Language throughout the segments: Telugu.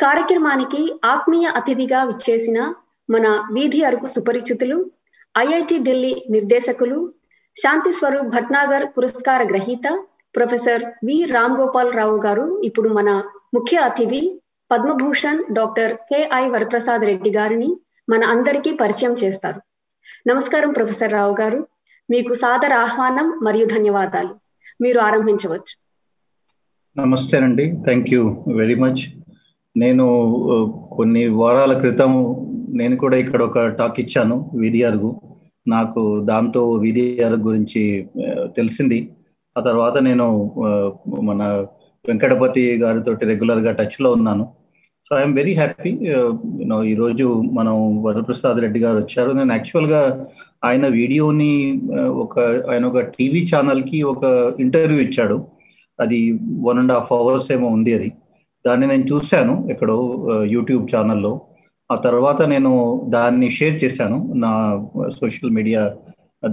కార్యక్రమానికి ఆత్మీయ అతిథిగా విచ్చేసిన మన వీధి అరుకు సుపరిచితులు, ఐఐటి ఢిల్లీ నిర్దేశకులు, శాంతి స్వరూప్ భట్నాగర్ పురస్కార గ్రహీత ప్రొఫెసర్ వి రామ్ గోపాల్ రావు గారు ఇప్పుడు మన ముఖ్య అతిథి పద్మభూషణ్ డాక్టర్ కెఐ వరప్రసాద్ రెడ్డి గారిని మన అందరికీ పరిచయం చేస్తారు. నమస్కారం ప్రొఫెసర్ రావు గారు, మీకు సాదర ఆహ్వానం మరియు ధన్యవాదాలు. మీరు ఆరంభించవచ్చు. నమస్తే అండి, థ్యాంక్ యూ వెరీ మచ్. నేను కొన్ని వారాల క్రితం నేను కూడా ఇక్కడ ఒక టాక్ ఇచ్చాను వీధి అరుగు. నాకు దాంతో వీధి అరుగు గురించి తెలిసింది. ఆ తర్వాత నేను మన వెంకటపతి గారితో రెగ్యులర్గా టచ్లో ఉన్నాను. So I'm very happy. ఈరోజు మనం వరప్రసాద్ రెడ్డి గారు వచ్చారు. నేను యాక్చువల్గా ఆయన వీడియోని ఆయన ఒక టీవీ ఛానల్కి ఒక ఇంటర్వ్యూ ఇచ్చాడు. అది 1.5 hours ఏమో ఉంది. అది దాన్ని నేను చూశాను ఎక్కడో యూట్యూబ్ ఛానల్లో. ఆ తర్వాత నేను దాన్ని షేర్ చేశాను నా సోషల్ మీడియా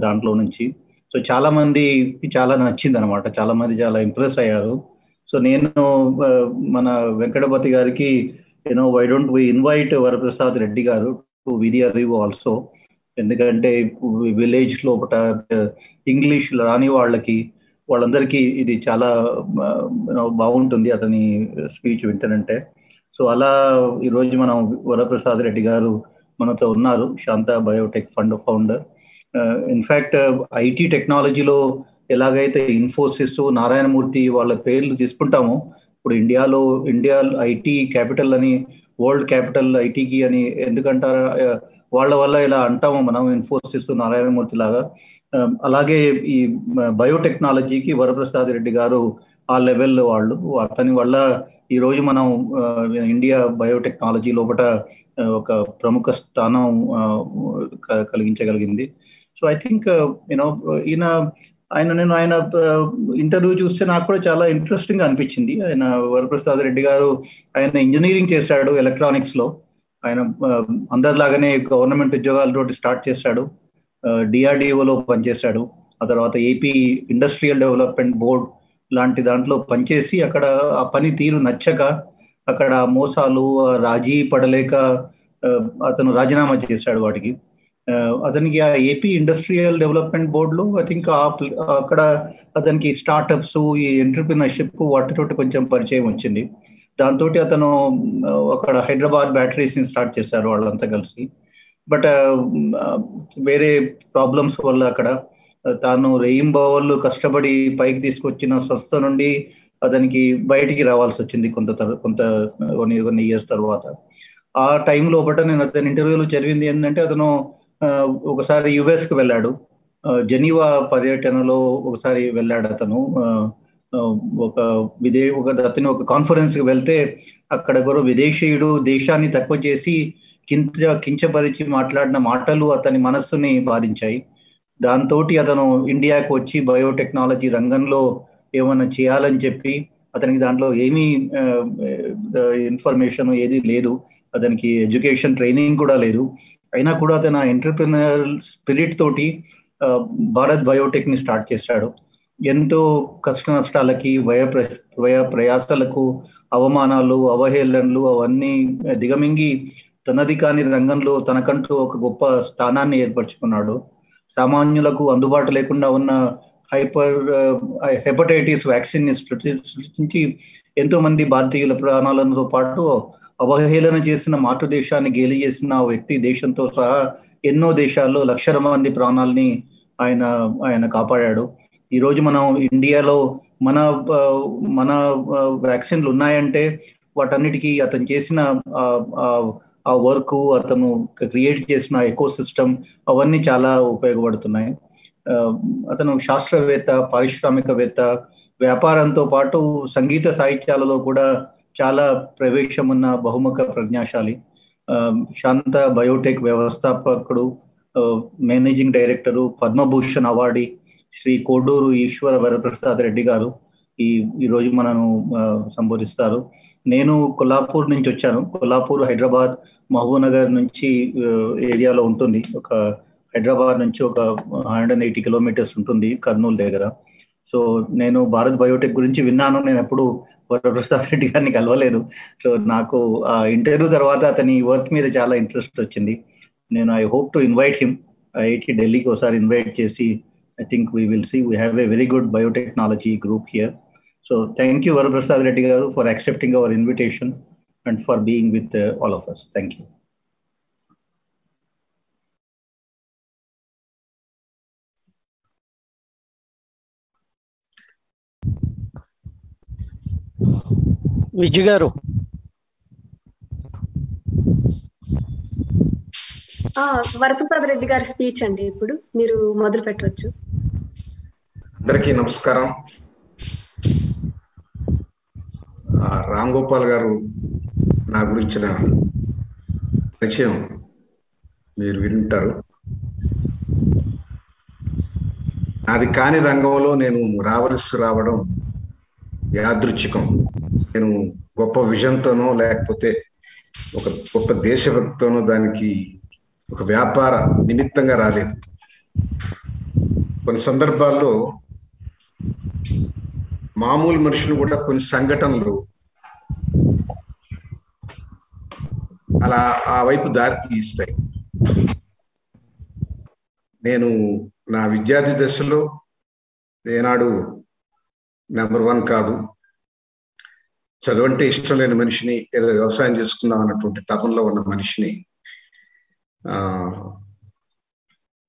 దాంట్లో నుంచి. సో చాలామందికి చాలా నచ్చింది అనమాట, చాలామంది చాలా ఇంప్రెస్ అయ్యారు. సో నేను మన వెంకటపతి గారికి why don't we invite Varaprasad Reddy garu to వీధి అరుగు ఆల్సో, ఎందుకంటే విలేజ్ లోపల ఇంగ్లీష్ రాని వాళ్ళందరికీ ఇది చాలా బాగుంటుంది అతని స్పీచ్ వింటానంటే. సో అలా ఈరోజు మనం వరప్రసాద్ రెడ్డి గారు మనతో ఉన్నారు, Shantha biotech fund founder. In fact IT టెక్నాలజీలో ఎలాగైతే ఇన్ఫోసిస్, నారాయణమూర్తి వాళ్ళ పేర్లు తీసుకుంటామో, ఇప్పుడు ఇండియా ఐటీ క్యాపిటల్ అని, వరల్డ్ క్యాపిటల్ ఐటీకి అని ఎందుకంటారా, వాళ్ళ వల్ల ఇలా అంటాము మనం, ఇన్ఫోసిస్, నారాయణమూర్తి లాగా. అలాగే ఈ బయోటెక్నాలజీకి వరప్రసాద్ రెడ్డి గారు ఆ లెవెల్లో వాళ్ళు. అతని వల్ల ఈరోజు మనం ఇండియా బయోటెక్నాలజీ లోపల ఒక ప్రముఖ స్థానం కలిగించగలిగింది. సో ఐ థింక్ ఆయన ఇంటర్వ్యూ చూస్తే నాకు కూడా చాలా ఇంట్రెస్టింగ్గా అనిపించింది. ఆయన వరప్రసాద్ రెడ్డి గారు ఆయన ఇంజనీరింగ్ చేశాడు ఎలక్ట్రానిక్స్లో. ఆయన అందరిలాగానే గవర్నమెంట్ ఉద్యోగాలతోటి స్టార్ట్ చేశాడు, డిఆర్డిఓలో పనిచేశాడు. ఆ తర్వాత ఏపీ ఇండస్ట్రియల్ డెవలప్మెంట్ బోర్డ్ లాంటి దాంట్లో పనిచేసి అక్కడ ఆ పని తీరు నచ్చక, అక్కడ మోసాలు రాజీ పడలేక అతను రాజీనామా చేశాడు వాటికి. అతనికి ఆ ఏపీ ఇండస్ట్రియల్ డెవలప్మెంట్ బోర్డులో ఐ థింక్ అక్కడ అతనికి స్టార్టప్స్, ఈ ఎంటర్ప్రినర్షిప్ వాటితోటి కొంచెం పరిచయం వచ్చింది. దాంతో అతను అక్కడ హైదరాబాద్ బ్యాటరీస్ని స్టార్ట్ చేశారు వాళ్ళంతా కలిసి. బట్ వేరే ప్రాబ్లమ్స్ వల్ల అక్కడ తాను రెయింబవళ్ళు కష్టపడి పైకి తీసుకొచ్చిన సంస్థ నుండి అతనికి బయటికి రావాల్సి వచ్చింది కొన్ని ఇయర్స్ తర్వాత. ఆ టైం లోపల నేను అతని ఇంటర్వ్యూలో చదివింది ఏంటంటే, అతను ఒకసారి యుఎస్కి వెళ్ళాడు, జెనీవా పర్యటనలో ఒకసారి వెళ్ళాడు అతను. అతను ఒక కాన్ఫరెన్స్కి వెళ్తే అక్కడ కూడా విదేశీయుడు దేశాన్ని తక్కువ చేసి కించపరిచి మాట్లాడిన మాటలు అతని మనస్సుని బాధించాయి. దాంతో అతను ఇండియాకు వచ్చి బయోటెక్నాలజీ రంగంలో ఏమైనా చేయాలని చెప్పి, అతనికి దాంట్లో ఏమీ ఇన్ఫర్మేషన్ ఏది లేదు, అతనికి ఎడ్యుకేషన్ ట్రైనింగ్ కూడా లేదు. అయినా కూడా అతను ఎంటర్ప్రినర్ స్పిరిట్ తోటి భారత్ బయోటెక్ని స్టార్ట్ చేశాడు. ఎంతో కష్ట నష్టాలకి, వ్యయ ప్రయాసాలకు, అవమానాలు, అవహేళనలు అవన్నీ దిగమింగి తనది కాని రంగంలో తనకంటూ ఒక గొప్ప స్థానాన్ని ఏర్పరచుకున్నాడు. సామాన్యులకు అందుబాటు లేకుండా ఉన్న హెపటైటిస్ వ్యాక్సిన్ని సృష్టించి ఎంతో మంది భారతీయుల ప్రాణాలతో పాటు అవహేళన చేసిన మాతృదేశాన్ని గేలి చేసిన ఆ వ్యక్తి దేశంతో సహా ఎన్నో దేశాల్లో లక్షల మంది ప్రాణాలని ఆయన కాపాడాడు. ఈరోజు మనం ఇండియాలో మన వ్యాక్సిన్లు ఉన్నాయంటే వాటన్నిటికీ అతను చేసిన ఆ వర్క్, అతను క్రియేట్ చేసిన ఎకో సిస్టమ్ అవన్నీ చాలా ఉపయోగపడుతున్నాయి. అతను శాస్త్రవేత్త, పారిశ్రామికవేత్త, వ్యాపారంతో పాటు సంగీత సాహిత్యాలలో కూడా చాలా ప్రవేశం ఉన్న బహుముఖ ప్రజ్ఞాశాలి. శాంత బయోటెక్ వ్యవస్థాపకుడు, managing director, Padma Bhushan awardee Shri Koduru Eswara Varaprasad Reddy గారు ఈరోజు మనను సంబోధిస్తారు. నేను కొల్లాపూర్ నుంచి వచ్చాను. కొల్లాపూర్ హైదరాబాద్ మహబూబ్నగర్ నుంచి ఏరియాలో ఉంటుంది. హైదరాబాద్ నుంచి ఒక 180 kilometers ఉంటుంది, కర్నూలు దగ్గర. సో నేను భారత్ బయోటెక్ గురించి విన్నాను, నేను ఎప్పుడు వరప్రసాద్ రెడ్డి గారిని కలవలేదు. సో నాకు ఆ ఇంటర్వ్యూ తర్వాత అతని వర్క్ మీద చాలా ఇంట్రెస్ట్ వచ్చింది. నేను I hope to invite him IIT ఢిల్లీకి ఒకసారి ఇన్వైట్ చేసి, I think we will see. We have a very good biotechnology group here. So thank you, Varaprasad Reddy garu, for accepting our invitation and for being with all of us. Thank you. Vijay గారు, వరప్రసాద్ రెడ్డి గారి స్పీచ్ అండి, ఇప్పుడు మీరు మొదలు పెట్టవచ్చు. అందరికీ నమస్కారం. రామ్ గోపాల్ గారు నా గురించిన పరిచయం మీరు వింటారు. నాది కాని రంగంలో నేను రావడం యాదృచ్ఛికం. నేను గొప్ప విజన్తోనో లేకపోతే ఒక గొప్ప దేశభక్తితోనో దానికి ఒక వ్యాపార నిమిత్తంగా రాలేదు. కొన్ని సందర్భాల్లో మామూలు మనుషులు కూడా కొన్ని సంఘటనలు అలా ఆ వైపు దారి తీస్తాయి. నేను నా విద్యార్థి దశలో ఏనాడు నెంబర్ 1 కాదు. చదువంటే ఇష్టం లేని మనిషిని, ఏదో వ్యవసాయం చేసుకుందాం అన్నటువంటి తపంలో ఉన్న మనిషిని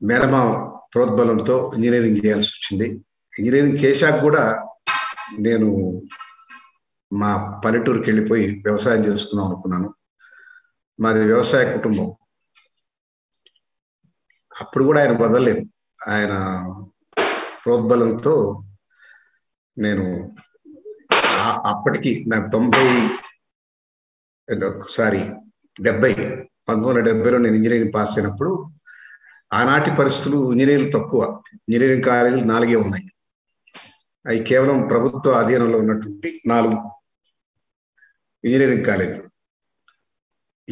మేనమా ప్రోద్బలంతో ఇంజనీరింగ్ చేయాల్సి వచ్చింది. ఇంజనీరింగ్ చేశాక కూడా నేను మా పల్లెటూరుకి వెళ్ళిపోయి వ్యవసాయం చేసుకుందాం అనుకున్నాను. మాది వ్యవసాయ కుటుంబం. అప్పుడు కూడా ఆయన వదలలేదు. ఆయన ప్రోద్బలంతో నేను అప్పటికి నాకు 1970లో నేను ఇంజనీరింగ్ పాస్ అయినప్పుడు ఆనాటి పరిస్థితులు ఇంజనీరింగ్ తక్కువ. ఇంజనీరింగ్ కాలేజీలు 4 ఉన్నాయి. అవి కేవలం ప్రభుత్వ అధీనంలో ఉన్నటువంటి 4 ఇంజనీరింగ్ కాలేజీలు.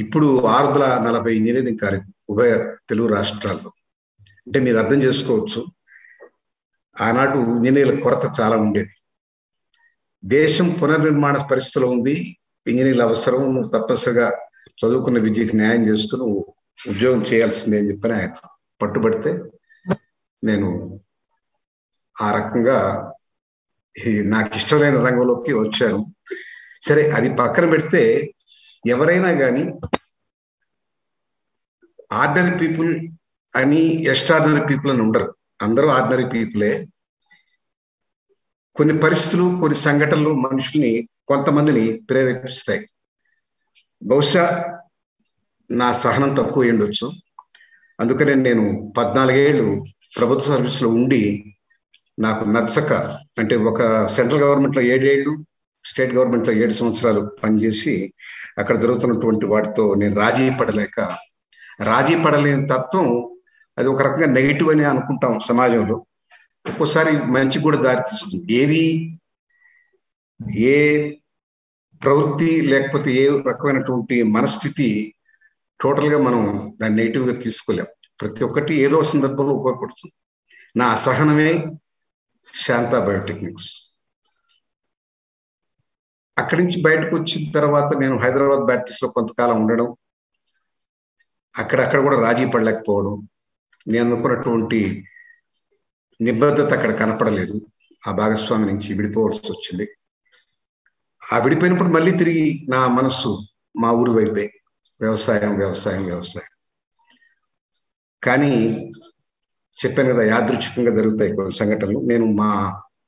ఇప్పుడు 640 ఇంజనీరింగ్ కాలేజీ ఉభయ తెలుగు రాష్ట్రాల్లో. అంటే మీరు అర్థం చేసుకోవచ్చు, ఆనాడు ఇంజనీర్ల కొరత చాలా ఉండేది. దేశం పునర్నిర్మాణ పరిస్థితిలో ఉంది. ఇంజనీర్ల అవసరం, నువ్వు తప్పనిసరిగా చదువుకున్న విద్యకి న్యాయం చేస్తూ నువ్వు ఉద్యోగం చేయాల్సిందే అని చెప్పని ఆయన పట్టుబడితే నేను ఆ రకంగా నాకు ఇష్టమైన రంగంలోకి వచ్చాను. సరే, అది పక్కన పెడితే ఎవరైనా కానీ ఆర్డినరీ పీపుల్ అని ఎక్స్ట్రాడినరీ పీపుల్ అని ఉండరు. అందరూ ఆర్డినరీ పీపులే. కొన్ని పరిస్థితులు, కొన్ని సంఘటనలు మనుషుల్ని, కొంతమందిని ప్రేరేపిస్తాయి. బహుశా నా సహనం తక్కువ ఉండొచ్చు. అందుకనే నేను 14 ఏళ్ళు ప్రభుత్వ సర్వీస్లో ఉండి నాకు నచ్చక, అంటే ఒక సెంట్రల్ గవర్నమెంట్లో 7 ఏళ్ళు, స్టేట్ గవర్నమెంట్లో 7 సంవత్సరాలు పనిచేసి అక్కడ జరుగుతున్నటువంటి వాటితో నేను రాజీ పడలేని తత్వం, అది ఒక రకంగా నెగిటివ్ అని అనుకుంటాం సమాజంలో. ఒక్కోసారి మంచి కూడా దారితీస్తుంది. ఏ ప్రవృత్తి లేకపోతే ఏ రకమైనటువంటి మనస్థితి టోటల్గా మనం దాన్ని నెగిటివ్గా తీసుకోలేం. ప్రతి ఒక్కటి ఏదో సందర్భంలో ఉపయోగపడుతుంది. నా అసహనమే శాంత బయోటెక్నిక్స్. అక్కడి నుంచి బయటకు వచ్చిన తర్వాత నేను హైదరాబాద్ బ్యాటరీస్లో కొంతకాలం ఉండడం, అక్కడ కూడా రాజీ పడలేకపోవడం, నేను అనుకున్నటువంటి నిబద్ధత అక్కడ కనపడలేదు. ఆ భాగస్వామి నుంచి విడిపోవాల్సి వచ్చింది. ఆ విడిపోయినప్పుడు మళ్ళీ తిరిగి నా మనస్సు మా ఊరి వైపే, వ్యవసాయం. కానీ చెప్పాను కదా, యాదృచ్ఛికంగా జరుగుతాయి కొన్ని సంఘటనలు. నేను మా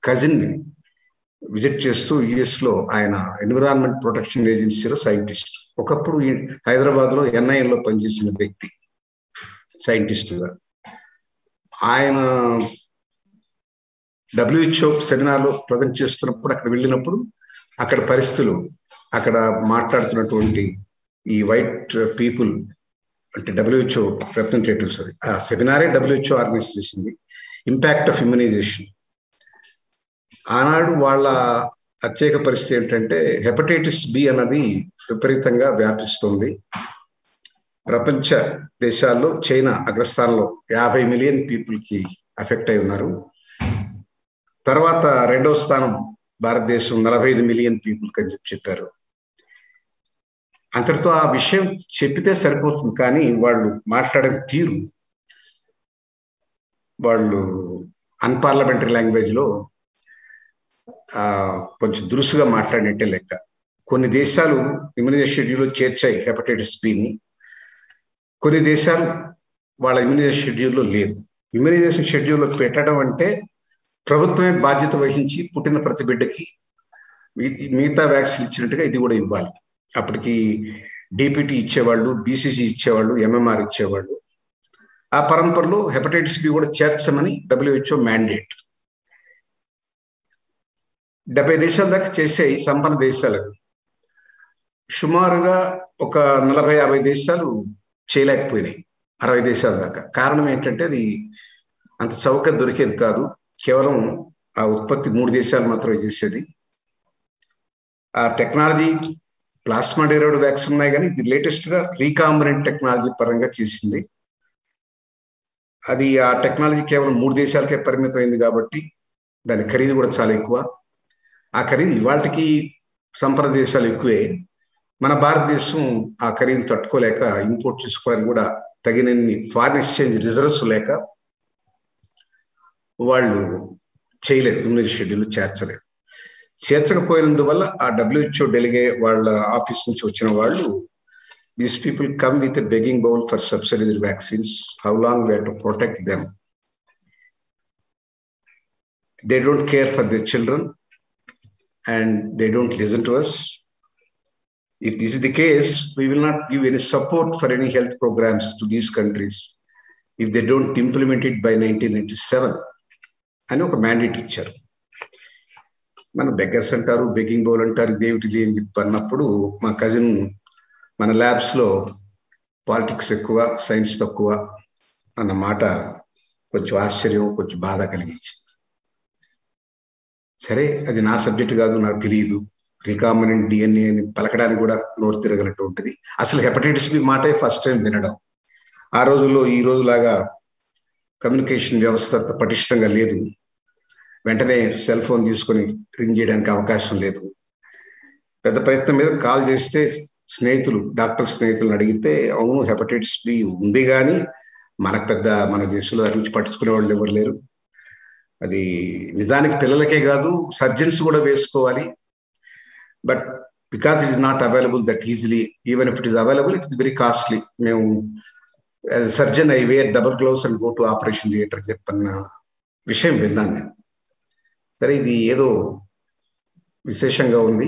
కజిన్ని విజిట్ చేస్తూ యుఎస్లో, ఆయన ఎన్విరాన్మెంట్ ప్రొటెక్షన్ ఏజెన్సీలో సైంటిస్ట్, ఒకప్పుడు హైదరాబాద్లో ఎన్ఐఎల్లో పనిచేసిన వ్యక్తి, సైంటిస్టుగా. ఆయన WHO సెమినార్లో ప్రజెంట్ చేస్తున్నప్పుడు అక్కడ వెళ్ళినప్పుడు అక్కడ పరిస్థితులు, అక్కడ మాట్లాడుతున్నటువంటి ఈ వైట్ పీపుల్, అంటే WHO రిప్రజెంటేటివ్స్, అది ఆ సెమినారే WHO ఆర్గనైజ్ చేసింది, ఇంపాక్ట్ ఆఫ్ ఇమ్యునైజేషన్. ఆనాడు వాళ్ళ ప్రత్యేక పరిస్థితి ఏంటంటే హెపటైటిస్ బి అన్నది విపరీతంగా వ్యాపిస్తుంది. ప్రపంచ దేశాల్లో చైనా అగ్రస్థానంలో 50 మిలియన్ పీపుల్కి అఫెక్ట్ అయి ఉన్నారు. తర్వాత రెండవ స్థానం భారతదేశం 45 మిలియన్ పీపుల్ అని చెప్పారు. అంతటితో ఆ విషయం చెప్పితే సరిపోతుంది, కానీ వాళ్ళు మాట్లాడే తీరు, వాళ్ళు అన్పార్లమెంటరీ లాంగ్వేజ్లో కొంచెం దురుసుగా మాట్లాడినట్టే లెక్క. కొన్ని దేశాలు ఇమ్యూనైజేషన్ షెడ్యూల్లో చేర్చాయి హెపటైటిస్ బిని, కొన్ని దేశాలు వాళ్ళ ఇమ్యూనైజేషన్ షెడ్యూల్లో లేదు. ఇమ్యూనైజేషన్ షెడ్యూల్లో పెట్టడం అంటే ప్రభుత్వమే బాధ్యత వహించి పుట్టిన ప్రతి బిడ్డకి మిగతా వ్యాక్సిన్ ఇచ్చినట్టుగా ఇది కూడా ఇవ్వాలి. అప్పటికి డిపిటి ఇచ్చేవాళ్ళు, బీసీజీ ఇచ్చేవాళ్ళు, ఎంఎంఆర్ ఇచ్చేవాళ్ళు. ఆ పరంపరలో హెపటైటిస్ బి కూడా చేర్చమని WHO మ్యాండేట్. 70 దేశాల దాకా చేసాయి సంపన్న దేశాలకు. సుమారుగా ఒక 40-50 దేశాలు చేయలేకపోయినాయి, 60 దేశాల దాకా. కారణం ఏంటంటే అది అంత చౌక దొరికేది కాదు. కేవలం ఆ ఉత్పత్తి 3 దేశాలు మాత్రమే చేసేది. ఆ టెక్నాలజీ ప్లాస్మా డెరైవ్డ్ వ్యాక్సిన్ ఉన్నాయి, కానీ ఇది లేటెస్ట్గా రీకాంబినెంట్ టెక్నాలజీ పరంగా చేసింది. అది ఆ టెక్నాలజీ కేవలం 3 దేశాలకే పరిమితమైంది కాబట్టి దాని ఖరీదు కూడా చాలా ఎక్కువ. ఆ ఖరీదు ఇవాళకి సంపన్న దేశాలు ఎక్కువే. మన భారతదేశం ఆ ఖరీదు తట్టుకోలేక ఇంపోర్ట్ చేసుకోవడానికి కూడా తగినన్ని ఫారిన్ ఎక్స్చేంజ్ రిజర్వ్స్ లేక వాళ్ళు చేయలేదు, ఇమ్యూనైజేషన్ షెడ్యూల్ చేర్చలేదు. చేర్చకపోయినందువల్ల ఆ WHO డెలిగేట్ వాళ్ళ ఆఫీస్ నుంచి వచ్చిన వాళ్ళు, these people come with a begging bowl for subsidized vaccines. How long we have to protect them? They don't care for their children and they don't listen to us. If this is the case, we will not give any support for any health programs to these countries if they don't implement it by 1997 అని ఒక మ్యాండేట్ ఇచ్చారు. మన బెగ్గర్స్ అంటారు, బెగ్గింగ్ బౌల్ అంటారు, ఇదేమిటిది అని చెప్పి అన్నప్పుడు మా కజిన్ మన ల్యాబ్స్లో పాలిటిక్స్ ఎక్కువ, సైన్స్ తక్కువ అన్న మాట కొంచెం ఆశ్చర్యం, కొంచెం బాధ కలిగించింది. సరే, అది నా సబ్జెక్ట్ కాదు, నాకు తెలియదు. రికాంబినెంట్ DNA అని పలకడానికి కూడా నోరు తిరగనట్టు ఉంటుంది. అసలు హెపటైటిస్ బి మాటే ఫస్ట్ టైం వినడం. ఆ రోజుల్లో ఈ రోజులాగా కమ్యూనికేషన్ వ్యవస్థ పటిష్టంగా లేదు. వెంటనే సెల్ ఫోన్ తీసుకొని రింగ్ చేయడానికి అవకాశం లేదు. పెద్ద ప్రయత్నం మీద కాల్ చేస్తే స్నేహితులు, డాక్టర్ స్నేహితులను అడిగితే, అవును హెపటైటిస్ బి ఉంది, కానీ మనకు పెద్ద మన దేశంలో అరించి పట్టించుకునే వాళ్ళు ఎవరు లేరు. అది నిజానికి పిల్లలకే కాదు, సర్జన్స్ కూడా వేసుకోవాలి. But because it is not available that easily, even if it is available it is very costly. మేము as a surgeon I wear double gloves and go to operation theatre చెప్పన్న విషయం విన్నాను నేను. సరే, ఇది ఏదో విశేషంగా ఉంది,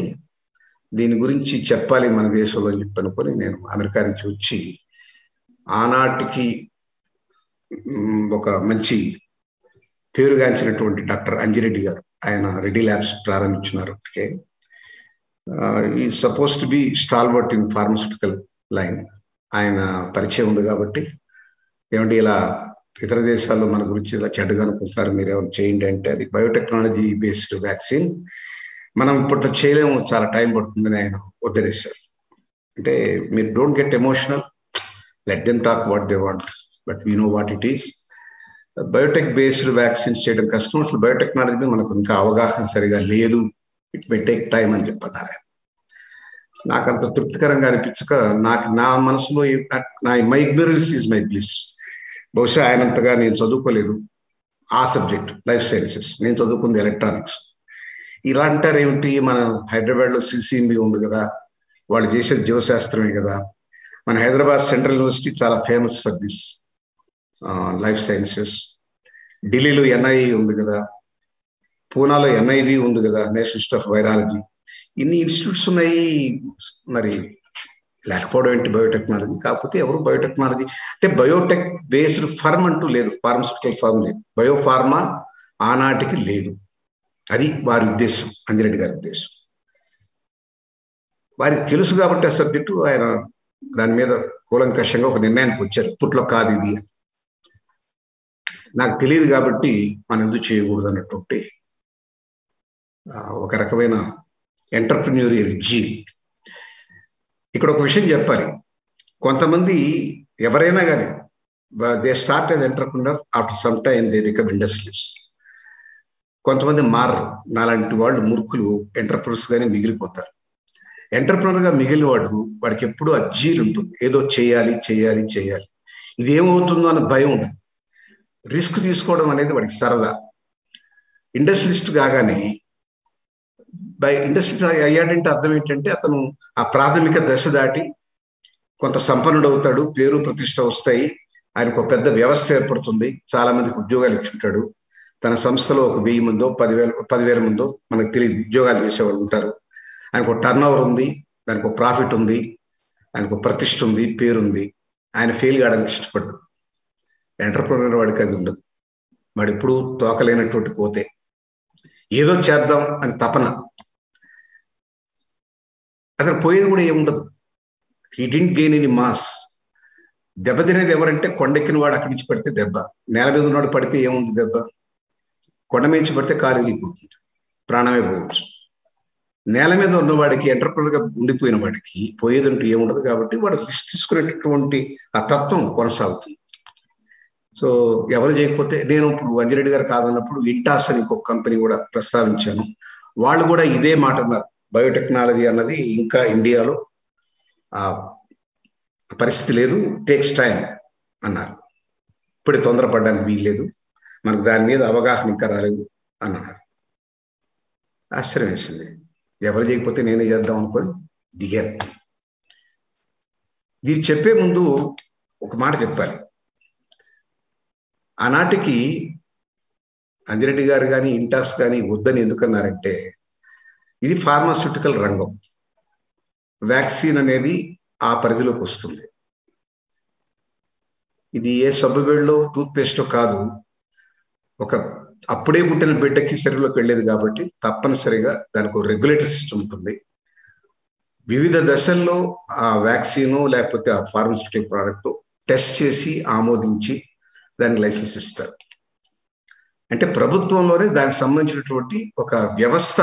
దీని గురించి చెప్పాలి మన దేశంలో అని చెప్పి అనుకొని నేను అమెరికా నుంచి వచ్చి, ఆనాటికి ఒక మంచి పేరుగాంచినటువంటి డాక్టర్ అంజిరెడ్డి గారు, ఆయన రెడ్డి ల్యాబ్స్ ప్రారంభించినారు. ఈ suppose to be stalwart in pharmaceutical line. ఆయన పరిచయం ఉంది కాబట్టి, ఏమంటే ఇలా ఇతర దేశాల్లో మన గురించి ఇలా చెడ్డగా అనుకుంటున్నారు, మీరు ఏమైనా చేయండి అంటే, అది బయోటెక్నాలజీ బేస్డ్ వ్యాక్సిన్, మనం ఇప్పట్లో చేయలేము, చాలా టైం పడుతుందని ఆయన వదిలేశారు. అంటే మీరు don't get emotional, let them talk what they want, but we know what it is. Biotech based vaccines చేయడం కష్టం. అసలు బయోటెక్నాలజీ మనకు ఇంకా అవగాహన సరిగా లేదు, ఇట్ మే టేక్ టైం అని చెప్పన్నారు. నాకు అంత తృప్తికరంగా అనిపించక, నాకు నా మనసులో my ignorance is my bliss. బహుశా ఆయనంతగా నేను చదువుకోలేదు ఆ సబ్జెక్ట్, లైఫ్ సైన్సెస్. నేను చదువుకుంది ఎలక్ట్రానిక్స్. ఇలా అంటారు ఏమిటి, మన హైదరాబాద్లో CCMB ఉంది కదా, వాళ్ళు చేసేది జీవశాస్త్రమే కదా. మన హైదరాబాద్ సెంట్రల్ యూనివర్సిటీ చాలా famous for this life sciences. ఢిల్లీలో NII ఉంది కదా, పూనాలో NIV ఉంది కదా, నేషనల్ ఇన్స్టిట్యూట్ ఆఫ్ వైరాలజీ. ఇన్ని ఇన్స్టిట్యూట్స్ ఉన్నాయి, మరి లేకపోవడం ఏంటి బయోటెక్నాలజీ? కాకపోతే ఎవరు బయోటెక్నాలజీ అంటే బయోటెక్ బేస్డ్ ఫర్మ్ అంటూ లేదు, ఫార్మస్యూటికల్ ఫర్మ్ లేదు, బయోఫార్మా ఆనాటికి లేదు. అది వారి ఉద్దేశం, అంజిరెడ్డి గారి ఉద్దేశం. వారికి తెలుసు కాబట్టి ఆ సబ్జెక్టు, ఆయన దాని మీద కూలంకషంగా ఒక నిర్ణయానికి వచ్చారు. ఇప్పట్లో కాదు ఇది, నాకు తెలియదు కాబట్టి మనం ఎందుకు చేయకూడదు అన్నట్టు ఒక రకమైన ఎంటర్ప్రెన్యూరియల్ జీన్. ఇక్కడ ఒక విషయం చెప్పాలి, కొంతమంది ఎవరైనా కానీ they start as entrepreneur, after some time they become industrialist. కొంతమంది మారరు. నాలాంటి వాళ్ళు మూర్ఖులు ఎంటర్ప్రెనర్స్ గానే మిగిలిపోతారు. ఎంటర్ప్రెనర్ గా మిగిలిన వాడికి ఎప్పుడూ అజ్జీలు ఉంటుంది, ఏదో చేయాలి చేయాలి చేయాలి, ఇది ఏమవుతుందో అన్న భయం ఉంటుంది. రిస్క్ తీసుకోవడం అనేది వాడికి సరదా. ఇండస్ట్రియలిస్ట్ కాగానే ఇండస్ట్రీ అయ్యాడంటే అర్థం ఏంటంటే అతను ఆ ప్రాథమిక దశ దాటి కొంత సంపన్నుడు అవుతాడు, పేరు ప్రతిష్ట వస్తాయి, ఆయనకు ఒక పెద్ద వ్యవస్థ ఏర్పడుతుంది, చాలా మందికి ఉద్యోగాలు ఇచ్చుంటాడు. తన సంస్థలో ఒక 1000 మందో 10,000 మందో మనకు తెలియదు ఉద్యోగాలు చేసేవాళ్ళు ఉంటారు. ఆయనకు ఒక టర్న్ ఓవర్ ఉంది, దానికి ఒక ప్రాఫిట్ ఉంది, ఆయనకు ప్రతిష్ట ఉంది, పేరుంది. ఆయన ఫెయిల్ కావడానికి ఇష్టపడ్డు. ఎంటర్ప్రెనర్ వాడికి అది ఉండదు. వాడు ఎప్పుడు తోకలేనటువంటి కోతే, ఏదో చేద్దాం అని తపన. అతను పోయేది కూడా ఏముండదు. He didn't gain any mass. దెబ్బతినేది ఎవరంటే కొండెక్కిన వాడు అక్కడి నుంచి పడితే దెబ్బ, నేల మీద ఉన్నవాడు పడితే ఏముంది దెబ్బ, కొండ మించి పడితే కాలు వెళ్ళిపోతుంది, ప్రాణమే పోవచ్చు. నేల మీద ఉన్నవాడికి, ఎంటర్ప్రెనర్ గా ఉండిపోయిన వాడికి పోయేదంటూ ఏముండదు. కాబట్టి వాడు రిస్క్ తీసుకునేటటువంటి ఆ తత్వం కొనసాగుతుంది. సో ఎవరు చేయకపోతే, నేను ఇప్పుడు అంజిరెడ్డి గారు కాదన్నప్పుడు ఇంటాస్ అని ఇంకొక కంపెనీ కూడా ప్రస్తావించాను. వాళ్ళు కూడా ఇదే మాట అన్నారు, బయోటెక్నాలజీ అన్నది ఇంకా ఇండియాలో ఆ పరిస్థితి లేదు, టేక్స్ టైం అన్నారు. ఇప్పుడు తొందరపడడానికి వీల్లేదు, మనకు దాని మీద అవగాహన ఇంకా రాలేదు అన్నారు. ఆశ్చర్యం వేసింది. ఎవరు చేయకపోతే నేనే చేద్దాం అనుకొని దిగాను. ఇది చెప్పే ముందు ఒక మాట చెప్పాలి. ఆనాటికి అంజిరెడ్డి గారు కానీ ఇంటాస్ కానీ వద్దని ఎందుకన్నారంటే, ఇది ఫార్మాస్యూటికల్ రంగం, వ్యాక్సిన్ అనేది ఆ పరిధిలోకి వస్తుంది. ఇది ఏ సబ్బుబేళ్ళలో టూత్ పేస్టో కాదు, ఒక అప్పుడే పుట్టిన బిడ్డకి శరీరంలోకి వెళ్ళేది కాబట్టి తప్పనిసరిగా దానికి ఒక రెగ్యులేటరీ సిస్టమ్ ఉంటుంది. వివిధ దశల్లో ఆ వ్యాక్సిన్ లేకపోతే ఆ ఫార్మాస్యూటికల్ ప్రోడక్ట్ టెస్ట్ చేసి ఆమోదించి దానికి లైసెన్స్ ఇస్తారు. అంటే ప్రభుత్వంలోనే దానికి సంబంధించినటువంటి ఒక వ్యవస్థ,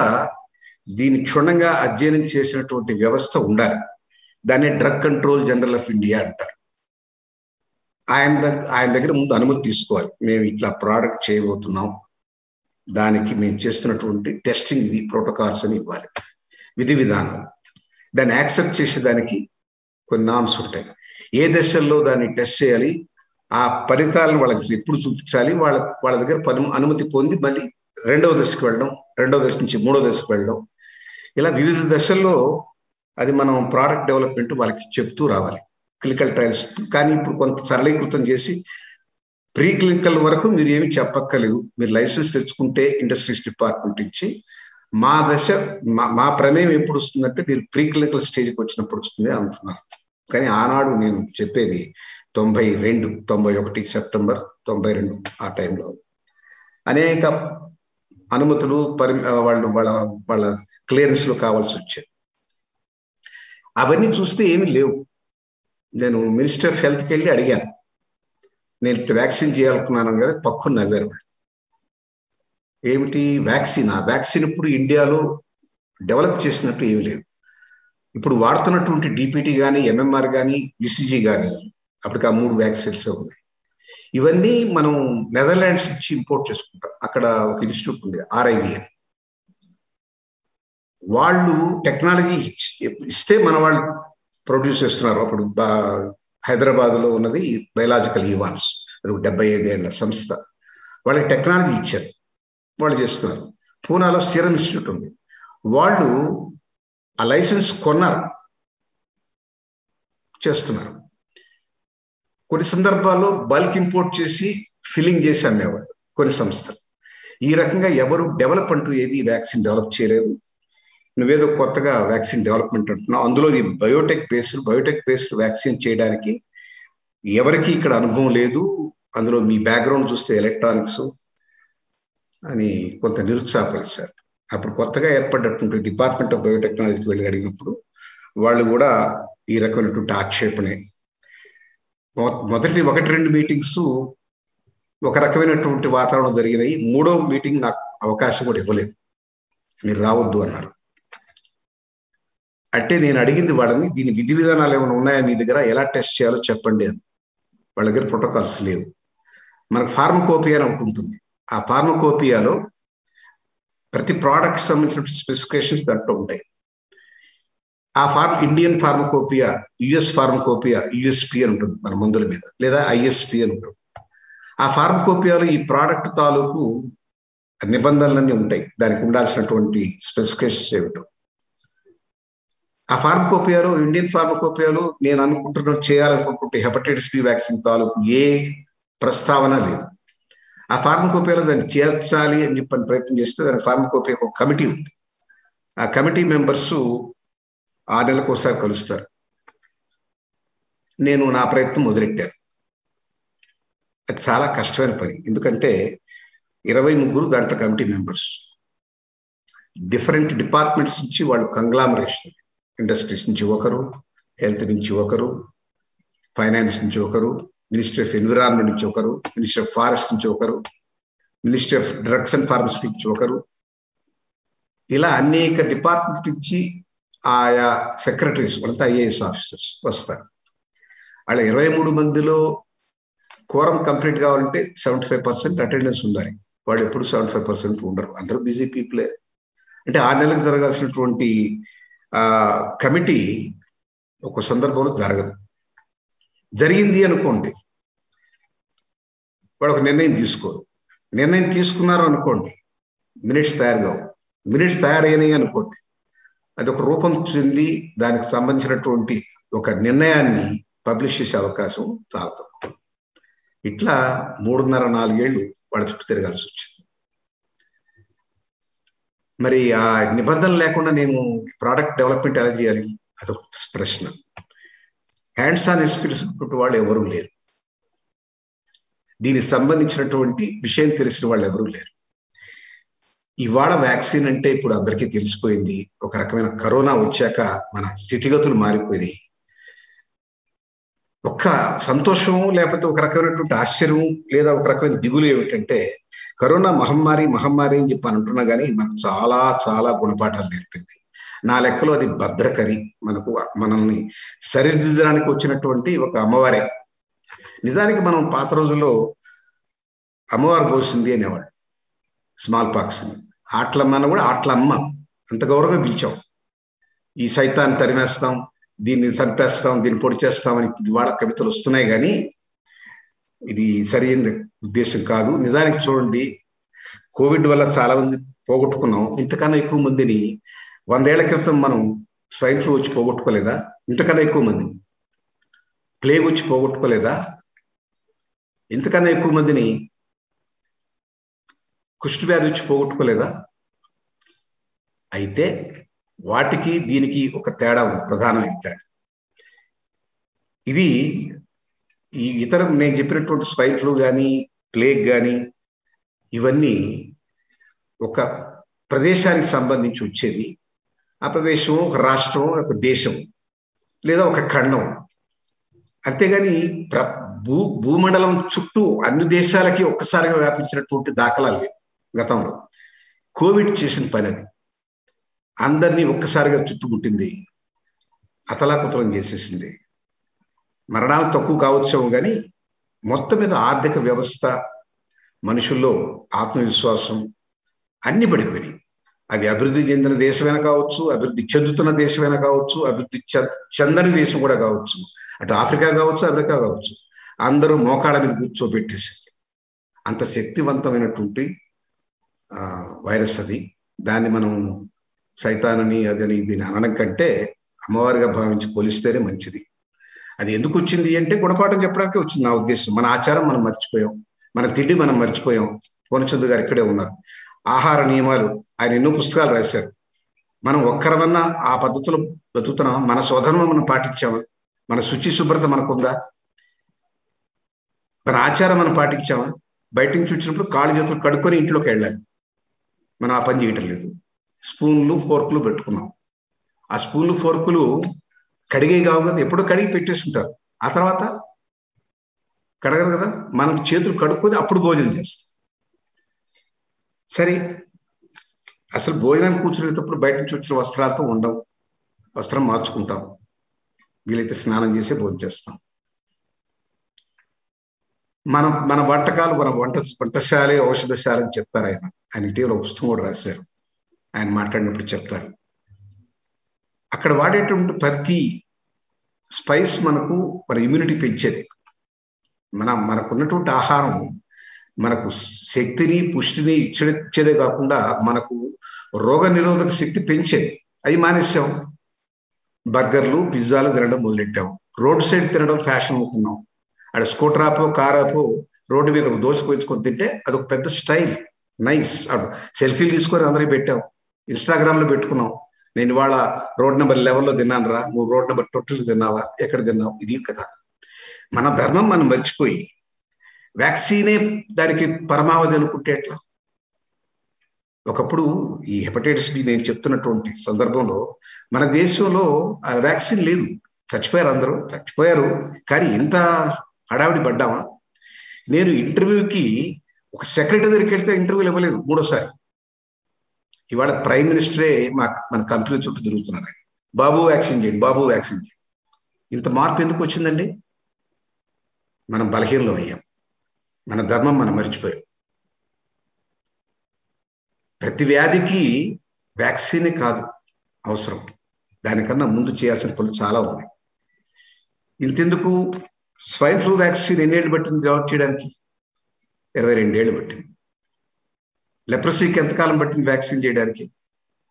దీన్ని క్షుణ్ణంగా అధ్యయనం చేసినటువంటి వ్యవస్థ ఉండాలి. దాన్ని drug control general of India అంటారు. ఆయన దగ్గర ముందు అనుమతి తీసుకోవాలి. మేము ఇట్లా ప్రోడక్ట్ చేయబోతున్నాం, దానికి మేము చేస్తున్నటువంటి టెస్టింగ్ ఇది, ప్రోటోకాల్స్ అని ఇవ్వాలి, విధి విధానాలు. దాన్ని యాక్సెప్ట్ చేసేదానికి కొన్ని నామ్స్ ఉంటాయి. ఏ దశల్లో దాన్ని టెస్ట్ చేయాలి, ఆ ఫలితాలను వాళ్ళకి ఎప్పుడు చూపించాలి, వాళ్ళ దగ్గర అనుమతి పొంది మళ్ళీ 2వ దశకు వెళ్ళడం, 2వ దశ నుంచి 3వ దశకు వెళ్ళడం, ఇలా వివిధ దశల్లో అది మనం ప్రోడక్ట్ డెవలప్మెంట్ వాళ్ళకి చెప్తూ రావాలి. క్లినికల్ ట్రయల్స్ కానీ ఇప్పుడు కొంత సరళీకృతం చేసి ప్రీ క్లినికల్ వరకు మీరు ఏమి చెప్పక్కర్లేదు, మీరు లైసెన్స్ తెచ్చుకుంటే ఇండస్ట్రీస్ డిపార్ట్మెంట్ ఇచ్చి మా దశ మా ప్రమేయం ఎప్పుడు వస్తుందంటే మీరు ప్రీ క్లినికల్ స్టేజ్కి వచ్చినప్పుడు వస్తుంది అంటున్నారు. కానీ ఆనాడు నేను చెప్పేది 91 సెప్టెంబర్ 92 ఆ టైంలో అనేక అనుమతులు వాళ్ళ క్లియరెన్స్లు కావాల్సి వచ్చాయి. అవన్నీ చూస్తే ఏమీ లేవు. నేను మినిస్టర్ ఆఫ్ హెల్త్కి వెళ్ళి అడిగాను, నేను వ్యాక్సిన్ చేయాలనుకున్నాను కదా, పక్కన నవ్వారు. ఏమిటి వ్యాక్సిన్? ఆ వ్యాక్సిన్ ఇప్పుడు ఇండియాలో డెవలప్ చేసినట్టు ఏమీ లేదు. ఇప్పుడు వాడుతున్నటువంటి డిపిటీ కానీ, ఎంఎంఆర్ కానీ, విసిజీ కానీ, అప్పటికి ఆ 3 వ్యాక్సిన్స్ ఉన్నాయి. ఇవన్నీ మనం నెదర్లాండ్స్ నుంచి ఇంపోర్ట్ చేసుకుంటాం. అక్కడ ఒక ఇన్స్టిట్యూట్ ఉంది, ఆర్ఐవి అని. వాళ్ళు టెక్నాలజీ ఇస్తే మన వాళ్ళు ప్రొడ్యూస్ చేస్తున్నారు. అప్పుడు హైదరాబాద్లో ఉన్నది బయలాజికల్ ఈవాన్స్, అది 75 ఏళ్ల సంస్థ. వాళ్ళకి టెక్నాలజీ ఇచ్చారు, వాళ్ళు చేస్తున్నారు. పూనాలో సీరం ఇన్స్టిట్యూట్ ఉంది, వాళ్ళు ఆ లైసెన్స్ కొన్నారు, చేస్తున్నారు. కొన్ని సందర్భాల్లో బల్క్ ఇంపోర్ట్ చేసి ఫిల్లింగ్ చేసి అమ్మేవాళ్ళు కొన్ని సంస్థలు. ఈ రకంగా ఎవరు డెవలప్ అంటూ ఏది వ్యాక్సిన్ డెవలప్ చేయలేదు. నువ్వేదో కొత్తగా వ్యాక్సిన్ డెవలప్మెంట్ అంటున్నావు, అందులో ఈ బయోటెక్ బేస్డ్ వ్యాక్సిన్ చేయడానికి ఎవరికి ఇక్కడ అనుభవం లేదు, అందులో మీ బ్యాక్గ్రౌండ్ చూస్తే ఎలక్ట్రానిక్స్ అని కొంత నిరుత్సాహపరిచారు. అప్పుడు కొత్తగా ఏర్పడినటువంటి డిపార్ట్మెంట్ ఆఫ్ బయోటెక్నాలజీకి వెళ్ళి అడిగినప్పుడు వాళ్ళు కూడా ఈ రకమైనటువంటి ఆక్షేపణే. మొదటి 1-2 మీటింగ్స్ ఒక రకమైనటువంటి వాతావరణం జరిగినాయి. 3వ మీటింగ్ నాకు అవకాశం కూడా ఇవ్వలేదు, మీరు రావద్దు అన్నారు. అంటే నేను అడిగింది వాళ్ళని, దీని విధి విధానాలు ఏమైనా ఉన్నాయా మీ దగ్గర, ఎలా టెస్ట్ చేయాలో చెప్పండి అని. వాళ్ళ దగ్గర ప్రోటోకాల్స్ లేవు. మనకు ఫార్మకోపియా అని ఒకటి ఉంటుంది. ఆ ఫార్మకోపియాలో ప్రతి ప్రోడక్ట్ సంబంధించిన స్పెసిఫికేషన్స్ దాంట్లో ఉంటాయి. ఆ Indian pharmacopoeia, US pharmacopoeia, USP అని ఉంటుంది మన మందుల మీద, లేదా ఐఎస్పి అని ఉంటుంది. ఆ ఫార్మకోపియాలో ఈ ప్రోడక్ట్ తాలూకు నిబంధనలన్నీ ఉంటాయి, దానికి ఉండాల్సినటువంటి స్పెసిఫికేషన్స్ ఏమిటో. ఆ ఫార్మకోపియాలో, ఇండియన్ ఫార్మకోపియాలో నేను చేయాలనుకుంటుంటే హెపటైటిస్ బి వ్యాక్సిన్ తాలూకు ఏ ప్రస్తావన లేదు. ఆ ఫార్మకోపియాలో దాన్ని చేర్చాలి అని చెప్పని ప్రయత్నం చేస్తే దాని ఫార్మకోపియా ఒక కమిటీ ఉంది. ఆ కమిటీ మెంబర్స్ 6 నెలలకు ఒకసారి కలుస్తారు. నేను నా ప్రయత్నం మొదలెట్టాను. అది చాలా కష్టమైన పని, ఎందుకంటే 23 దాంట్లో కమిటీ మెంబర్స్, డిఫరెంట్ డిపార్ట్మెంట్స్ నుంచి వాళ్ళు కంగ్లామరేషన్. ఇండస్ట్రీస్ నుంచి ఒకరు, హెల్త్ నుంచి ఒకరు, ఫైనాన్స్ నుంచి ఒకరు, మినిస్ట్రీ ఆఫ్ ఎన్విరాన్మెంట్ నుంచి ఒకరు, మినిస్ట్రీ ఆఫ్ ఫారెస్ట్ నుంచి ఒకరు, ministry of drugs and pharmacy నుంచి ఒకరు, ఇలా అనేక డిపార్ట్మెంట్స్ నుంచి ఆయా సెక్రటరీస్ వాళ్ళంతా ఐఏఎస్ ఆఫీసర్స్ వస్తారు. వాళ్ళ 23 మందిలో కోరం కంప్లీట్ కావాలంటే 75% అటెండెన్స్ ఉండాలి. వాళ్ళు ఎప్పుడు 75% ఉండరు, అందరూ బిజీ పీపులే. అంటే 6 నెలలకు జరగాల్సినటువంటి కమిటీ ఒక సందర్భంలో జరగదు. జరిగింది అనుకోండి, వాళ్ళు ఒక నిర్ణయం తీసుకోరు. నిర్ణయం తీసుకున్నారు అనుకోండి, మినిట్స్ తయారు కావు. మినిట్స్ తయారైనాయి అనుకోండి, అది ఒక రూపం చెంది దానికి సంబంధించినటువంటి ఒక నిర్ణయాన్ని పబ్లిష్ చేసే అవకాశం చాలా తక్కువ. ఇట్లా 3.5-4 ఏళ్ళు వాళ్ళ చుట్టూ తిరగాల్సి వచ్చింది. మరి ఆ నిబంధనలు లేకుండా నేను ప్రోడక్ట్ డెవలప్మెంట్ ఎలా చేయాలి, అదొక ప్రశ్న. హ్యాండ్స్ ఆన్ ఎక్స్పీరియన్స్ వాళ్ళు ఎవరూ లేరు, దీనికి సంబంధించినటువంటి విషయం తెలిసిన వాళ్ళు ఎవరూ లేరు. ఇవాళ వ్యాక్సిన్ అంటే ఇప్పుడు అందరికీ తెలిసిపోయింది. ఒక రకమైన కరోనా వచ్చాక మన స్థితిగతులు మారిపోయినాయి. ఒక్క సంతోషం లేకపోతే ఒక రకమైనటువంటి ఆశ్చర్యం లేదా ఒక రకమైన దిగులు ఏమిటంటే, కరోనా మహమ్మారి అని చెప్పి అంటున్నా కానీ మనకు చాలా చాలా గుణపాఠాలు నేర్పింది. నా లెక్కలో అది భద్రకరి, మనల్ని సరిదిద్దడానికి వచ్చినటువంటి ఒక అమ్మవారే. నిజానికి మనం పాత రోజుల్లో అమ్మవారు పోసింది అనేవాడు స్మాల్ పాక్స్. ఆట్లమ్మని కూడా ఆట్లమ్మ అంత గౌరవంగా పిలిచాం. ఈ సైతాన్ని తరిమేస్తాం, దీన్ని చంపేస్తాం, దీన్ని పొడి చేస్తామని ఇవాళ కవితలు వస్తున్నాయి, కానీ ఇది సరైన ఉద్దేశం కాదు. నిజానికి చూడండి, కోవిడ్ వల్ల చాలా మంది పోగొట్టుకున్నాం. ఇంతకన్నా ఎక్కువ మందిని 100 ఏళ్ల క్రితం మనం స్వైన్ ఫ్లూ వచ్చి పోగొట్టుకోలేదా? ఇంతకన్నా ఎక్కువ మందిని ప్లేగ్ వచ్చి పోగొట్టుకోలేదా? ఇంతకన్నా ఎక్కువ మందిని కుష్ఠవ్యాధి వచ్చి పోగొట్టుకోలేదా? అయితే వాటికి దీనికి ఒక తేడా ఉంది, ప్రధానమైన తేడా. ఇది ఈ ఇతర నేను చెప్పినటువంటి స్వైన్ ఫ్లూ కానీ ప్లేగ్ కానీ ఇవన్నీ ఒక ప్రదేశానికి సంబంధించి వచ్చేది. ఆ ప్రదేశం ఒక రాష్ట్రం, ఒక దేశం లేదా ఒక ఖండం. అంతేగాని భూమండలం చుట్టూ అన్ని దేశాలకి ఒక్కసారిగా వ్యాపించినటువంటి దాఖలాలు లేవు. గతంలో కోవిడ్ చేసిన పని అది, అందరినీ ఒక్కసారిగా చుట్టుముట్టింది, అతలాకుతలం చేసేసింది. మరణాలు తక్కువ కావచ్చేమో కానీ మొత్తం మీద ఆర్థిక వ్యవస్థ, మనుషుల్లో ఆత్మవిశ్వాసం అన్ని పడిపోయినాయి. అది అభివృద్ధి చెందిన దేశమైనా కావచ్చు, అభివృద్ధి చెందుతున్న దేశమైనా కావచ్చు, అభివృద్ధి చెందని దేశం కూడా కావచ్చు, అటు ఆఫ్రికా కావచ్చు, అమెరికా కావచ్చు, అందరూ మోకాళ్ళ మీద కూర్చోబెట్టేసింది. అంత శక్తివంతమైనటువంటి వైరస్ అది. దాన్ని మనం సైతానని అదని దీన్ని అనడం కంటే అమ్మవారిగా భావించి కొలిస్తేనే మంచిది. అది ఎందుకు వచ్చింది అంటే గుణపాఠం చెప్పడానికే వచ్చింది నా ఉద్దేశం. మన ఆచారం మనం మర్చిపోయాం, మన తిండి మనం మర్చిపోయాం. పూర్ణచంద్ర గారు ఇక్కడే ఉన్నారు. ఆహార నియమాలు ఆయన ఎన్నో పుస్తకాలు రాశారు. మనం ఒక్కరమన్నా ఆ పద్ధతిలో బతుకుతున్నాం? మన స్వధర్మం మనం పాటించామా? మన శుచి శుభ్రత మనకుందా? మన ఆచారం మనం పాటించామా? బయట నుంచి వచ్చినప్పుడు కాళ్ళు చేతులు కడుక్కొని ఇంట్లోకి వెళ్ళాలి. మనం ఆ పని చేయటం లేదు. స్పూన్లు ఫోర్కులు పెట్టుకున్నాం. ఆ స్పూన్లు ఫోర్కులు కడిగే కావు కదా, ఎప్పుడో కడిగి పెట్టేస్తుంటారు. ఆ తర్వాత కడగరు కదా, మనం చేతులు కడుక్కొని అప్పుడు భోజనం చేస్తాం. సరే, అసలు భోజనానికి కూర్చునేటప్పుడు బయట నుంచి వచ్చిన వస్త్రాలతో ఉండవు, వస్త్రం మార్చుకుంటాం, వీలైతే స్నానం చేసే భోజనం చేస్తాం. మన వంటకాలు మన వంటశాలే ఔషధశాల అని చెప్తారు ఆయన ఇటీవల పుస్తకం కూడా రాశారు. ఆయన మాట్లాడినప్పుడు చెప్తారు. అక్కడ వాడేటువంటి ప్రతి స్పైస్ మన ఇమ్యూనిటీ పెంచేది. మనకున్నటువంటి ఆహారం మనకు శక్తిని పుష్టిని ఇచ్చేదే కాకుండా మనకు రోగ నిరోధక శక్తి పెంచేది. అవి మానేసాం. బర్గర్లు పిజ్జాలు తినడం మొదలెట్టాం. రోడ్ సైడ్ తినడం ఫ్యాషన్ అనుకున్నాం. అక్కడ స్కూటర్ ఆపో కార్ ఆపో రోడ్డు మీద ఒక దోశ పోయించుకొని తింటే అదొక పెద్ద స్టైల్, నైస్. సెల్ఫీలు తీసుకొని అందరికీ పెట్టాం, ఇన్స్టాగ్రామ్లో పెట్టుకున్నాం. నేను ఇవాళ రోడ్ నెంబర్ 11లో తిన్నాను రా, నువ్వు రోడ్ నెంబర్ 20లో తిన్నావా, ఎక్కడ తిన్నావు? ఇది కదా మన ధర్మం. మనం మర్చిపోయి వ్యాక్సినే దానికి పరమావధి అనుకుంటే ఎట్లా? ఒకప్పుడు ఈ హెపటైటిస్ బి నేను చెప్తున్నటువంటి సందర్భంలో మన దేశంలో ఆ వ్యాక్సిన్ లేదు. చచ్చిపోయారు, అందరూ చచ్చిపోయారు. కానీ ఇంత హడావిడి పడ్డామా? నేను ఇంటర్వ్యూకి ఒక సెక్రటరీ దగ్గరికి వెళ్తే ఇంటర్వ్యూలు ఇవ్వలేదు మూడోసారి. ఇవాళ ప్రైమ్ మినిస్టరే మన కంపెనీ చుట్టూ తిరుగుతున్నారు. బాబు వ్యాక్సిన్ చేయండి, బాబు వ్యాక్సిన్ చేయండి. ఇంత మార్పు ఎందుకు వచ్చిందండి? మనం బలహీనలో అయ్యాం. మన ధర్మం మనం మర్చిపోయాం. ప్రతి వ్యాధికి వ్యాక్సినే కాదు అవసరం, దానికన్నా ముందు చేయాల్సిన పనులు చాలా ఉన్నాయి. ఇంతెందుకు, స్వైన్ ఫ్లూ వ్యాక్సిన్ ఎన్నేళ్ళు పట్టింది డెవలప్ చేయడానికి? 22 ఏళ్ళు పట్టింది. లెప్రసీకి ఎంతకాలం పట్టింది వ్యాక్సిన్ చేయడానికి?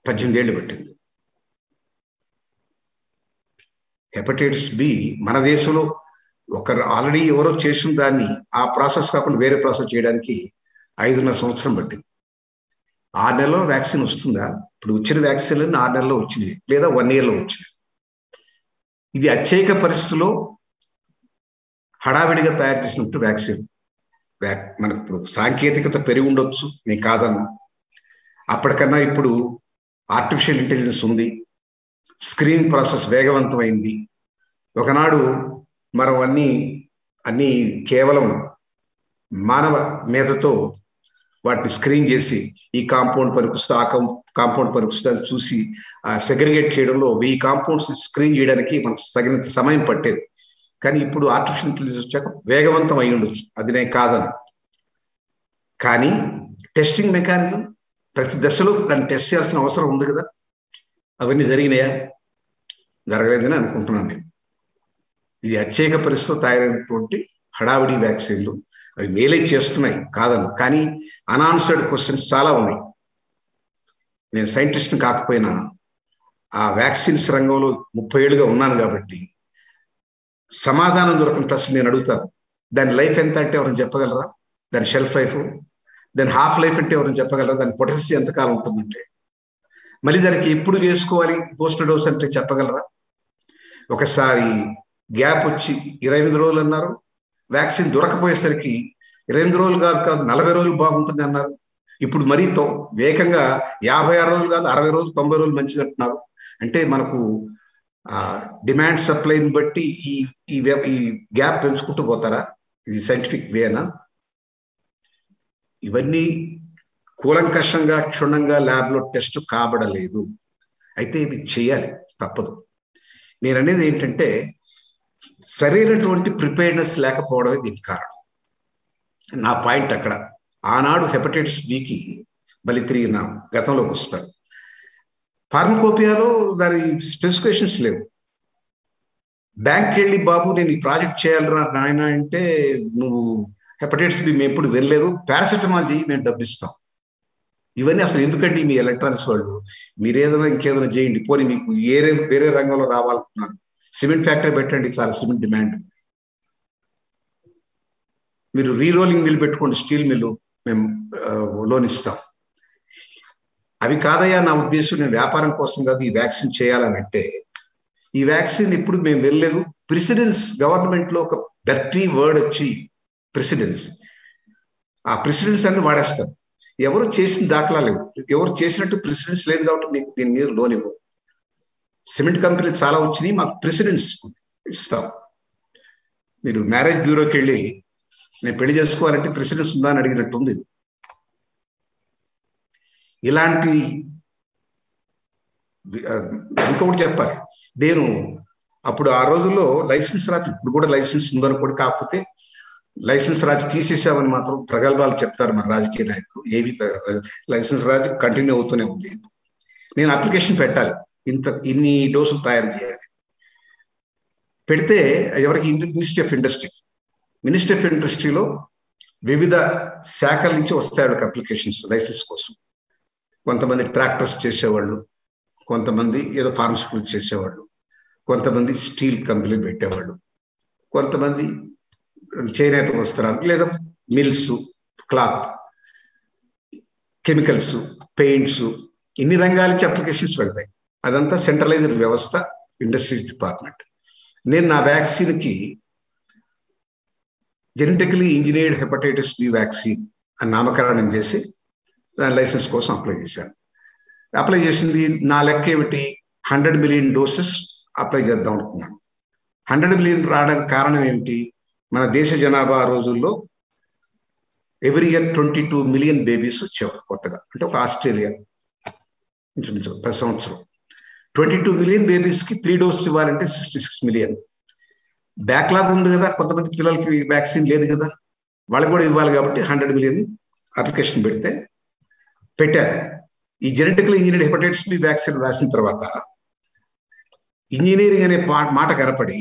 18 ఏళ్ళు పట్టింది. హెపటైటిస్ బి మన దేశంలో ఒకరు ఆల్రెడీ ఎవరో చేసిన దాన్ని ఆ ప్రాసెస్ కాకుండా వేరే ప్రాసెస్ చేయడానికి 5.5 సంవత్సరం పట్టింది. 6 నెలల్లో వ్యాక్సిన్ వస్తుందా? ఇప్పుడు వచ్చిన వ్యాక్సిన్లు 6 నెలల్లో వచ్చినాయి, లేదా 1 yearలో వచ్చినాయి. ఇది అత్యయిక పరిస్థితుల్లో హడావిడిగా తయారు చేసినట్టు వ్యాక్సిన్. మనకు ఇప్పుడు సాంకేతికత పెరిగి ఉండొచ్చు, నేను కాదను. అప్పటికన్నా ఇప్పుడు ఆర్టిఫిషియల్ ఇంటెలిజెన్స్ ఉంది, స్క్రీనింగ్ ప్రాసెస్ వేగవంతమైంది. ఒకనాడు మనం అన్ని కేవలం మానవ మేధతో వాటిని స్క్రీన్ చేసి ఈ కాంపౌండ్ పనికొస్తే ఆ కాంపౌండ్ పనికొస్తే అని చూసి సెగ్రిగేట్ చేయడంలో 1000 కాంపౌండ్స్ స్క్రీన్ చేయడానికి మనకు తగినంత సమయం పట్టేది. కానీ ఇప్పుడు ఆర్టిఫిషియల్ ఇంటెలిజెన్స్ వచ్చాక వేగవంతం అయి ఉండొచ్చు, అది నేను కాదను. కానీ టెస్టింగ్ మెకానిజం ప్రతి దశలో దాన్ని టెస్ట్ చేయాల్సిన అవసరం ఉంది కదా. అవన్నీ జరిగినాయా? జరగలేదని అనుకుంటున్నాను నేను. ఇది అత్యయిక పరిస్థితితో తయారైనటువంటి హడావిడి వ్యాక్సిన్లు అవి మేలే చేస్తున్నాయి, కాదను. కానీ అన్ఆన్సర్డ్ క్వశ్చన్స్ చాలా ఉన్నాయి. నేను సైంటిస్ట్ని కాకపోయినా ఆ వ్యాక్సిన్స్ రంగంలో 30 ఏళ్ళుగా ఉన్నాను కాబట్టి సమాధానం దొరకని ప్రశ్న నేను అడుగుతాను. దాని లైఫ్ ఎంత అంటే ఎవరైనా చెప్పగలరా? దాని షెల్ఫ్ లైఫ్, దాని హాఫ్ లైఫ్ అంటే ఎవరైనా చెప్పగలరా? దాని పొటెన్సీ ఎంతకాలం ఉంటుందంటే, మళ్ళీ దానికి ఎప్పుడు చేసుకోవాలి బూస్టర్ డోస్ అంటే చెప్పగలరా? ఒకసారి గ్యాప్ వచ్చి 28 రోజులు అన్నారు, వ్యాక్సిన్ దొరకపోయేసరికి 28 రోజులు కాదు 40 రోజులు బాగుంటుంది అన్నారు. ఇప్పుడు మరీ వేగంగా 56 రోజులు కాదు 60 రోజులు 90 రోజులు మంచిది అంటున్నారు. అంటే మనకు డిమాండ్ సప్లైని బట్టి ఈ గ్యాప్ పెంచుకుంటూ పోతారా? ఇది సైంటిఫిక్ వేనా? ఇవన్నీ కూలంకషంగా క్షుణ్ణంగా ల్యాబ్లో టెస్ట్ కాబడలేదు. అయితే ఇవి చేయాలి, తప్పదు. నేను అనేది ఏంటంటే సరైనటువంటి ప్రిపేర్నెస్ లేకపోవడమే దీనికి కారణం. నా పాయింట్ అక్కడ. ఆనాడు హెపటైటిస్ బికి బలి తిరిగిన గతంలోకి వస్తారు. ఫార్మకోపియాలో దాని స్పెసిఫికేషన్స్ లేవు. బ్యాంక్కి వెళ్ళి బాబు నేను ఈ ప్రాజెక్ట్ చేయాలరా నాయన అంటే, నువ్వు హెపటైటిస్ బి మేము ఎప్పుడు వెళ్ళలేదు, పారాసెటమాల్ చేయి మేము డబ్బిస్తాం. ఇవన్నీ అసలు ఎందుకండి మీ ఎలక్ట్రానిక్స్ వాళ్ళు? మీరేదైనా ఇంకేదైనా చేయండి, పోనీ మీకు వేరే రంగంలో రావాలనుకున్నాను, సిమెంట్ ఫ్యాక్టరీ పెట్టండి, చాలా సిమెంట్ డిమాండ్ ఉంది. మీరు రీరోలింగ్ మిల్ పెట్టుకోండి, స్టీల్ మిల్లు, మేము లోన్ ఇస్తాం. అవి కాదయ్యా నా ఉద్దేశం, నేను వ్యాపారం కోసం కాదు ఈ వ్యాక్సిన్ చేయాలని అంటే, ఈ వ్యాక్సిన్ ఇప్పుడు మేము వెళ్ళలేదు. ప్రెసిడెన్స్ గవర్నమెంట్లో ఒక డర్టీ వర్డ్ వచ్చి ప్రెసిడెన్స్, ఆ ప్రెసిడెన్స్ అన్ని వాడేస్తారు. ఎవరు చేసిన దాఖలా లేవు, ఎవరు చేసినట్టు ప్రెసిడెన్స్ లేదు కాబట్టి మీకు దీని మీద లోన్ ఇవ్వరు. సిమెంట్ కంపెనీలు చాలా వచ్చినాయి, మాకు ప్రెసిడెన్స్ ఇస్తాం. మీరు మ్యారేజ్ బ్యూరోకి వెళ్ళి నేను పెళ్లి చేసుకోవాలంటే ప్రెసిడెన్స్ ఉందా అని అడిగినట్టుంది. ఇలాంటి ఇంకొకటి చెప్పాలి, నేను అప్పుడు ఆ రోజుల్లో లైసెన్స్ రాజు, ఇప్పుడు కూడా లైసెన్స్ ఉందనుకోండి, కాకపోతే లైసెన్స్ రాజు తీసేసామని మాత్రం ప్రగల్భాలు చెప్తారు మన రాజకీయ నాయకులు. ఏవి లైసెన్స్ రాజు కంటిన్యూ అవుతూనే ఉంది. నేను అప్లికేషన్ పెట్టాలి, ఇన్ని డోసులు తయారు చేయాలి. పెడితే ఎవరికి? మినిస్ట్రీ ఆఫ్ ఇండస్ట్రీలో వివిధ శాఖల నుంచి వస్తాయి వాళ్ళకి అప్లికేషన్స్ లైసెన్స్ కోసం. కొంతమంది ట్రాక్టర్స్ చేసేవాళ్ళు, కొంతమంది ఏదో ఫార్మస్యూటికల్స్ చేసేవాళ్ళు, కొంతమంది స్టీల్ కంపెనీలు పెట్టేవాళ్ళు, కొంతమంది చేనేత వస్త్రాలు లేదా మిల్స్, క్లాత్, కెమికల్స్, పెయింట్స్, ఇన్ని రంగాల నుంచి అప్లికేషన్స్ వెళ్తాయి. అదంతా సెంట్రలైజ్డ్ వ్యవస్థ, ఇండస్ట్రీస్ డిపార్ట్మెంట్. నేను నా వ్యాక్సిన్కి genetically engineered hepatitis B vaccine అని నామకరణం చేసి దాని లైసెన్స్ కోసం అప్లై చేశాను. అప్లై చేసింది నా లెక్క ఏమిటి, 100 మిలియన్ డోసెస్ అప్లై చేద్దాం అనుకున్నాను. 100 మిలియన్ రావడానికి కారణం ఏమిటి? మన దేశ జనాభా ఆ రోజుల్లో ఎవ్రీ ఇయర్ 22 మిలియన్ బేబీస్ వచ్చేవారు కొత్తగా. అంటే ఒక ఆస్ట్రేలియా ప్రతి సంవత్సరం 22 మిలియన్ బేబీస్కి 3 డోసెస్ ఇవ్వాలంటే 66 మిలియన్. బ్యాక్లాగ్ ఉంది కదా, కొంతమంది పిల్లలకి వ్యాక్సిన్ లేదు కదా, వాళ్ళకి కూడా ఇవ్వాలి కాబట్టి 100 మిలియన్ అప్లికేషన్ పెట్టారు. ఈ genetical engineered hepatitis B vaccine రాసిన తర్వాత ఇంజనీరింగ్ అనే మాట కనపడి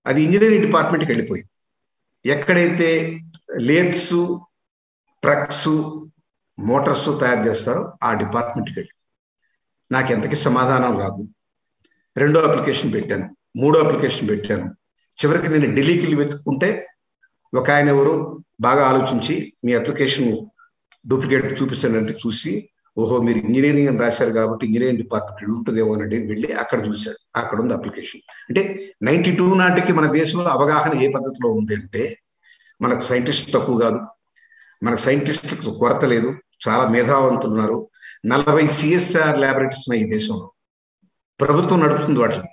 అది ఇంజనీరింగ్ డిపార్ట్మెంట్కి వెళ్ళిపోయింది. ఎక్కడైతే లేత్స్, ట్రక్స్, మోటార్స్ తయారు చేస్తారో ఆ డిపార్ట్మెంట్కి వెళ్ళింది. నాకు ఎంతకి సమాధానం రాదు. 2వ అప్లికేషన్ పెట్టాను, 3వ అప్లికేషన్ పెట్టాను. చివరికి నేను ఢిల్లీకి వెళ్ళి వెతుక్కుంటే ఒక ఆయన ఎవరు బాగా ఆలోచించి మీ అప్లికేషన్ డూప్లికేట్ చూపిస్తానంటే చూసి, ఓహో మీరు ఇంజనీరింగ్ అని రాశారు కాబట్టి ఇంజనీరింగ్ డిపార్ట్మెంట్ ఉంటుందేమో అని వెళ్ళి అక్కడ చూశాడు. అక్కడ ఉంది అప్లికేషన్. అంటే 92 నాటికి మన దేశంలో అవగాహన ఏ పద్ధతిలో ఉంది అంటే, మనకు సైంటిస్ట్ తక్కువ కాదు, మనకు సైంటిస్టులకు కొరత లేదు, చాలా మేధావంతులు ఉన్నారు. 40 CSR ల్యాబొరేటరీస్ ఉన్నాయి ఈ దేశంలో. ప్రభుత్వం నడుపుతుంది వాటిని.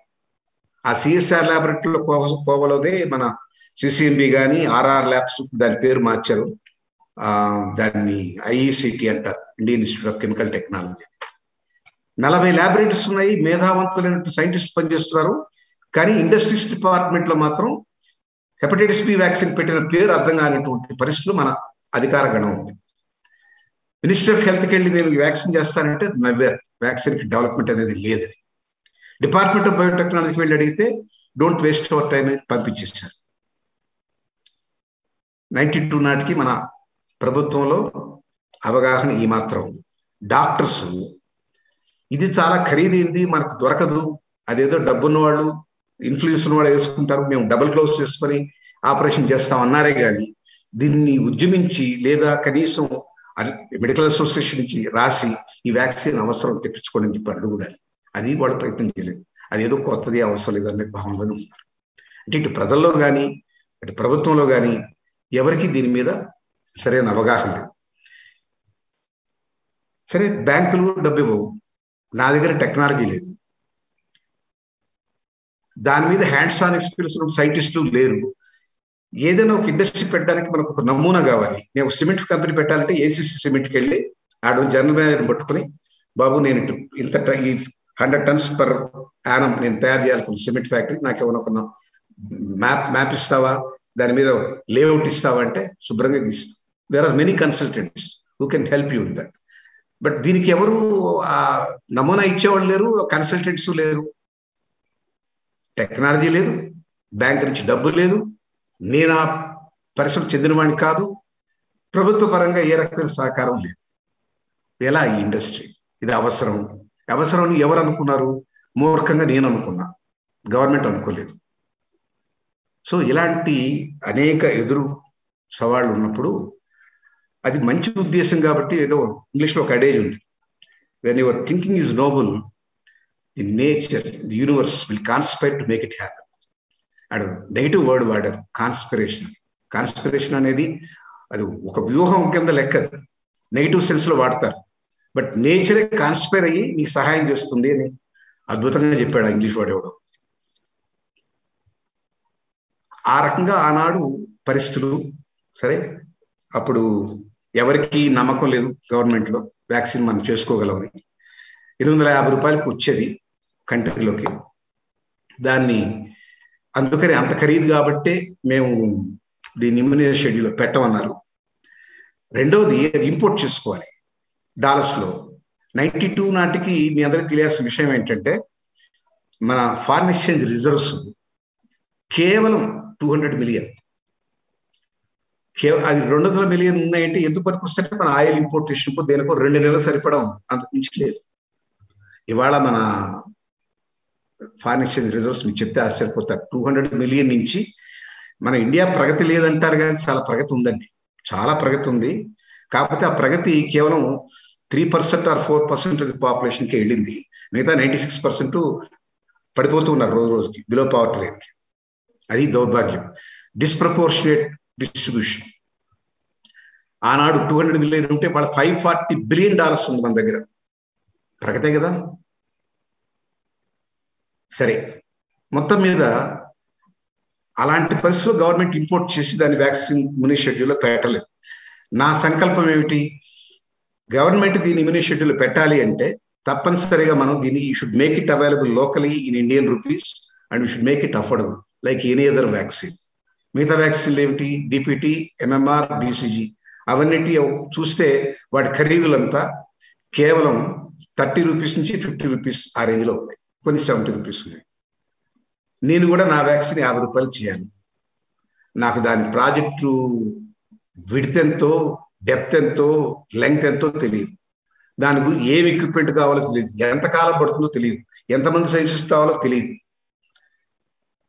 ఆ CSR ల్యాబొరేటరీలో కోవలోదే మన CCMB కానీ RR ల్యాబ్స్ దాని పేరు మార్చారు, దాన్ని IECT అంటారు, Indian institute of chemical technology. 40 laboratories ఉన్నాయి, మేధావంతులైన సైంటిస్ట్ పనిచేస్తున్నారు. కానీ ఇండస్ట్రీస్ డిపార్ట్మెంట్ లో మాత్రం హెపటైటిస్ బి వ్యాక్సిన్ పెట్టిన పేరు అర్థం కానిటువంటి పరిస్థితులు మన అధికార గణం ఉంది. మినిస్ట్రీ ఆఫ్ హెల్త్కి వెళ్ళి నేను వ్యాక్సిన్ చేస్తానంటే నవ్వారు, వ్యాక్సిన్కి డెవలప్మెంట్ అనేది లేదని. డిపార్ట్మెంట్ ఆఫ్ బయోటెక్నాలజీకి వెళ్ళి అడిగితే డోంట్ వేస్ట్ అవర్ టైం అని పంపించేశారు. 92 నాటికి మన ప్రభుత్వంలో అవగాహన ఈ మాత్రం. డాక్టర్స్ ఇది చాలా ఖరీదైంది, మనకు దొరకదు, అదేదో డబ్బున్న వాళ్ళు, ఇన్ఫ్లుయెన్స్ ఉన్న వాళ్ళు వేసుకుంటారు, మేము డబుల్ గ్లౌస్ వేసుకొని ఆపరేషన్ చేస్తాం అన్నారే కానీ దీన్ని ఉద్యమించి లేదా కనీసం మెడికల్ అసోసియేషన్ నుంచి రాసి ఈ వ్యాక్సిన్ అవసరం తెప్పించుకోండి అని చెప్పి అడుగుడాలి. అది వాళ్ళు ప్రయత్నం చేయలేదు. అదేదో కొత్తది అవసరం లేదు అనే భావనలోనే ఉన్నారు. అంటే ఇటు ప్రజల్లో కానీ ఇటు ప్రభుత్వంలో కానీ ఎవరికి దీని మీద సరైన అవగాహన లేదు. సరే, బ్యాంకులు డబ్బు ఇవ్వవు, నా దగ్గర టెక్నాలజీ లేదు, దాని మీద హ్యాండ్స్ ఆన్ ఎక్స్పీరియన్స్ ఉన్న సైంటిస్టులు లేరు. ఏదైనా ఒక ఇండస్ట్రీ పెట్టడానికి మనకు ఒక నమూనా కావాలి. నేను సిమెంట్ కంపెనీ పెట్టాలంటే ACC సిమెంట్కి వెళ్ళి ఆడ జనరల్ మేనేజర్ని పట్టుకుని, బాబు నేను ఇంత ఈ 100 టన్స్ పర్ యానం నేను తయారు చేయాలనుకున్న సిమెంట్ ఫ్యాక్టరీ, నాకేమన్నా ఒక మ్యాప్ ఇస్తావా, దాని మీద లేఅవుట్ ఇస్తావా అంటే శుభ్రంగా ఇస్తాం. There are many consultants who can help you in that. But దీనికి ఎవరు నమూనా ఇచ్చేవాళ్ళు లేరు, కన్సల్టెంట్స్ లేరు, టెక్నాలజీ లేదు, బ్యాంక్ నుంచి డబ్బు లేదు, నేను ఆ పరిశ్రమ చెందినవాడిని కాదు, ప్రభుత్వ పరంగా ఏ రకమైన సహకారం లేదు. ఎలా ఈ ఇండస్ట్రీ? ఇది అవసరం అని ఎవరు అనుకున్నారు? మూర్ఖంగా నేను అనుకున్నా, గవర్నమెంట్ అనుకోలేదు. సో ఇలాంటి అనేక ఎదురు సవాళ్ళు ఉన్నప్పుడు అది మంచి ఉద్దేశం కాబట్టి, ఏదో ఇంగ్లీష్లో ఒక అడేజ్ ఉంది, when your thinking is noble the nature the universe will conspire to make it happen. And negative word వాడారు, కాన్స్పిరేషన్. కాన్స్పిరేషన్ అనేది అది ఒక వ్యూహం కింద లెక్క, నెగిటివ్ సెన్స్ లో వాడతారు. బట్ నేచరే కాన్స్పైర్ అయ్యి మీకు సహాయం చేస్తుంది అని అద్భుతంగా చెప్పాడు ఇంగ్లీష్ వాడు ఎవడు. ఆ రకంగా ఆనాడు పరిస్థితులు. సరే, అప్పుడు ఎవరికి నమ్మకం లేదు గవర్నమెంట్లో వ్యాక్సిన్ మనం చేసుకోగలమని. 850 రూపాయలకు వచ్చేది కంట్రీలోకి. దాన్ని అందుకని అంత ఖరీదు కాబట్టే మేము దీన్ని ఇమ్యూనైజేషన్ షెడ్యూల్లో పెట్టమన్నారు. రెండవది, అది ఇంపోర్ట్ చేసుకోవాలి డాలర్స్లో. 92 నాటికి మీ అందరికీ తెలియాల్సిన విషయం ఏంటంటే మన ఫారిన్ ఎక్స్చేంజ్ రిజర్వ్స్ కేవలం 200 మిలియన్. అది 200 మిలియన్ ఉన్నాయంటే ఎందుకు పనికొస్తే మన ఆయిల్ ఇంపోర్టేషన్ దేనికో 2 నెలలు సరిపడం, అంతకు మించి లేదు. ఇవాళ మన ఫారిన్ ఎక్స్చేంజ్ రిజర్వ్స్ మీకు చెప్తే ఆశ్చర్యపోతారు. 200 మిలియన్ నుంచి మన ఇండియా ప్రగతి లేదంటారు కానీ చాలా ప్రగతి ఉందండి, చాలా ప్రగతి ఉంది. కాకపోతే ఆ ప్రగతి కేవలం 3% or 4% పాపులేషన్కి వెళ్ళింది. మిగతా 96% పడిపోతూ ఉన్నారు రోజు రోజుకి బిలో పవర్టీ లైన్కి. అది దౌర్భాగ్యం, డిస్ప్రపోర్షనేట్ డిస్ట్రిబ్యూషన్. ఆనాడు 200 మిలియన్ ఉంటే వాళ్ళ $540 బిలియన్ ఉంది మన దగ్గర. ప్రగతే కదా. సరే, మొత్తం మీద అలాంటి పరిస్థితుల్లో గవర్నమెంట్ ఇంపోర్ట్ చేసి దాని వ్యాక్సిన్ ఇమ్యూని షెడ్యూల్లో పెట్టలేదు. నా సంకల్పం ఏమిటి, గవర్నమెంట్ దీని ఇమ్యూని షెడ్యూల్ పెట్టాలి అంటే తప్పనిసరిగా మనం దీన్ని should make it available locally in Indian rupees and we should make it affordable like any other vaccine. మిగతా వ్యాక్సిన్లు ఏమిటి, డిపిటి, ఎంఎంఆర్, బీసీజీ, అవన్నిటి చూస్తే వాటి ఖరీదులంతా కేవలం 30 రూపీస్ నుంచి 50 రూపీస్ ఆ రేంజ్లో ఉన్నాయి, కొన్ని 70 రూపీస్ ఉన్నాయి. నేను కూడా నా వ్యాక్సిన్ 50 రూపాయలు చేయాలి. నాకు దాని ప్రాజెక్టు విడ్త్ ఎంతో, డెప్త్ ఎంతో, లెంగ్త్ ఎంతో తెలియదు. దాని గురించి ఏం ఎక్విప్మెంట్ కావాలో తెలియదు, ఎంతకాలం పడుతుందో తెలియదు, ఎంతమంది సైంటిస్ట్ కావాలో తెలియదు.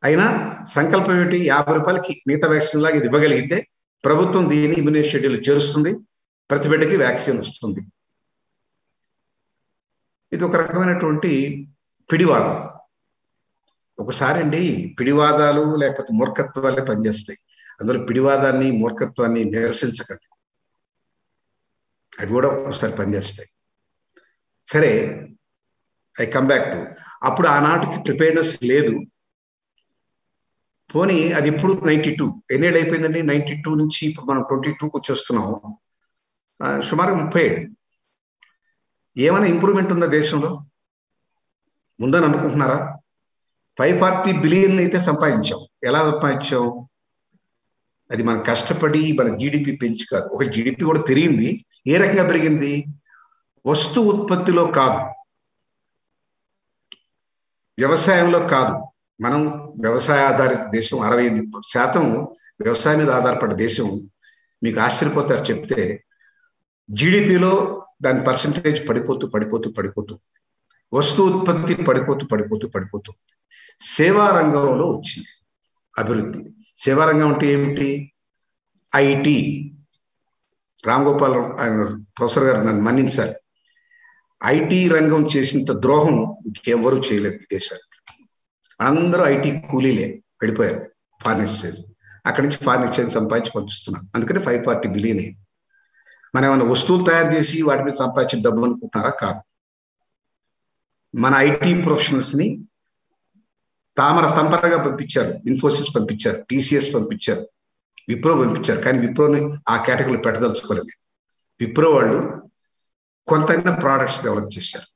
అయినా సంకల్పం ఏమిటి, 50 రూపాయలకి మిగతా వ్యాక్సిన్ లాగా ఇది ఇవ్వగలిగితే ప్రభుత్వం దీన్ని ఇమ్యూని షెడ్యూల్ చేరుస్తుంది, ప్రతి బిడ్డకి వ్యాక్సిన్ వస్తుంది. ఇది ఒక రకమైనటువంటి పిడివాదం. ఒకసారి అండి పిడివాదాలు లేకపోతే మూర్ఖత్వాలే పనిచేస్తాయి. అందులో పిడివాదాన్ని మూర్ఖత్వాన్ని నిరసించకండి, అవి కూడా ఒకసారి పనిచేస్తాయి. సరే, ఐ కమ్ బ్యాక్ టు అప్పుడు ఆనాటికి ప్రిపేర్నెస్ లేదు. పోనీ అది ఇప్పుడు 92 ఎన్నేళ్ళు అయిపోయిందండి. 92 నుంచి ఇప్పుడు మనం 22కి వచ్చేస్తున్నాము, సుమారు 30 ఏళ్ళు. ఏమైనా ఇంప్రూవ్మెంట్ ఉందా దేశంలో? ఉందని అనుకుంటున్నారా? 540 బిలియన్ అయితే సంపాదించాం. ఎలా సంపాదించాం? అది మనం కష్టపడి మన జీడిపి పెంచి కాదు. ఒక జీడిపి కూడా పెరిగింది. ఏ రకంగా పెరిగింది? వస్తు ఉత్పత్తిలో కాదు, వ్యవసాయంలో కాదు. మనం వ్యవసాయ ఆధారిత దేశం, 65% వ్యవసాయం మీద ఆధారపడ్డ దేశం. మీకు ఆశ్చర్యపోతారు చెప్తే, జీడిపిలో దాని పర్సంటేజ్ పడిపోతూ పడిపోతూ పడిపోతూ, వస్తు ఉత్పత్తి పడిపోతూ పడిపోతూ పడిపోతూ, సేవా రంగంలో వచ్చింది అభివృద్ధి. సేవా రంగం అంటే ఏమిటి? ఐటీ. రామ్ గోపాల్ ప్రొఫెసర్ గారు నన్ను మన్నించాలి, ఐటీ రంగం చేసినంత ద్రోహం ఇంకెవ్వరూ చేయలేదు ఈ దేశానికి. అందరూ ఐటీ కూలీలే వెళ్ళిపోయారు ఫారిన్ ఎక్స్చేంజ్. అక్కడి నుంచి ఫారిన్ ఎక్స్చేంజ్ సంపాదించి పంపిస్తున్నారు. అందుకని 540 బిలియన్ అయింది. మనం ఏమైనా వస్తువులు తయారు చేసి వాటి మీద సంపాదించిన డబ్బు అనుకుంటున్నారా? కాదు. మన ఐటీ ప్రొఫెషనల్స్ ని తంపరగా పంపించారు. ఇన్ఫోసిస్ పంపించారు, టీసీఎస్ పంపించారు, విప్రో పంపించారు. కానీ విప్రోని ఆ కేటగిరీలో పెట్టదలుచుకోలేదు. విప్రో వాళ్ళు కొంతైనా ప్రోడక్ట్స్ డెవలప్ చేశారు.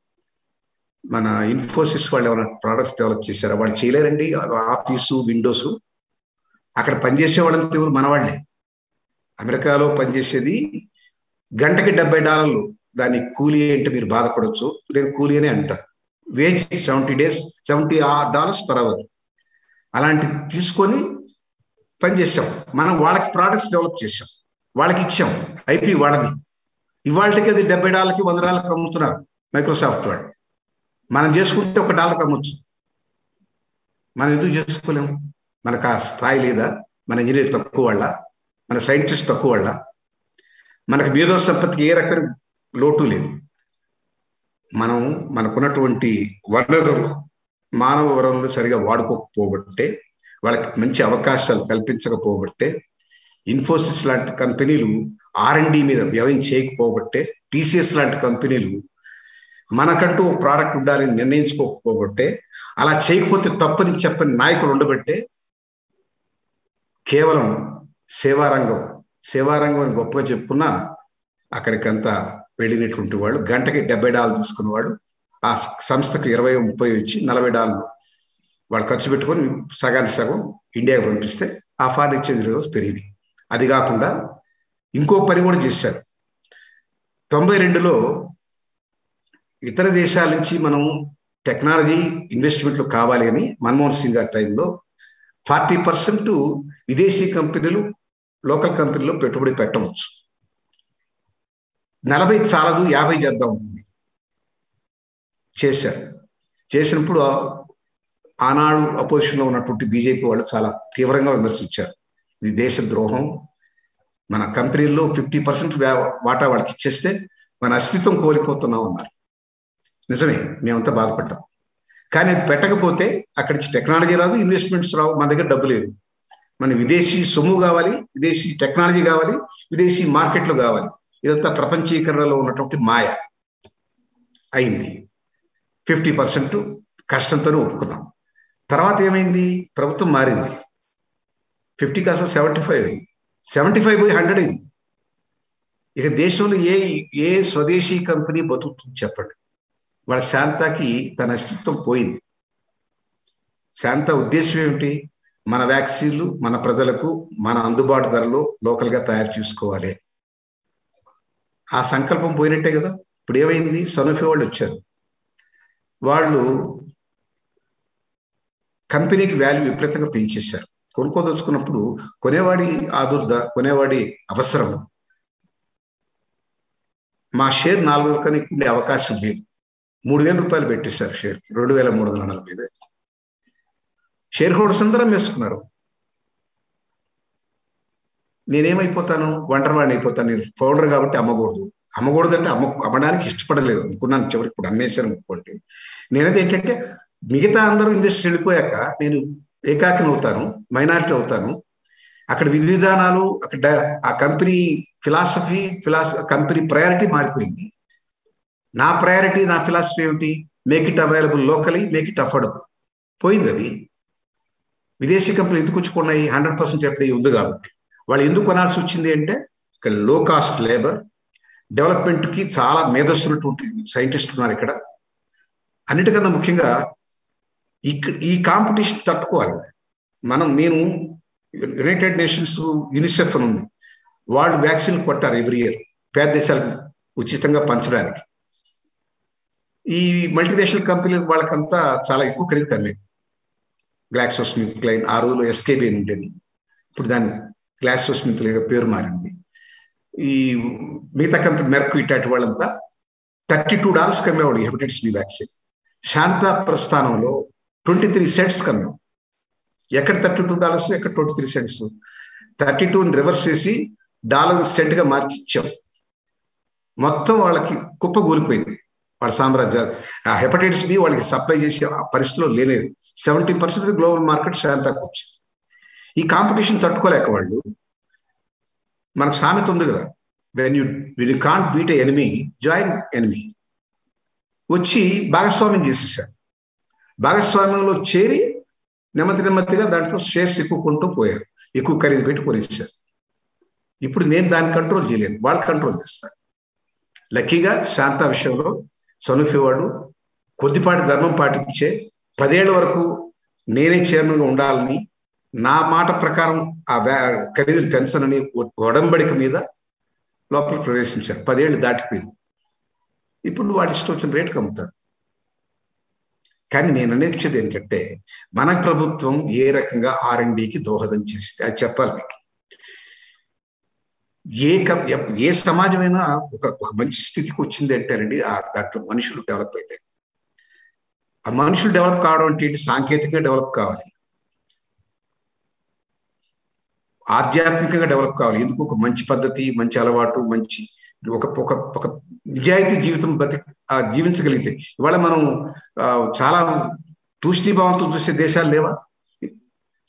మన ఇన్ఫోసిస్ వాళ్ళు ఏమైనా ప్రోడక్ట్స్ డెవలప్ చేశారా? వాళ్ళు చేయలేరండి. ఆఫీసు, విండోస్ అక్కడ పనిచేసే వాళ్ళంతా ఎవరు? మన వాళ్ళే. అమెరికాలో పనిచేసేది గంటకి $70. దాని కూలీ అంటే మీరు బాధపడవచ్చు, నేను కూలీ అనే అంటారు. Wage $70 per hour. అలాంటి తీసుకొని పనిచేసాం. మనం వాళ్ళకి ప్రోడక్ట్స్ డెవలప్ చేసాం, వాళ్ళకి ఇచ్చాం. ఐపీ వాళ్ళది. ఇవాళకి అది $70కి $100కి అమ్ముతున్నారు మైక్రోసాఫ్ట్ వాళ్ళు. మనం చేసుకుంటే $1 అమ్మొచ్చు. మనం ఎందుకు చేసుకోలేము? మనకు ఆ స్థాయి లేదా? మన ఇంజనీర్ తక్కువ వాళ్ళ, మన సైంటిస్ట్ తక్కువ వాళ్ళ? మనకు మేధో సంపత్తికి ఏ రకమైన లోటు లేదు. మనం మనకున్నటువంటి వనరులు, మానవ వనరులు సరిగా వాడుకోకపోబట్టే, వాళ్ళకి మంచి అవకాశాలు కల్పించకపోబట్టే, ఇన్ఫోసిస్ లాంటి కంపెనీలు R&D మీద వ్యయం చేయకపోబట్టే, టీసీఎస్ లాంటి కంపెనీలు మనకంటూ ఒక ప్రోడక్ట్ ఉండాలని నిర్ణయించుకోకపోబట్టే, అలా చేయకపోతే తప్పని చెప్పని నాయకులు ఉండబట్టే కేవలం సేవారంగం అని గొప్పగా చెప్పుకున్నా అక్కడికంతా వెళ్ళినటువంటి వాళ్ళు గంటకి $70 తీసుకున్నవాడు ఆ సంస్థకు 20-30 ఇచ్చి $40 వాళ్ళు ఖర్చు పెట్టుకొని సగానికి సగం ఇండియాకి పంపిస్తే ఆ ఫారిన్ ఎక్స్చేంజ్ రిజర్వ్స్ పెరిగినాయి. అది కాకుండా ఇంకో పని కూడా చేశారు. 92లో ఇతర దేశాల నుంచి మనం టెక్నాలజీ ఇన్వెస్ట్మెంట్లు కావాలి అని మన్మోహన్ సింగ్ గారి టైంలో 40% విదేశీ కంపెనీలు లోకల్ కంపెనీలో పెట్టుబడి పెట్టవచ్చు, 40 చాలదు 50 చేద్దాం ఉంటుంది. చేసినప్పుడు ఆనాడు అపోజిషన్లో ఉన్నటువంటి బీజేపీ వాళ్ళు చాలా తీవ్రంగా విమర్శించారు. ఇది దేశ ద్రోహం, మన కంపెనీల్లో 50% వాటా వాళ్ళకి ఇచ్చేస్తే మన అస్తిత్వం కోల్పోతున్నాం అన్నారు. నిజమే, మేమంతా బాధపడ్డాం. కానీ అది పెట్టకపోతే అక్కడి నుంచి టెక్నాలజీ రాదు, ఇన్వెస్ట్మెంట్స్ రావు, మన దగ్గర డబ్బు లేదు. మన విదేశీ సొమ్ము కావాలి, విదేశీ టెక్నాలజీ కావాలి, విదేశీ మార్కెట్లు కావాలి. ఇదంతా ప్రపంచీకరణలో ఉన్నటువంటి మాయ అయింది. 50% కష్టంతోనే ఒప్పుకున్నాం. తర్వాత ఏమైంది? ప్రభుత్వం మారింది. 50 కాస్త 75 అయింది, 75 పోయి 100 అయింది. ఇక దేశంలో ఏ స్వదేశీ కంపెనీ బతుకుతుంది చెప్పండి? వాళ్ళ శాంతాకి తన అస్తిత్వం పోయింది. శాంత ఉద్దేశం ఏమిటి? మన వ్యాక్సిన్లు మన ప్రజలకు మన అందుబాటు ధరలో లోకల్గా తయారు చేసుకోవాలి. ఆ సంకల్పం పోయినట్టే కదా. ఇప్పుడు ఏమైంది? సనోఫీ వాళ్ళు వచ్చారు. వాళ్ళు కంపెనీకి వాల్యూ విపరీతంగా పెంచేశారు. కొనుక్కోదలుచుకున్నప్పుడు కొనేవాడి ఆదుర్ద, కొనేవాడి అవసరం. మా షేర్ 4,000 కన్నా ఉండే అవకాశం లేదు. 3,000 రూపాయలు పెట్టేశారు షేర్, 2,340. షేర్ హోల్డర్స్ అందరం వేసుకున్నారు. నేనేమైపోతాను? ఒంటరివాడిని అయిపోతాను. నేను ఫౌండర్ కాబట్టి అమ్మకూడదు. అమ్మకూడదు అంటే అమ్మడానికి ఇష్టపడలేదు అనుకున్నాను. చివరికి ఇప్పుడు అమ్మేశాను అనుకోండి. నేనది ఏంటంటే మిగతా అందరూ ఇండస్ట్రీ వెళ్ళిపోయాక నేను ఏకాకిని అవుతాను, మైనారిటీ అవుతాను. అక్కడ విధి విధానాలు, అక్కడ ఆ కంపెనీ కంపెనీ ప్రయారిటీ మారిపోయింది. నా ప్రయారిటీ, నా ఫిలాసఫీ ఏమిటి? Make it available locally, make it affordable. పోయింది అది. విదేశీ కంపెనీలు ఎందుకు వచ్చుకున్నాయి? 100% ఎఫ్డీఐ ఉంది కాబట్టి. వాళ్ళు ఎందుకు కొనాల్సి వచ్చింది అంటే ఇక్కడ లో కాస్ట్ లేబర్, డెవలప్మెంట్కి చాలా మేధస్సున్నటువంటి సైంటిస్టులు ఉన్నారు ఇక్కడ. అన్నిటికన్నా ముఖ్యంగా ఈ కాంపిటీషన్ తట్టుకోవాలి. నేను యునైటెడ్ నేషన్స్ యూనిసెఫ్ అని ఉంది, వాళ్ళు వ్యాక్సిన్ కొట్టారు ఎవ్రీ ఇయర్ పేద దేశాలకు ఉచితంగా పంచడానికి. ఈ మల్టీనేషనల్ కంపెనీలు వాళ్ళకంతా చాలా ఎక్కువ ఖరీదు కమ్మాయి. గ్లాక్సోస్మిత్క్లైన్, ఆ రోజులో ఎస్కేబీ అని ఉండేది, ఇప్పుడు దాన్ని గ్లాక్సోస్మిత్క్లైన్ పేరు మారింది. ఈ మిగతా కంపెనీ మెర్క్ ఇట్లాంటి వాళ్ళంతా $32 కమ్మేవాడు హెపటైటిస్ బి వ్యాక్సిన్. శాంత ప్రస్థానంలో 23 సెంట్స్ కమ్మాం. ఎక్కడ $32, ఎక్కడ 23 సెంట్స్? 32ని రివర్స్ చేసి $1 గా మార్చి ఇచ్చాం. మొత్తం వాళ్ళకి కుప్ప కూలిపోయింది వాళ్ళ సామ్రాజ్యాలు. ఆ హెపటైటిస్ బి వాళ్ళకి సప్లై చేసే పరిస్థితిలో లేనేది. 70% గ్లోబల్ మార్కెట్ శాంతాకు వచ్చింది. ఈ కాంపిటీషన్ తట్టుకోలేక వాళ్ళు, మనకు సామెత ఉంది కదా, when you can't beat a enemy, join enemy. వచ్చి భాగస్వామ్యం చేసేసారు. భాగస్వామ్యంలో చేరి నెమ్మదిగా దాంట్లో షేర్స్ ఎక్కువ కొంటూ పోయారు, ఎక్కువ ఖరీదు పెట్టి కొనేసారు. ఇప్పుడు నేను దాన్ని కంట్రోల్ చేయలేను, వాళ్ళు కంట్రోల్ చేస్తారు. లక్కీగా శాంత విషయంలో సనోఫీ వాడు కొద్దిపాటి ధర్మం పాటించే 10 ఏళ్ల వరకు నేనే చైర్మన్గా ఉండాలని, నా మాట ప్రకారం ఆ ఖరీదులు పెంచనని ఒడంబడిక మీద లోపల ప్రవేశించారు. 10 ఏళ్ళు దాటిపోయింది. ఇప్పుడు వాళ్ళు ఇష్టం వచ్చిన రేటుకి అమ్ముతారు. కానీ నేను అనేది ఏంటంటే మన ప్రభుత్వం ఏ రకంగా R&Dకి దోహదం చేసింది అది చెప్పాలి మీకు. ఏ సమాజమైనా ఒక మంచి స్థితికి వచ్చింది అంటేనండి దాంట్లో మనుషులు డెవలప్ అవుతాయి. ఆ మనుషులు డెవలప్ కావడం అంటే సాంకేతికంగా డెవలప్ కావాలి, ఆధ్యాత్మికంగా డెవలప్ కావాలి. ఎందుకు? ఒక మంచి పద్ధతి, మంచి అలవాటు, మంచి ఒక నిజాయితీ జీవితం జీవించగలిగితే. ఇవాళ మనం చాలా తూష్ణీభావంతో చూసే దేశాలు లేవా?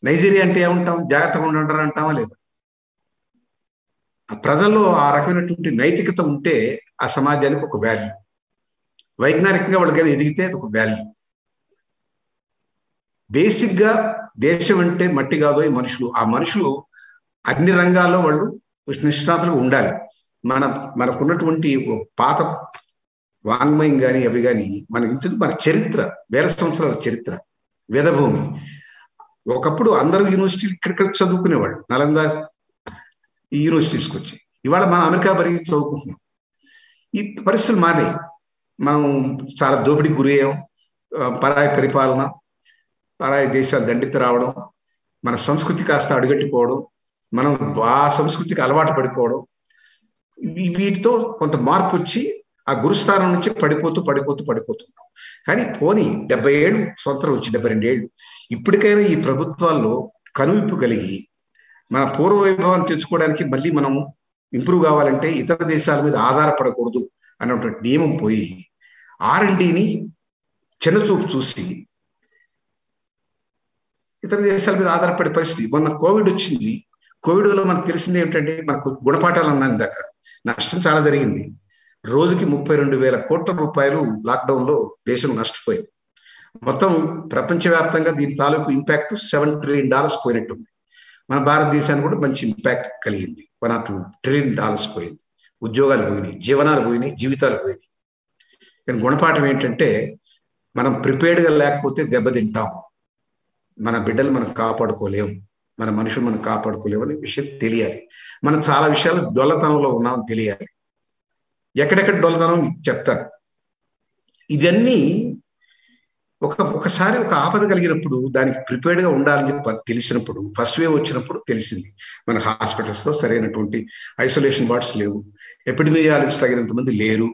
నైజీరియా అంటే ఏమంటాం? జాగ్రత్తగా ఉండంటారు అంటామా లేదా? ఆ ప్రజల్లో ఆ రకమైనటువంటి నైతికత ఉంటే ఆ సమాజానికి ఒక వాల్యూ. వైజ్ఞానికంగా వాళ్ళకి ఎదిగితే అది ఒక వాల్యూ. బేసిక్గా దేశం అంటే మట్టి కాదు మనుషులు. ఆ మనుషులు అన్ని రంగాల్లో వాళ్ళు నిష్ణాతులుగా ఉండాలి. మనకున్నటువంటి పాత వాంగ్మయం కానీ అవి కానీ మన చరిత్ర, వేల సంవత్సరాల చరిత్ర, వేదభూమి. ఒకప్పుడు అందరూ యూనివర్సిటీలు ఇక్కడ చదువుకునేవాళ్ళు, నలంద ఈ యూనివర్సిటీస్కి వచ్చి. ఇవాళ మనం అమెరికా పరిగి చదువుకుంటున్నాం. ఈ పరిస్థితులు మారాయి. మనం చాలా దోపిడీకి గురయ్యాం. పరాయి పరిపాలన, పరాయి దేశాలు దండెత్తి రావడం, మన సంస్కృతి కాస్త అడుగట్టిపోవడం, మనం ఆ సంస్కృతికి అలవాటు పడిపోవడం, వీటితో కొంత మార్పు వచ్చి ఆ గురుస్థానం నుంచి పడిపోతున్నాం. కానీ పోనీ 70 ఏళ్ళు స్వతంత్రం వచ్చి 72 ఏళ్ళు ఇప్పటికైనా ఈ ప్రభుత్వాల్లో కనువిప్పు కలిగి మన పూర్వ వైభవాన్ని తెచ్చుకోవడానికి మళ్ళీ మనం ఇంప్రూవ్ కావాలంటే ఇతర దేశాల మీద ఆధారపడకూడదు అన్నటువంటి నియమం పోయి R&Dని చిన్నచూపు చూసి ఇతర దేశాల మీద ఆధారపడే పరిస్థితి. మొన్న కోవిడ్ వచ్చింది. కోవిడ్ వల్ల మనకు తెలిసింది ఏమిటంటే, మనకు గుణపాఠాలు అన్నాను దాకా నష్టం చాలా జరిగింది. రోజుకి 32,000 కోట్ల రూపాయలు లాక్డౌన్ లో దేశం నష్టపోయింది. మొత్తం ప్రపంచవ్యాప్తంగా దీని తాలూకు ఇంపాక్ట్ $7 ట్రిలియన్ పోయినట్టుంది. మన భారతదేశానికి కూడా మంచి ఇంపాక్ట్ కలిగింది. $1 or $2 ట్రిలియన్ పోయింది. ఉద్యోగాలు పోయినాయి, జీవనాలు పోయినాయి, జీవితాలు పోయినాయి. కానీ గుణపాఠం ఏంటంటే, మనం ప్రిపేర్డ్గా లేకపోతే దెబ్బతింటాం. మన బిడ్డలు మనం కాపాడుకోలేము, మన మనుషులు మనం కాపాడుకోలేము అనే విషయం తెలియాలి. మనం చాలా విషయాలు డొల్లతనంలో ఉన్నామని తెలియాలి. ఎక్కడెక్కడ డొల్లతనం చెప్తాను. ఇదన్నీ ఒకసారి ఒక ఆపద కలిగినప్పుడు దానికి ప్రిపేర్డ్గా ఉండాలని చెప్పి తెలిసినప్పుడు, ఫస్ట్ వేవ్ వచ్చినప్పుడు తెలిసింది. మన హాస్పిటల్స్లో సరైనటువంటి ఐసోలేషన్ వార్డ్స్ లేవు, ఎపిడమియాలజిస్ట్ తగినంత మంది లేరు,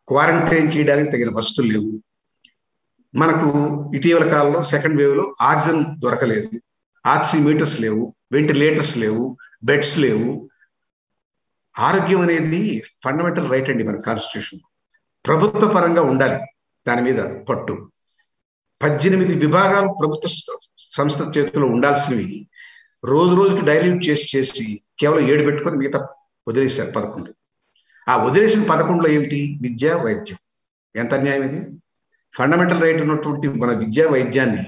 క్వారంటైన్ చేయడానికి తగిన వస్తువులు లేవు. మనకు ఇటీవల కాలంలో సెకండ్ వేవ్ లో ఆక్సిజన్ దొరకలేదు, ఆక్సిమీటర్స్ లేవు, వెంటిలేటర్స్ లేవు, బెడ్స్ లేవు. ఆరోగ్యం అనేది ఫండమెంటల్ రైట్ అండి మన కాన్స్టిట్యూషన్. ప్రభుత్వ పరంగా ఉండాలి దాని మీద పట్టు. 18 విభాగాలు ప్రభుత్వ సంస్థ చేతిలో ఉండాల్సినవి రోజు రోజుకి డైల్యూట్ చేసి కేవలం 7 పెట్టుకొని మిగతా వదిలేశారు 11. ఆ వదిలేసిన 11లో ఏమిటి? విద్య, వైద్యం. ఎంత అన్యాయం ఇది! ఫండమెంటల్ రైట్ ఉన్నటువంటి మన విద్యా వైద్యాన్ని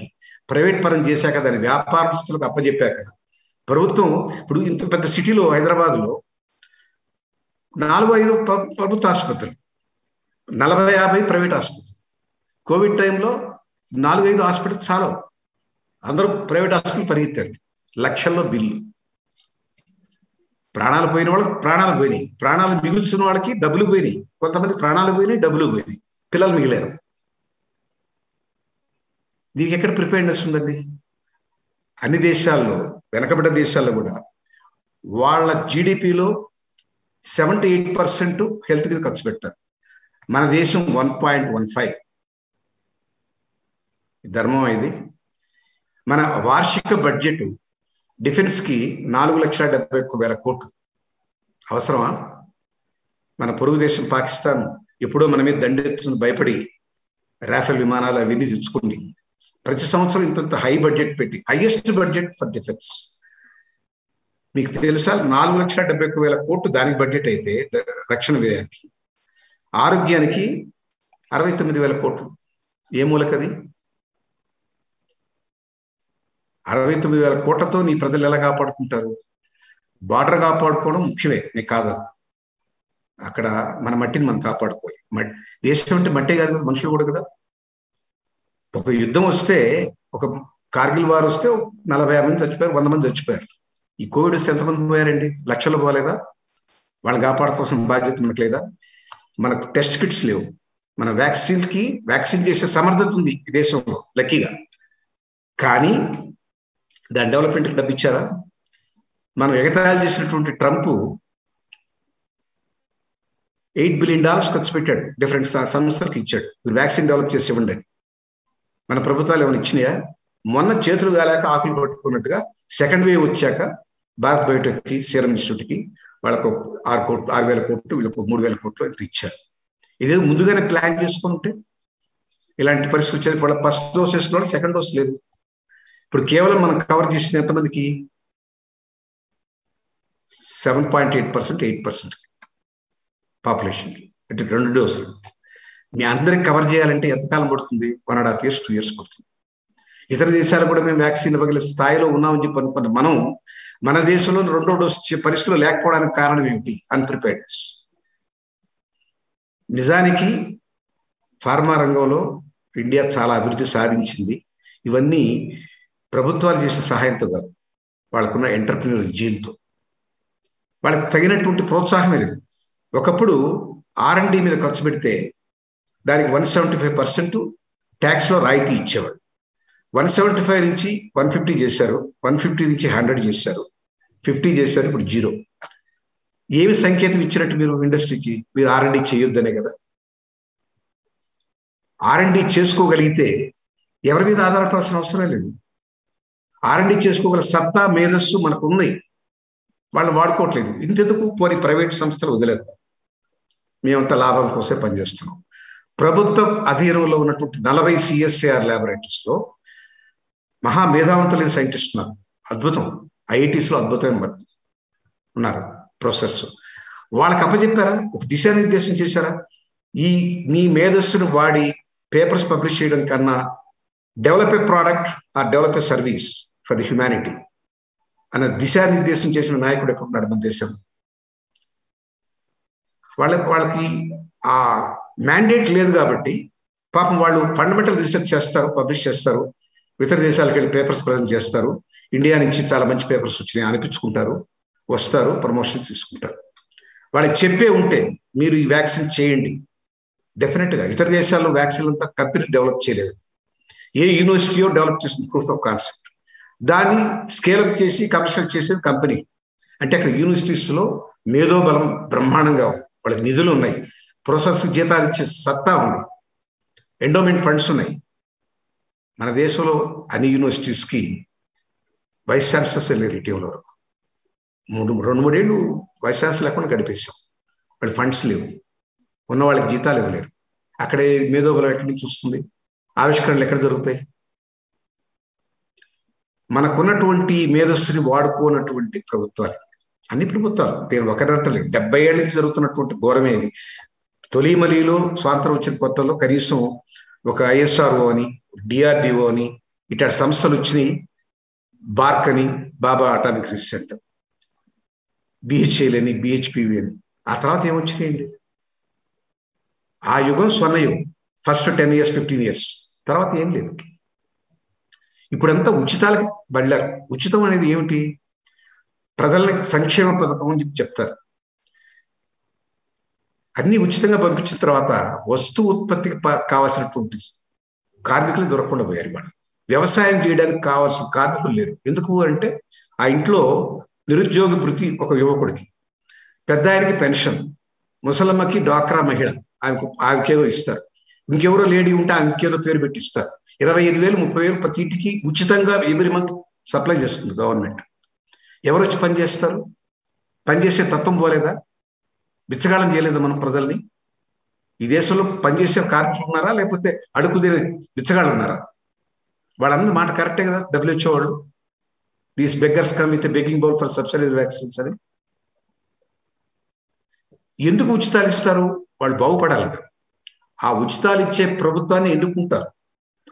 ప్రైవేట్ పరం చేశాక, దాని వ్యాపారస్తులకు అప్పచెప్పాక, ప్రభుత్వం ఇప్పుడు ఇంత పెద్ద సిటీలో హైదరాబాద్లో 4-5 ప్రభుత్వ ఆసుపత్రులు, 40-50 ప్రైవేట్ ఆసుపత్రులు. కోవిడ్ టైంలో 4-5 హాస్పిటల్ చాలా, అందరూ ప్రైవేట్ హాస్పిటల్ పరిగెత్తారు. లక్షల్లో బిల్లు. ప్రాణాలు పోయిన వాళ్ళకి ప్రాణాలు పోయినాయి, ప్రాణాలు మిగిల్చిన వాళ్ళకి డబ్బులు పోయినాయి. కొంతమంది ప్రాణాలు పోయినాయి, డబ్బులు పోయినాయి, పిల్లలు మిగిలారు. దీనికి ఎక్కడ ప్రిపేర్నెస్ ఉందండి? అన్ని దేశాల్లో, వెనకబడ్డ దేశాల్లో కూడా వాళ్ళ జీడిపిలో 78% హెల్త్ మీద ఖర్చు పెడతారు. మన దేశం 1.15. ధర్మం ఇది. మన వార్షిక బడ్జెట్ డిఫెన్స్ కి 4,71,000 కోట్లు. అవసరమా? మన పొరుగు దేశం పాకిస్తాన్ ఎప్పుడో మన మీద దండెత్తుని భయపడి రాఫెల్ విమానాలు అవన్నీ తెచ్చుకుని ప్రతి సంవత్సరం ఇంత హై బడ్జెట్ పెట్టి, హైయెస్ట్ బడ్జెట్ ఫర్ డిఫెన్స్. మీకు తెలుసా, 4,71,000 కోట్లు దానికి బడ్జెట్ అయితే రక్షణ వ్యయానికి. ఆరోగ్యానికి 69,000 కోట్లు. ఏ మూలకది? 69,000 కోట్లతో నీ ప్రజలు ఎలా కాపాడుకుంటారు? బార్డర్ కాపాడుకోవడం ముఖ్యమే, నీకు కాదు. అక్కడ మన మట్టిని మనం కాపాడుకోవాలి. దేశం అంటే మట్టే కాదు, మనుషులు కూడా కదా. ఒక యుద్ధం వస్తే, ఒక కార్గిల్ వార్ వస్తే 40-50 మంది చచ్చిపోయారు, 100 మంది చచ్చిపోయారు. ఈ కోవిడ్ వస్తే ఎంతమంది పోయారండి? లక్షలు పోలేదా? వాళ్ళని కాపాడుకోవాల్సిన బాధ్యత మనకు లేదా? మనకు టెస్ట్ కిట్స్ లేవు. మన వ్యాక్సిన్ చేసే సమర్థత ఉంది ఈ దేశంలో లక్కీగా. కానీ దాని డెవలప్మెంట్కి డబ్బు ఇచ్చారా? మనం ఎగతాళి చేసినటువంటి ట్రంప్ $8 బిలియన్ ఖర్చు పెట్టాడు, డిఫరెంట్ సంస్థలకు ఇచ్చాడు, మీరు వ్యాక్సిన్ డెవలప్ చేసి ఇవ్వండి అని. మన ప్రభుత్వాలు ఏమైనా ఇచ్చినాయా? మొన్న చేతులు కాలేక ఆకులు పట్టుకున్నట్టుగా సెకండ్ వేవ్ వచ్చాక భారత్ బయోటెక్కి, సీరం ఇన్స్టిట్యూట్కి వాళ్ళకు 6,000 కోట్లు, వీళ్ళకు 3,000 కోట్లు ఎంత ఇచ్చారు. ఇదే ముందుగానే ప్లాన్ చేసుకుంటే ఇలాంటి పరిస్థితి వచ్చేది. వాళ్ళ ఫస్ట్ డోస్ వేసుకున్న సెకండ్ డోస్ లేదు. ఇప్పుడు కేవలం మనం కవర్ చేసింది ఎంతమందికి? 7.8%, 8% పాపులేషన్కి, అంటే 2 డోసులు. మీ అందరికి కవర్ చేయాలంటే ఎంతకాలం పడుతుంది? 1.5 years, 2 years పడుతుంది. ఇతర దేశాలు కూడా మేము వ్యాక్సిన్ ఇవ్వగల స్థాయిలో ఉన్నామని చెప్పి అనుకున్న మనం మన దేశంలో 2వ డోసు ఇచ్చే పరిస్థితులు లేకపోవడానికి కారణం ఏమిటి? అన్ప్రిపేర్డ్నెస్. నిజానికి ఫార్మా రంగంలో ఇండియా చాలా అభివృద్ధి సాధించింది. ఇవన్నీ ప్రభుత్వాలు చేసే సహాయంతో కాదు, వాళ్ళకున్న ఎంటర్ప్రినర్ జీల్తో. వాళ్ళకి తగినటువంటి ప్రోత్సాహమే లేదు. ఒకప్పుడు R&D మీద ఖర్చు పెడితే దానికి 175% ట్యాక్స్లో రాయితీ ఇచ్చేవాడు. 175 నుంచి 150 చేశారు, 150 నుంచి 100 చేశారు, 50 చేశారు, ఇప్పుడు 0. ఏమి సంకేతం ఇచ్చినట్టు మీరు ఇండస్ట్రీకి? మీరు R&D చేయొద్దనే కదా. R&D చేసుకోగలిగితే ఎవరి మీద ఆధారపడాల్సిన అవసరం లేదు. R&D చేసుకోగల సత్తా, మేధస్సు మనకు ఉన్నాయి, వాళ్ళు వాడుకోవట్లేదు. ఇంతెందుకు పోనీ ప్రైవేట్ సంస్థలు వదిలేద్దాం, మేమంతా లాభం కోసమే పనిచేస్తున్నాం. ప్రభుత్వ అధీనంలో ఉన్నటువంటి 40 CSIR ల్యాబొరేటరీస్లో మహా మేధావంతులైన సైంటిస్ట్ ఉన్నారు, అద్భుతం. IITsలో అద్భుతమైన ఉన్నారు ప్రొఫెసర్స్. వాళ్ళకి అప్పచెప్పారా? ఒక దిశానిర్దేశం చేశారా? మీ మేధస్సును వాడి పేపర్స్ పబ్లిష్ చేయడం కన్నా develop a product or develop a service for the humanity అన్న దిశానిర్దేశం చేసిన నాయకుడు ఎక్కడున్నాడు మన దేశం? వాళ్ళకి ఆ మ్యాండేట్ లేదు కాబట్టి పాపం వాళ్ళు ఫండమెంటల్ రీసెర్చ్ చేస్తారు, పబ్లిష్ చేస్తారు, ఇతర దేశాలకు వెళ్ళి పేపర్స్ ప్రజెంట్ చేస్తారు. ఇండియా నుంచి చాలా మంచి పేపర్స్ వచ్చినాయి అనిపించుకుంటారు, వస్తారు, ప్రమోషన్ తీసుకుంటారు. వాళ్ళకి చెప్పే ఉంటే మీరు ఈ వ్యాక్సిన్ చేయండి, డెఫినెట్గా. ఇతర దేశాల్లో వ్యాక్సిన్ అంతా కంపెనీ డెవలప్ చేయలేదు, ఏ యూనివర్సిటీయో డెవలప్ చేసిన ప్రూఫ్ ఆఫ్ కాన్సెప్ట్, దాన్ని స్కేలప్ చేసి కమర్షియల్ చేసేది కంపెనీ. అంటే అక్కడ యూనివర్సిటీస్లో మేధోబలం బ్రహ్మాండంగా ఉంది, వాళ్ళకి నిధులు ఉన్నాయి, ప్రొఫెసర్స్ జీతాలు ఇచ్చే సత్తా ఉంది, ఎండోమెంట్ ఫండ్స్ ఉన్నాయి. మన దేశంలో అన్ని యూనివర్సిటీస్కి వైస్ ఛాన్సలర్స్ వెళ్ళారు ఇటీవల వరకు. 2-3 ఏళ్ళు వైస్ ఛాన్సలర్ లేకుండా గడిపేశాం. వాళ్ళు ఫండ్స్ లేవు, ఉన్న వాళ్ళకి జీతాలు ఇవ్వలేరు. అక్కడే మేధోబలం ఎక్కడి నుంచి వస్తుంది? ఆవిష్కరణలు ఎక్కడ జరుగుతాయి? మనకున్నటువంటి మేధస్సుని వాడుకోనటువంటి ప్రభుత్వాలు, అన్ని ప్రభుత్వాలు, నేను ఒకరంటలేదు, 70 ఏళ్ళ నుంచి జరుగుతున్నటువంటి ఘోరమే ఇది. తొలిమలిలో స్వాతంత్రం వచ్చిన కొత్తలో కనీసం ఒక ISRO అని, DRDO అని ఇట్లాంటి సంస్థలు వచ్చినాయి. బార్క్ అని, బాబా అటామిక్ రీసెర్చ్ సెంటర్, BHEL అని, BHPV అని. ఆ తర్వాత ఏమొచ్చినాయండి? ఆ యుగం స్వర్ణయుగం, ఫస్ట్ 10 years 15 years, తర్వాత ఏం లేదు. ఇప్పుడంతా ఉచితాలకి బళ్ళారు. ఉచితం అనేది ఏమిటి? ప్రజల్ని సంక్షేమ పథకం అని చెప్తారు. అన్ని ఉచితంగా పంపించిన తర్వాత వస్తు ఉత్పత్తికి కావాల్సినటువంటి కార్మికులు దొరకకుండా పోయారు. ఇవాళ వ్యవసాయం చేయడానికి కావాల్సిన కార్మికులు లేరు. ఎందుకు అంటే ఆ ఇంట్లో నిరుద్యోగ భృతి ఒక యువకుడికి, పెద్ద ఆయనకి పెన్షన్, ముసలమ్మకి డ్వాక్రా మహిళ ఆమెకేదో ఇస్తారు, ఇంకెవరో లేడీ ఉంటే ఇంకేదో పేరు పెట్టిస్తారు. 25,000 30,000 ప్రతి ఇంటికి ఉచితంగా ఎవ్రీ మంత్ సప్లై చేస్తుంది గవర్నమెంట్. ఎవరు వచ్చి పనిచేస్తారు? పనిచేసే తత్వం పోలేదా? బిచ్చగాళం చేయలేదా మనం ప్రజల్ని? ఈ దేశంలో పనిచేసే కార్మికులు ఉన్నారా, లేకపోతే అడుగుదేని బిచ్చగాళ్ళు ఉన్నారా? వాళ్ళందరూ మాట కరెక్టే కదా WHO వాళ్ళు, these beggars come with begging bowl for subsidised vaccines అని. ఎందుకు ఉచితాలు ఇస్తారు? వాళ్ళు బాగుపడాలి కదా. ఆ ఉచితాలు ఇచ్చే ప్రభుత్వాన్ని ఎన్నుకుంటారు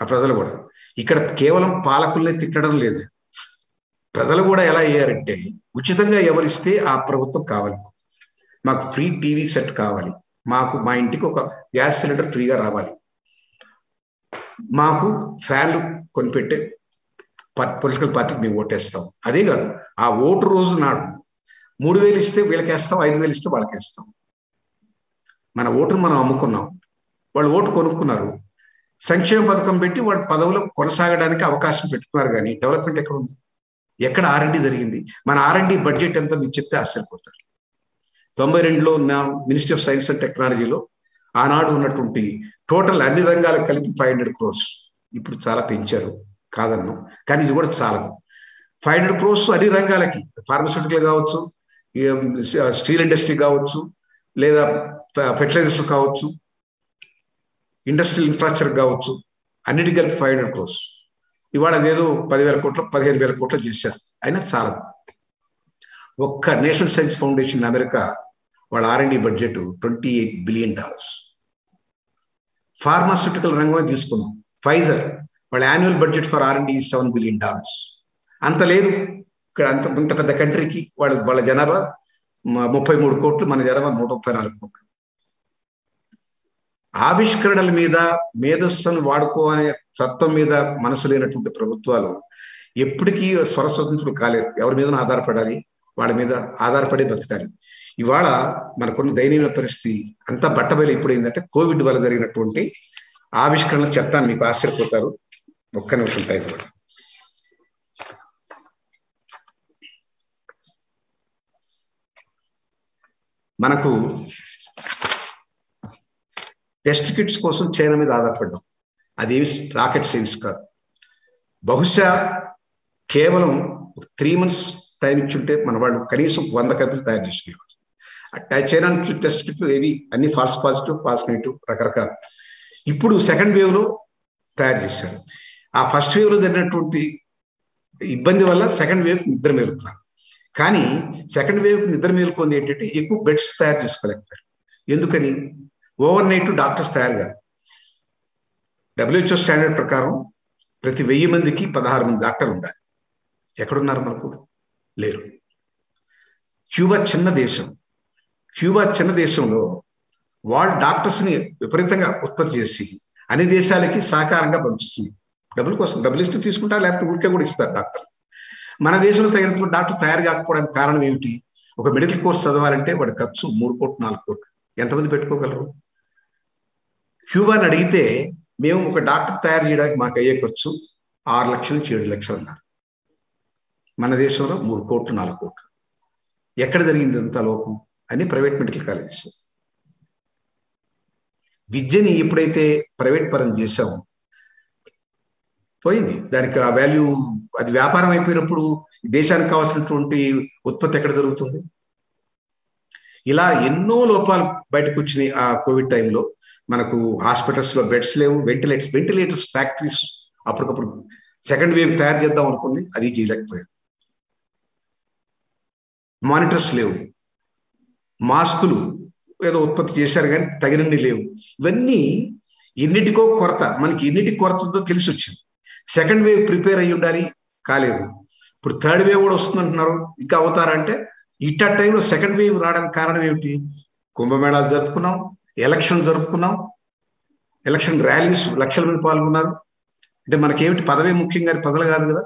ఆ ప్రజలు కూడా. ఇక్కడ కేవలం పాలకుల్ని తిట్టడం లేదు, ప్రజలు కూడా ఎలా అయ్యారంటే ఉచితంగా ఎవరిస్తే ఆ ప్రభుత్వం కావాలి, మాకు ఫ్రీ టీవీ సెట్ కావాలి, మాకు మా ఇంటికి ఒక గ్యాస్ సిలిండర్ ఫ్రీగా రావాలి, మాకు ఫ్యాన్లు కొనిపెట్టే పొలిటికల్ పార్టీకి మేము ఓటేస్తాం. అదే కాదు, ఆ ఓటు రోజు నాడు 3,000 ఇస్తే వీళ్ళకేస్తాం, 5,000 ఇస్తే వాళ్ళకేస్తాం. మన ఓటును మనం అమ్ముకున్నాం, వాళ్ళు ఓటు కొనుక్కున్నారు, సంక్షేమ పథకం పెట్టి వాళ్ళు పదవులో కొనసాగడానికి అవకాశం పెట్టుకున్నారు. కానీ డెవలప్మెంట్ ఎక్కడ ఉంది? ఎక్కడ R&D జరిగింది? మన R&D బడ్జెట్ ఎంత మీకు చెప్తే ఆశ్చర్యపోతారు. 92లో నా మినిస్ట్రీ ఆఫ్ సైన్స్ అండ్ టెక్నాలజీలో ఆనాడు ఉన్నటువంటి టోటల్ అన్ని రంగాలకు కలిపి 500 crores. ఇప్పుడు చాలా పెంచారు, కాదన్నాం, కానీ ఇది కూడా చాలదు. 500 crores అన్ని రంగాలకి, ఫార్మస్యూటికల్ కావచ్చు, స్టీల్ ఇండస్ట్రీ కావచ్చు, లేదా ఫెర్టిలైజర్స్ కావచ్చు, ఇండస్ట్రియల్ ఇన్ఫ్రాస్ట్రక్చర్ కావచ్చు, అన్నిటికీ కలిపి 500 crores. ఇవాళ అదేదో 10,000 కోట్లు 15,000 కోట్లు చేశారు, అయినా చాలదు. ఒక్క నేషనల్ సైన్స్ ఫౌండేషన్ అమెరికా వాళ్ళ R&D బడ్జెట్ $28 billion. ఫార్మాస్యూటికల్ రంగం తీసుకున్నాం, ఫైజర్ వాళ్ళ annual budget for R&D $7 billion. అంత లేదు ఇక్కడ. అంత పెద్ద కంట్రీకి వాళ్ళ జనాభా 33 కోట్లు, మన జనాభా 134 కోట్లు. ఆవిష్కరణల మీద, మేధస్సును వాడుకోవాలనే తత్వం మీద మనసు లేనటువంటి ప్రభుత్వాలు ఎప్పటికీ స్వరస్వతంత్రులు కాలేరు. ఎవరి మీద ఆధారపడాలి? వాళ్ళ మీద ఆధారపడి బతకాలి. ఇవాళ మనకున్న దయనీయ పరిస్థితి అంతా బట్టబయలు ఇప్పుడు ఏంటంటే కోవిడ్ వల్ల జరిగినటువంటి ఆవిష్కరణలు చెప్తాను, మీకు ఆశ్చర్యపోతారు. ఒక్క నిమిషం టైం కూడా. మనకు టెస్ట్ కిట్స్ కోసం చైనా మీద ఆధారపడ్డాం. అదేమి రాకెట్ సైన్స్ కాదు. బహుశా కేవలం 3 months టైం ఇచ్చుంటే మన వాళ్ళు కనీసం 100 కంపెనీలు తయారు చేసుకునేవారు. చైనా నుంచి టెస్ట్ కిట్లు ఏవి అన్ని ఫాల్స్ పాజిటివ్, ఫాల్స్ నెగిటివ్ రకరకాలు. ఇప్పుడు సెకండ్ వేవ్ లో తయారు చేశారు. ఆ ఫస్ట్ వేవ్ లో జరిగినటువంటి ఇబ్బంది వల్ల సెకండ్ వేవ్ నిద్ర మేలుకున్నారు. కానీ సెకండ్ వేవ్ నిద్ర మేలుకుంది ఏంటంటే ఎక్కువ బెడ్స్ తయారు చేసుకోలేకపోయారు. ఎందుకని? ఓవర్ నైట్ డాక్టర్స్ తయారు కాదు. WHO స్టాండర్డ్ ప్రకారం ప్రతి 1000 మందికి 16 మంది డాక్టర్లు ఉండాలి. ఎక్కడున్నారు? మనకు లేరు. క్యూబా చిన్న దేశం. క్యూబా చిన్న దేశంలో వాళ్ళు డాక్టర్స్ని విపరీతంగా ఉత్పత్తి చేసి అన్ని దేశాలకి సహకారంగా పంపిస్తుంది. డబ్బుల కోసం. డబ్బులు ఇస్తూ తీసుకుంటారు, లేకపోతే ఊరికే కూడా ఇస్తారు డాక్టర్. మన దేశంలో తగినంత డాక్టర్ తయారు కాకపోవడానికి కారణం ఏమిటి? ఒక మెడికల్ కోర్స్ చదవాలంటే వాడి ఖర్చు 3 కోట్లు 4 కోట్లు. ఎంతమంది పెట్టుకోగలరు? క్యూబాని అడిగితే మేము ఒక డాక్టర్ తయారు చేయడానికి మాకు అయ్యే ఖర్చు 6 లక్షల నుంచి 7 లక్షలు అన్నారు. మన దేశంలో 3 కోట్లు 4 కోట్లు. ఎక్కడ జరిగింది అంత లోపం అని ప్రైవేట్ మెడికల్ కాలేజెస్. విద్యని ఎప్పుడైతే ప్రైవేట్ పరం చేశామో పోయింది. దానికి ఆ వాల్యూ, అది వ్యాపారం అయిపోయినప్పుడు దేశానికి కావాల్సినటువంటి ఉత్పత్తి ఎక్కడ జరుగుతుంది? ఇలా ఎన్నో లోపాలు బయటకు వచ్చినాయి. ఆ కోవిడ్ టైంలో మనకు హాస్పిటల్స్ లో బెడ్స్ లేవు, వెంటిలేటర్స్ ఫ్యాక్టరీస్ అప్పటికప్పుడు సెకండ్ వేవ్ తయారు చేద్దాం అనుకుంది, అది చేయలేకపోయారు. మానిటర్స్ లేవు, మాస్కులు ఏదో ఉత్పత్తి చేశారు కానీ తగినన్ని లేవు. ఇవన్నీ ఎన్నిటికో కొరత. మనకి ఎన్నిటికి కొరత ఉందో తెలిసి వచ్చింది. సెకండ్ వేవ్ ప్రిపేర్ అయ్యి ఉండాలి, కాలేదు. ఇప్పుడు థర్డ్ వేవ్ కూడా వస్తుందంటున్నారు, ఇంకా అవుతారంటే ఇట్టా టైంలో సెకండ్ వేవ్ రావడానికి కారణం ఏమిటి? కుంభమేళాలు జరుపుకున్నాం, ఎలక్షన్ జరుపుకున్నాం, ఎలక్షన్ ర్యాలీస్ లక్షల మంది పాల్గొన్నారు. అంటే మనకేమిటి? పదవే ముఖ్యం కానీ ప్రజలు కాదు కదా.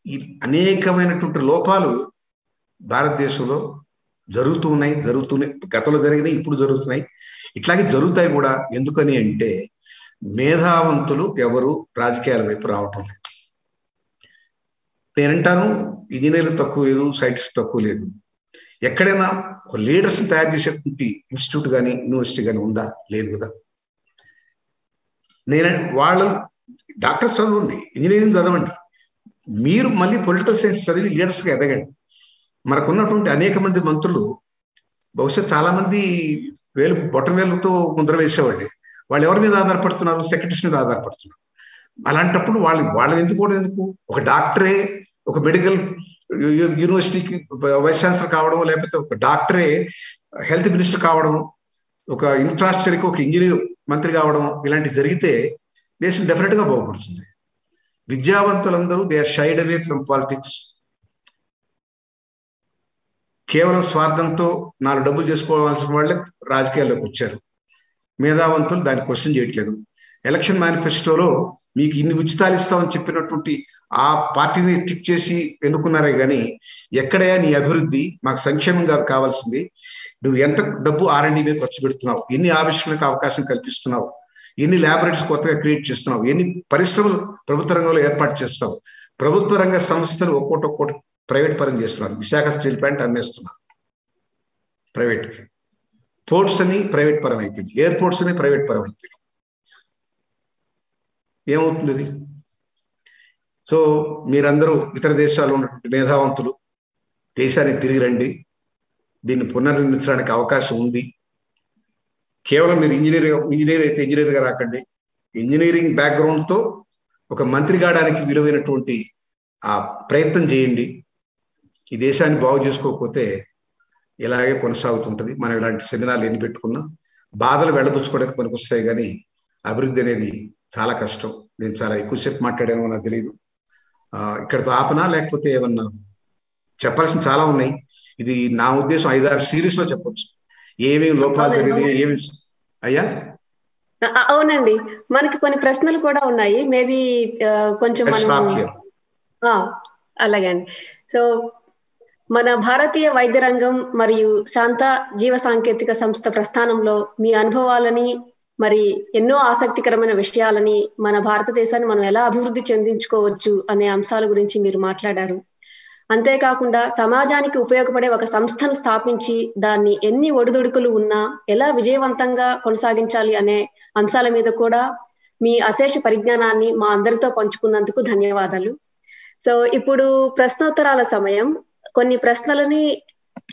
ఈ అనేకమైనటువంటి లోపాలు భారతదేశంలో జరుగుతున్నాయి. గతంలో జరిగినాయి, ఇప్పుడు జరుగుతున్నాయి, ఇట్లాగే జరుగుతాయి కూడా. ఎందుకని అంటే మేధావంతులు ఎవరు రాజకీయాల వైపు రావటం లేదు. నేనంటాను ఇంజనీర్లు తక్కువ లేదు, సైంటిస్ట్ తక్కువ లేదు. ఎక్కడైనా లీడర్స్ని తయారు చేసేటువంటి ఇన్స్టిట్యూట్ కానీ యూనివర్సిటీ కానీ ఉందా? లేదు కదా. వాళ్ళు డాక్టర్స్ చదవండి, ఇంజనీరింగ్ చదవండి, మీరు మళ్ళీ పొలిటికల్ సైన్స్ చదివి లీడర్స్గా ఎదగండి. మనకున్నటువంటి అనేక మంది మంత్రులు బహుశా చాలా మంది బొట్టం వేలుతో ముద్ర వేసేవాళ్ళే. వాళ్ళు ఎవరి మీద ఆధారపడుతున్నారు? సెక్రటరీస్ మీద ఆధారపడుతున్నారు. అలాంటప్పుడు వాళ్ళని ఎందుకు ఒక డాక్టరే ఒక మెడికల్ యూనివర్సిటీకి వైస్ ఛాన్సలర్ కావడం, లేకపోతే ఒక డాక్టరే హెల్త్ మినిస్టర్ కావడం, ఒక ఇన్ఫ్రాస్ట్రక్చర్కి ఒక ఇంజనీర్ మంత్రి కావడం, ఇలాంటివి జరిగితే దేశం డెఫినెట్ గా బాగుపడుతుంది. విద్యావంతులందరూ they are shied away from politics. కేవలం స్వార్థంతో 4 డబ్బులు చేసుకోవాల్సిన వాళ్ళే రాజకీయాల్లోకి వచ్చారు. మేధావంతులు దాన్ని క్వశ్చన్ చేయట్లేదు. ఎలక్షన్ మేనిఫెస్టోలో మీకు ఇన్ని ఉచితాలు ఇస్తామని చెప్పినటువంటి ఆ పార్టీని టిక్ చేసి ఎన్నుకున్నారే కానీ ఎక్కడయా నీ అభివృద్ధి? మాకు సంక్షేమం కాదు కావాల్సింది. నువ్వు ఎంత డబ్బు R&D మీద ఖర్చు పెడుతున్నావు, ఎన్ని ఆవిష్కరణలకు అవకాశం కల్పిస్తున్నావు, ఎన్ని ల్యాబొరేటరీస్ కొత్తగా క్రియేట్ చేస్తున్నావు, ఎన్ని పరిశ్రమలు ప్రభుత్వ రంగంలో ఏర్పాటు చేస్తావు. ప్రభుత్వ రంగ సంస్థలు ఒక్కోటి ప్రైవేట్ పరం చేస్తున్నారు. విశాఖ స్టీల్ ప్లాంట్ అమ్మేస్తున్నారు ప్రైవేట్కి. పోర్ట్స్ అని ప్రైవేట్ పరం అయిపోయింది, ఎయిర్పోర్ట్స్ అని ప్రైవేట్ పరం అయిపోయింది. ఏమవుతుంది అది? సో మీరందరూ ఇతర దేశాల్లో ఉన్నటువంటి మేధావంతులు దేశానికి తిరిగి రండి. దీన్ని పునర్నిర్మించడానికి అవకాశం ఉంది. కేవలం మీరు ఇంజనీర్ అయితే ఇంజనీర్గా రాకండి. ఇంజనీరింగ్ బ్యాక్గ్రౌండ్తో ఒక మంత్రి కావడానికి విలువైనటువంటి ఆ ప్రయత్నం చేయండి. ఈ దేశాన్ని బాగు చేసుకోకపోతే ఇలాగే కొనసాగుతుంటుంది. మనం ఇలాంటి సెమినార్లు ఎన్ని పెట్టుకున్నా బాధలు వెళ్ళబుచ్చుకోవడానికి పనికొస్తాయి, కానీ అభివృద్ధి అనేది చాలా కష్టం. నేను చాలా ఎక్కువసేపు మాట్లాడాను, నాకు తెలియదు. ఇక్కడతో ఆపనా లేకపోతే ఏమన్నా చెప్పాల్సిన చాలా ఉన్నాయి. ఇది నా ఉద్దేశం 5-6 సిరీస్ లో చెప్పొచ్చు. ఏమేమి లోపాలు జరిగినాయి, ఏమి. అయ్యా అవునండి, మనకి కొన్ని ప్రశ్నలు కూడా ఉన్నాయి. మేబీ కొంచెం అలాగే అండి. సో మన భారతీయ వైద్య రంగం మరియు శాంత జీవ సాంకేతిక సంస్థ ప్రస్థానంలో మీ అనుభవాలని మరి ఎన్నో ఆసక్తికరమైన విషయాలని మన భారతదేశాన్ని మనం ఎలా అభివృద్ధి చెందించుకోవచ్చు అనే అంశాల గురించి మీరు మాట్లాడారు. అంతేకాకుండా సమాజానికి ఉపయోగపడే ఒక సంస్థను స్థాపించి దాన్ని ఎన్ని ఒడిదుడుకులు ఉన్నా ఎలా విజయవంతంగా కొనసాగించాలి అనే అంశాల మీద కూడా మీ అశేష పరిజ్ఞానాన్ని మా అందరితో పంచుకున్నందుకు ధన్యవాదాలు. సో ఇప్పుడు ప్రశ్నోత్తరాల సమయం. కొన్ని ప్రశ్నలని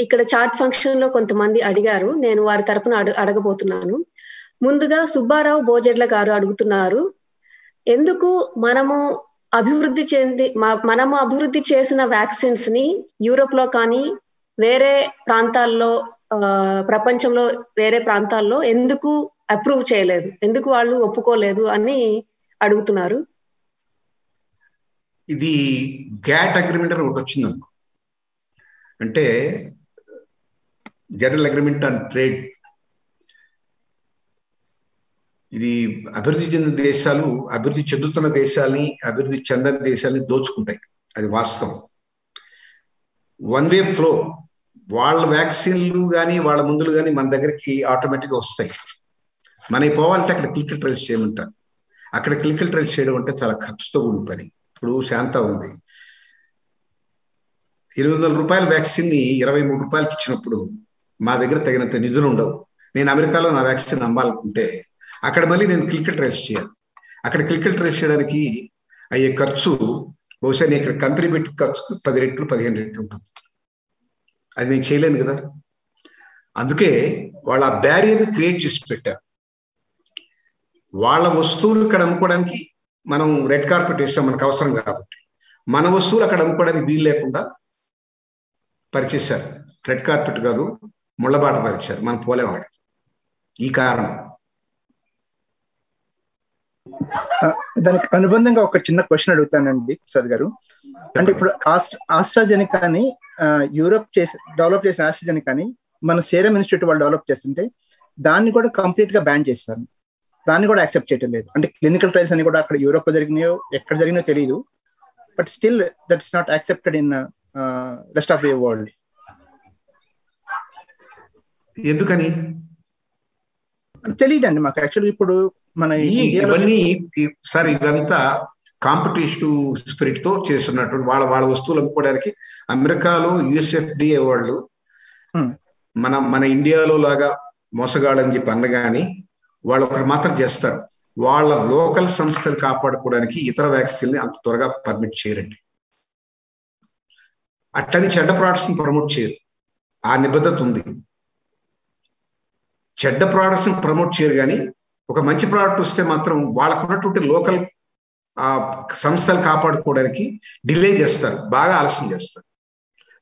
ఇక్కడ చాట్ ఫంక్షన్ లో కొంతమంది అడిగారు, నేను వారి తరపున అడగబోతున్నాను. ముందుగా సుబ్బారావు బోజెడ్ల గారు అడుగుతున్నారు, ఎందుకు మనము అభివృద్ధి చేసిన వ్యాక్సిన్స్ ని యూరోప్ లో కానీ వేరే ప్రాంతాల్లో ప్రపంచంలో వేరే ప్రాంతాల్లో ఎందుకు అప్రూవ్ చేయలేదు, ఎందుకు వాళ్ళు ఒప్పుకోలేదు అని అడుగుతున్నారు. ఇది గ్యాట్ అగ్రిమెంట్ అని ఒకటి వచ్చిందమ్మా. అంటే జనరల్ అగ్రిమెంట్ ఆన్ ట్రేడ్. ఇది అభివృద్ధి చెందిన దేశాలు అభివృద్ధి చెందుతున్న దేశాలని అభివృద్ధి చెందని దేశాలని దోచుకుంటాయి, అది వాస్తవం. One way flow. వాళ్ళ వ్యాక్సిన్లు కానీ వాళ్ళ మందులు కానీ మన దగ్గరికి ఆటోమేటిక్గా వస్తాయి. మనకి పోవాలంటే అక్కడ క్లినికల్ ట్రయల్స్ చేయమంటారు. అక్కడ క్లినికల్ ట్రయల్స్ చేయడం అంటే చాలా ఖర్చుతో కూడిన పని. ఇప్పుడు శాంత ఉంది, 800 రూపాయల వ్యాక్సిన్ ని 23 రూపాయలకి ఇచ్చినప్పుడు మా దగ్గర తగినంత నిధులు ఉండవు. నేను అమెరికాలో నా వ్యాక్సిన్ అమ్మాలనుకుంటే అక్కడ మళ్ళీ నేను క్లినికల్ ట్రయల్స్ చేయాలి. అక్కడ క్లినికల్ ట్రయల్స్ చేయడానికి అయ్యే ఖర్చు బహుశా నేను ఇక్కడ కంపెనీ పెట్టి ఖర్చు 10 రెట్లు 15 రెట్లు ఉంటుంది. అది నేను చేయలేను కదా. అందుకే వాళ్ళ ఆ బ్యారియర్ని క్రియేట్ చేసి పెట్టారు. వాళ్ళ వస్తువులు ఇక్కడ అమ్ముకోవడానికి మనం రెడ్ కార్పెట్ వేస్తాం, మనకు అవసరం కాబట్టి. మన వస్తువులు అక్కడ అమ్ముకోవడానికి వీలు లేకుండా పరిచేశారు. రెడ్ కార్పెట్ కాదు, ముళ్ళబాట పరిచారు. మనం పోలేవాడు. ఈ కారణం. దానికి అనుబంధంగా ఒక చిన్న క్వశ్చన్ అడుగుతానండి ప్రసాద్ గారు. అంటే ఇప్పుడు ఆస్ట్రాజెనికాని యూరోప్ డెవలప్ చేసిన ఆస్ట్రాజెనికాని మన సేరం ఇన్స్టిట్యూట్ వాళ్ళు డెవలప్ చేస్తుంటే దాన్ని కూడా కంప్లీట్ గా బ్యాన్ చేస్తారు. దాన్ని కూడా యాక్సెప్ట్ చేయడం లేదు. అంటే క్లినికల్ ట్రయల్స్ అని కూడా అక్కడ యూరోప్ లో జరిగినాయో ఎక్కడ జరిగినాయో తెలియదు, but still that's not accepted in rest of the world. ఎందుకని తెలియదండి మాకు. యాక్చువల్లీ ఇప్పుడు మన ఇవన్నీ సార్ ఇదంతా కాంపిటేటివ్ స్పిరిట్ తో చేస్తున్నటువంటి వాళ్ళ వస్తువులు అమ్ముకోవడానికి అమెరికాలో యుఎస్ఎఫ్డిఏ వాళ్ళు మన ఇండియాలో లాగా మోసగాళ్ళని చెప్పి అనగాని వాళ్ళు ఒకటి మాత్రం చేస్తారు. వాళ్ళ లోకల్ సంస్థలు కాపాడుకోవడానికి ఇతర వ్యాక్సిన్ని అంత త్వరగా పర్మిట్ చేయరండి. అట్లని చెడ్డ ప్రోడక్ట్స్ ని ప్రమోట్ చేయరు. ఆ నిబద్ధత ఉంది. చెడ్డ ప్రోడక్ట్స్ ని ప్రమోట్ చేయరు, కానీ ఒక మంచి ప్రోడక్ట్ వస్తే మాత్రం వాళ్ళకు ఉన్నటువంటి లోకల్ సంస్థలు కాపాడుకోవడానికి డిలే చేస్తారు, బాగా ఆలస్యం చేస్తారు.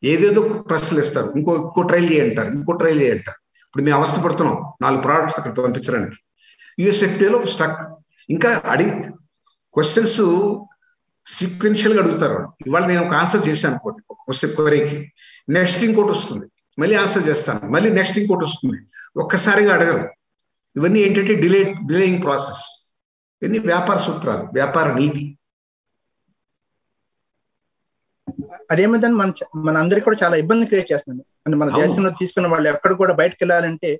ఏదేదో ప్రశ్నలు ఇస్తారు, ఇంకో ట్రైల్ చేయంటారు, ఇంకో ట్రైల్ చేయంటారు. ఇప్పుడు మేము అవస్థ పడుతున్నాం 4 ప్రోడక్ట్స్ అక్కడ పంపించడానికి. యుఎస్ఎఫ్డిఏలో స్టక్. ఇంకా క్వశ్చన్స్ సీక్వెన్షియల్ గా అడుగుతారు. ఇవాళ నేను ఒక ఆన్సర్ చేశాను అనుకోండి ఒక క్వశ్చన్ క్వరీకి, నెక్స్ట్ ఇంకోటి వస్తుంది, మళ్ళీ ఆన్సర్ చేస్తాను, మళ్ళీ నెక్స్ట్ ఇంకోటి వస్తుంది. ఒక్కసారిగా అడగరు. ఇవన్నీ ఏంటంటే డిలేయింగ్ ప్రాసెస్. ఇవన్నీ వ్యాపార సూత్రాలు, వ్యాపార నీతి. అదేమిటని మన అందరికి కూడా చాలా ఇబ్బంది క్రియేట్ చేస్తుంది. అంటే మన దేశంలో తీసుకున్న వాళ్ళు ఎక్కడ కూడా బయటకు వెళ్ళాలంటే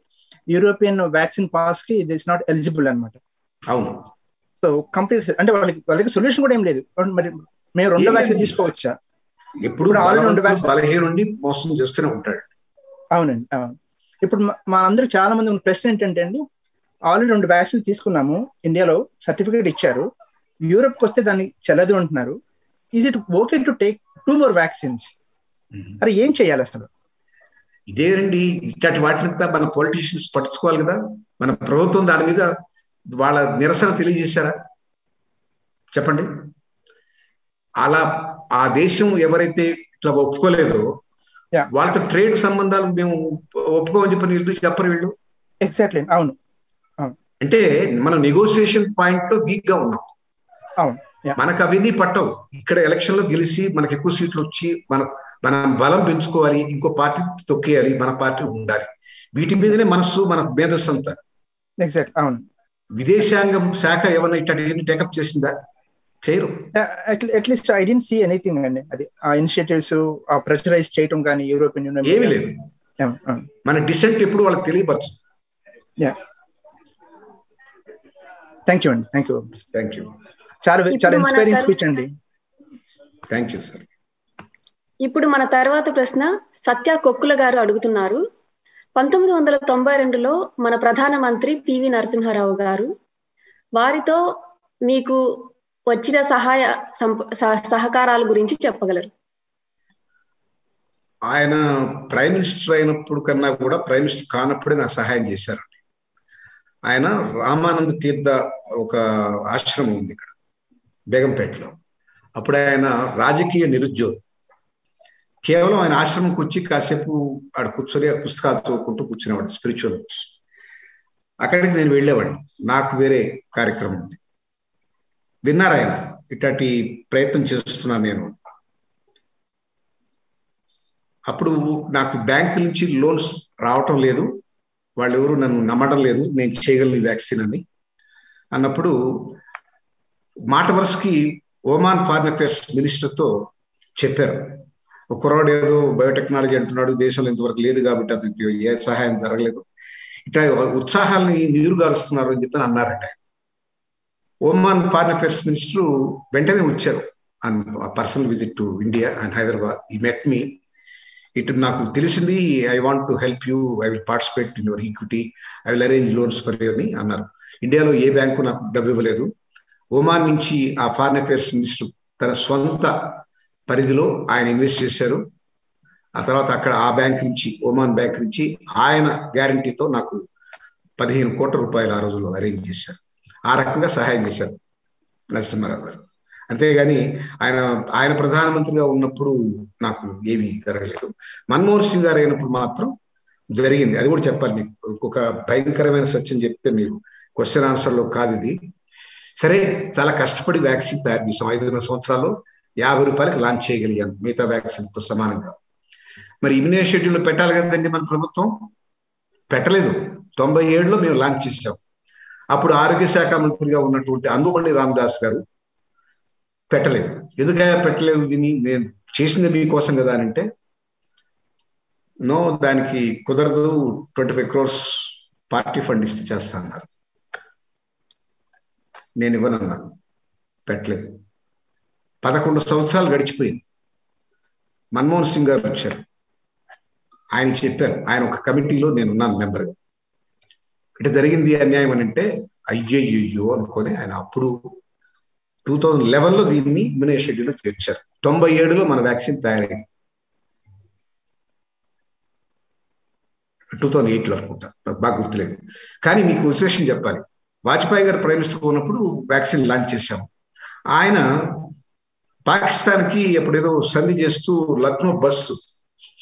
యూరోపియన్ వ్యాక్సిన్ పాస్ కి ఇట్ ఇస్ నాట్ ఎలిజిబుల్ అనమాట. అవును. సో కంప్లీట్ అంటే వాళ్ళకి సొల్యూషన్ కూడా ఏం లేదు. మరి మేము 2 వ్యాక్సిన్ తీసుకోవచ్చా? ఎప్పుడు బలహీనుండి మోసం చేస్తూనే ఉంటాడు. అవునండి, అవును. ఇప్పుడు మా అందరికి చాలా మంది ఉన్న ప్రశ్న ఏంటంటే అండి, ఆల్రెడీ 2 వ్యాక్సిన్ తీసుకున్నాము, ఇండియాలో సర్టిఫికేట్ ఇచ్చారు, యూరోప్కి వస్తే దాన్ని చెల్లదు అంటున్నారు. Is it okay to take 2 more vaccines? అరే ఏం చెయ్యాలి అసలు? ఇదేనండి, ఇట్లాంటి వాటిని మన పొలిటీషియన్స్ పట్టించుకోవాలి కదా. మన ప్రభుత్వం దాని మీద వాళ్ళ నిరసన తెలియజేశారా చెప్పండి? అలా ఆ దేశం ఎవరైతే ఇట్లా ఒప్పుకోలేదో వాళ్ళతో ట్రేడ్ సంబంధాలు మేము ఒప్పుకోమని చెప్పి వీళ్ళు చెప్పరు. వీళ్ళు ఎగ్జాక్ట్లీ. అవును. అంటే మనం నెగోసియేషన్ పాయింట్ లో వీక్ గా ఉన్నాం. అవును. మనకు అవన్నీ పట్టవు. ఇక్కడ ఎలక్షన్ లో గెలిచి మనకు ఎక్కువ సీట్లు వచ్చి మనం బలం పెంచుకోవాలి, ఇంకో పార్టీ తొక్కేయాలి, మన పార్టీ ఉండాలి. వీటి మీదనే మనసు మన మేధస్సు అంతా. ఎగ్జాక్ట్. అవును. విదేశాంగం శాఖ ఏమన్నా ఇట్లాంటి టేకప్ చేసిందా? చేయరు. At least I don't see anything అండి. అది ఆ ఇనిషియేటివ్స్ ఆ ప్రెషరైజ్ చేయటం కానీ యూరోపియన్ యూనియన్ ఏమీ లేదు. మన డిసెంట్ ఎప్పుడు వాళ్ళకి తెలియపరచు. థ్యాంక్ యూ అండి. Thank you. చాలా ఇన్స్పైరింగ్ స్పీచ్ అండి. Thank you sir. ఇప్పుడు మన తర్వాత ప్రశ్న సత్య కొక్కుల గారు అడుగుతున్నారు. 1992లో మన ప్రధానమంత్రి పివి నరసింహారావు గారు, వారితో మీకు వచ్చిన సహకారాల గురించి చెప్పగలరు? ఆయన ప్రైమ్ మినిస్టర్ అయినప్పుడు కన్నా కూడా ప్రైమ్ మినిస్టర్ కానప్పుడే నాకు సహాయం చేశారండి. ఆయన రామానంద తీర్థ ఒక ఆశ్రమం ఉంది ఇక్కడ బేగంపేటలో. అప్పుడు ఆయన రాజకీయ నిరుద్యోగి. కేవలం ఆయన ఆశ్రమంకి వచ్చి కాసేపు ఆడ కూర్చొని పుస్తకాలు చదువుకుంటూ కూర్చునేవాడు, స్పిరిచువల్ బుక్స్. అక్కడికి నేను వెళ్ళేవాడిని, నాకు వేరే కార్యక్రమం ఉంది. విన్నారు ఆయన ఇట్లాంటి ప్రయత్నం చేస్తున్నాను నేను. అప్పుడు నాకు బ్యాంకు నుంచి లోన్స్ రావటం లేదు, వాళ్ళు ఎవరు నన్ను నమ్మడం లేదు నేను చేయగలను వ్యాక్సిన్ అని అన్నప్పుడు మాట వరుసకి ఒమాన్ ఫారిన్ అఫేర్స్ మినిస్టర్తో చెప్పారు, ఒక కుర్రాడు ఏదో బయోటెక్నాలజీ అంటున్నాడు, దేశంలో ఇంతవరకు లేదు కాబట్టి అతనికి ఏ సహాయం జరగలేదు, ఇట్లా ఉత్సాహాన్ని నీరు గారుస్తున్నారు అని చెప్పి అన్నారట. ఒమాన్ ఫారిన్ అఫేర్స్ మినిస్టర్ వెంటనే వచ్చారు and personal visit to India and Hyderabad. ఈ మెట్ మీ. ఇటు నాకు తెలిసింది, I want to help you, I will participate in your equity, I will arrange loans for you అని అన్నారు. ఇండియాలో ఏ బ్యాంకు నాకు డబ్బు ఇవ్వలేదు. ఒమాన్ నుంచి ఆ ఫారిన్ అఫేర్స్ మినిస్టర్ తన స్వంత పరిధిలో ఆయన ఇన్వెస్ట్ చేశారు. ఆ తర్వాత అక్కడ ఆ బ్యాంక్ నుంచి, ఒమాన్ బ్యాంక్ నుంచి ఆయన గ్యారంటీతో నాకు 15 కోట్ల రూపాయలు ఆ రోజుల్లో అరేంజ్ చేశారు. ఆ రకంగా సహాయం చేశారు నరసింహారావు గారు. అంతేగాని ఆయన ప్రధానమంత్రిగా ఉన్నప్పుడు నాకు ఏమీ జరగలేదు. మన్మోహన్ సింగ్ గారు అయినప్పుడు మాత్రం జరిగింది. అది కూడా చెప్పాలి మీకు. ఒక భయంకరమైన సత్యం చెప్తే మీరు క్వశ్చన్ ఆన్సర్లో కాదు ఇది. సరే, చాలా కష్టపడి వ్యాక్సిన్ తయారు చేసాం. 5 సంవత్సరాల్లో 50 రూపాయలకి లాంచ్ చేయగలిగాం మిగతా వ్యాక్సిన్తో సమానంగా. మరి ఇమ్యూనైజేషన్ షెడ్యూల్ పెట్టాలి కదండి మన ప్రభుత్వం, పెట్టలేదు. 97లో మేము లాంచ్ చేసాం. అప్పుడు ఆరోగ్య శాఖ మంత్రిగా ఉన్నటువంటి అంబుమణి రామదాస్ గారు పెట్టలేదు. ఎందుకయ్యా పెట్టలేదు, దీన్ని నేను చేసింది మీకోసం కదా అని అంటే, నో దానికి కుదరదు, 25 crores పార్టీ ఫండ్ ఇస్తే చేస్తా అన్నారు. నేను ఇవ్వనన్నాను, పెట్టలేదు. 11 సంవత్సరాలు గడిచిపోయింది. మన్మోహన్ సింగ్ గారు వచ్చారు, ఆయనకి చెప్పారు, ఆయన ఒక కమిటీలో నేనున్నాను మెంబర్గా. ఇటు జరిగింది అన్యాయం అని అంటే అయ్యయ్యో అనుకొని ఆయన అప్పుడు 2011లో దీన్ని ఇమ్యూనైజేషన్ షెడ్యూల్లో చేర్చారు. 97లో మన వ్యాక్సిన్ తయారైంది, 2008లో అనుకుంటా, నాకు బాగా గుర్తులేదు. కానీ మీకు విశేషం చెప్పాలి, వాజ్పేయి గారు ప్రైమ్ మినిస్టర్ ఉన్నప్పుడు వ్యాక్సిన్ లాంచ్ చేశాము. ఆయన పాకిస్తాన్కి ఎప్పుడేదో సంధి చేస్తూ లక్నో బస్సు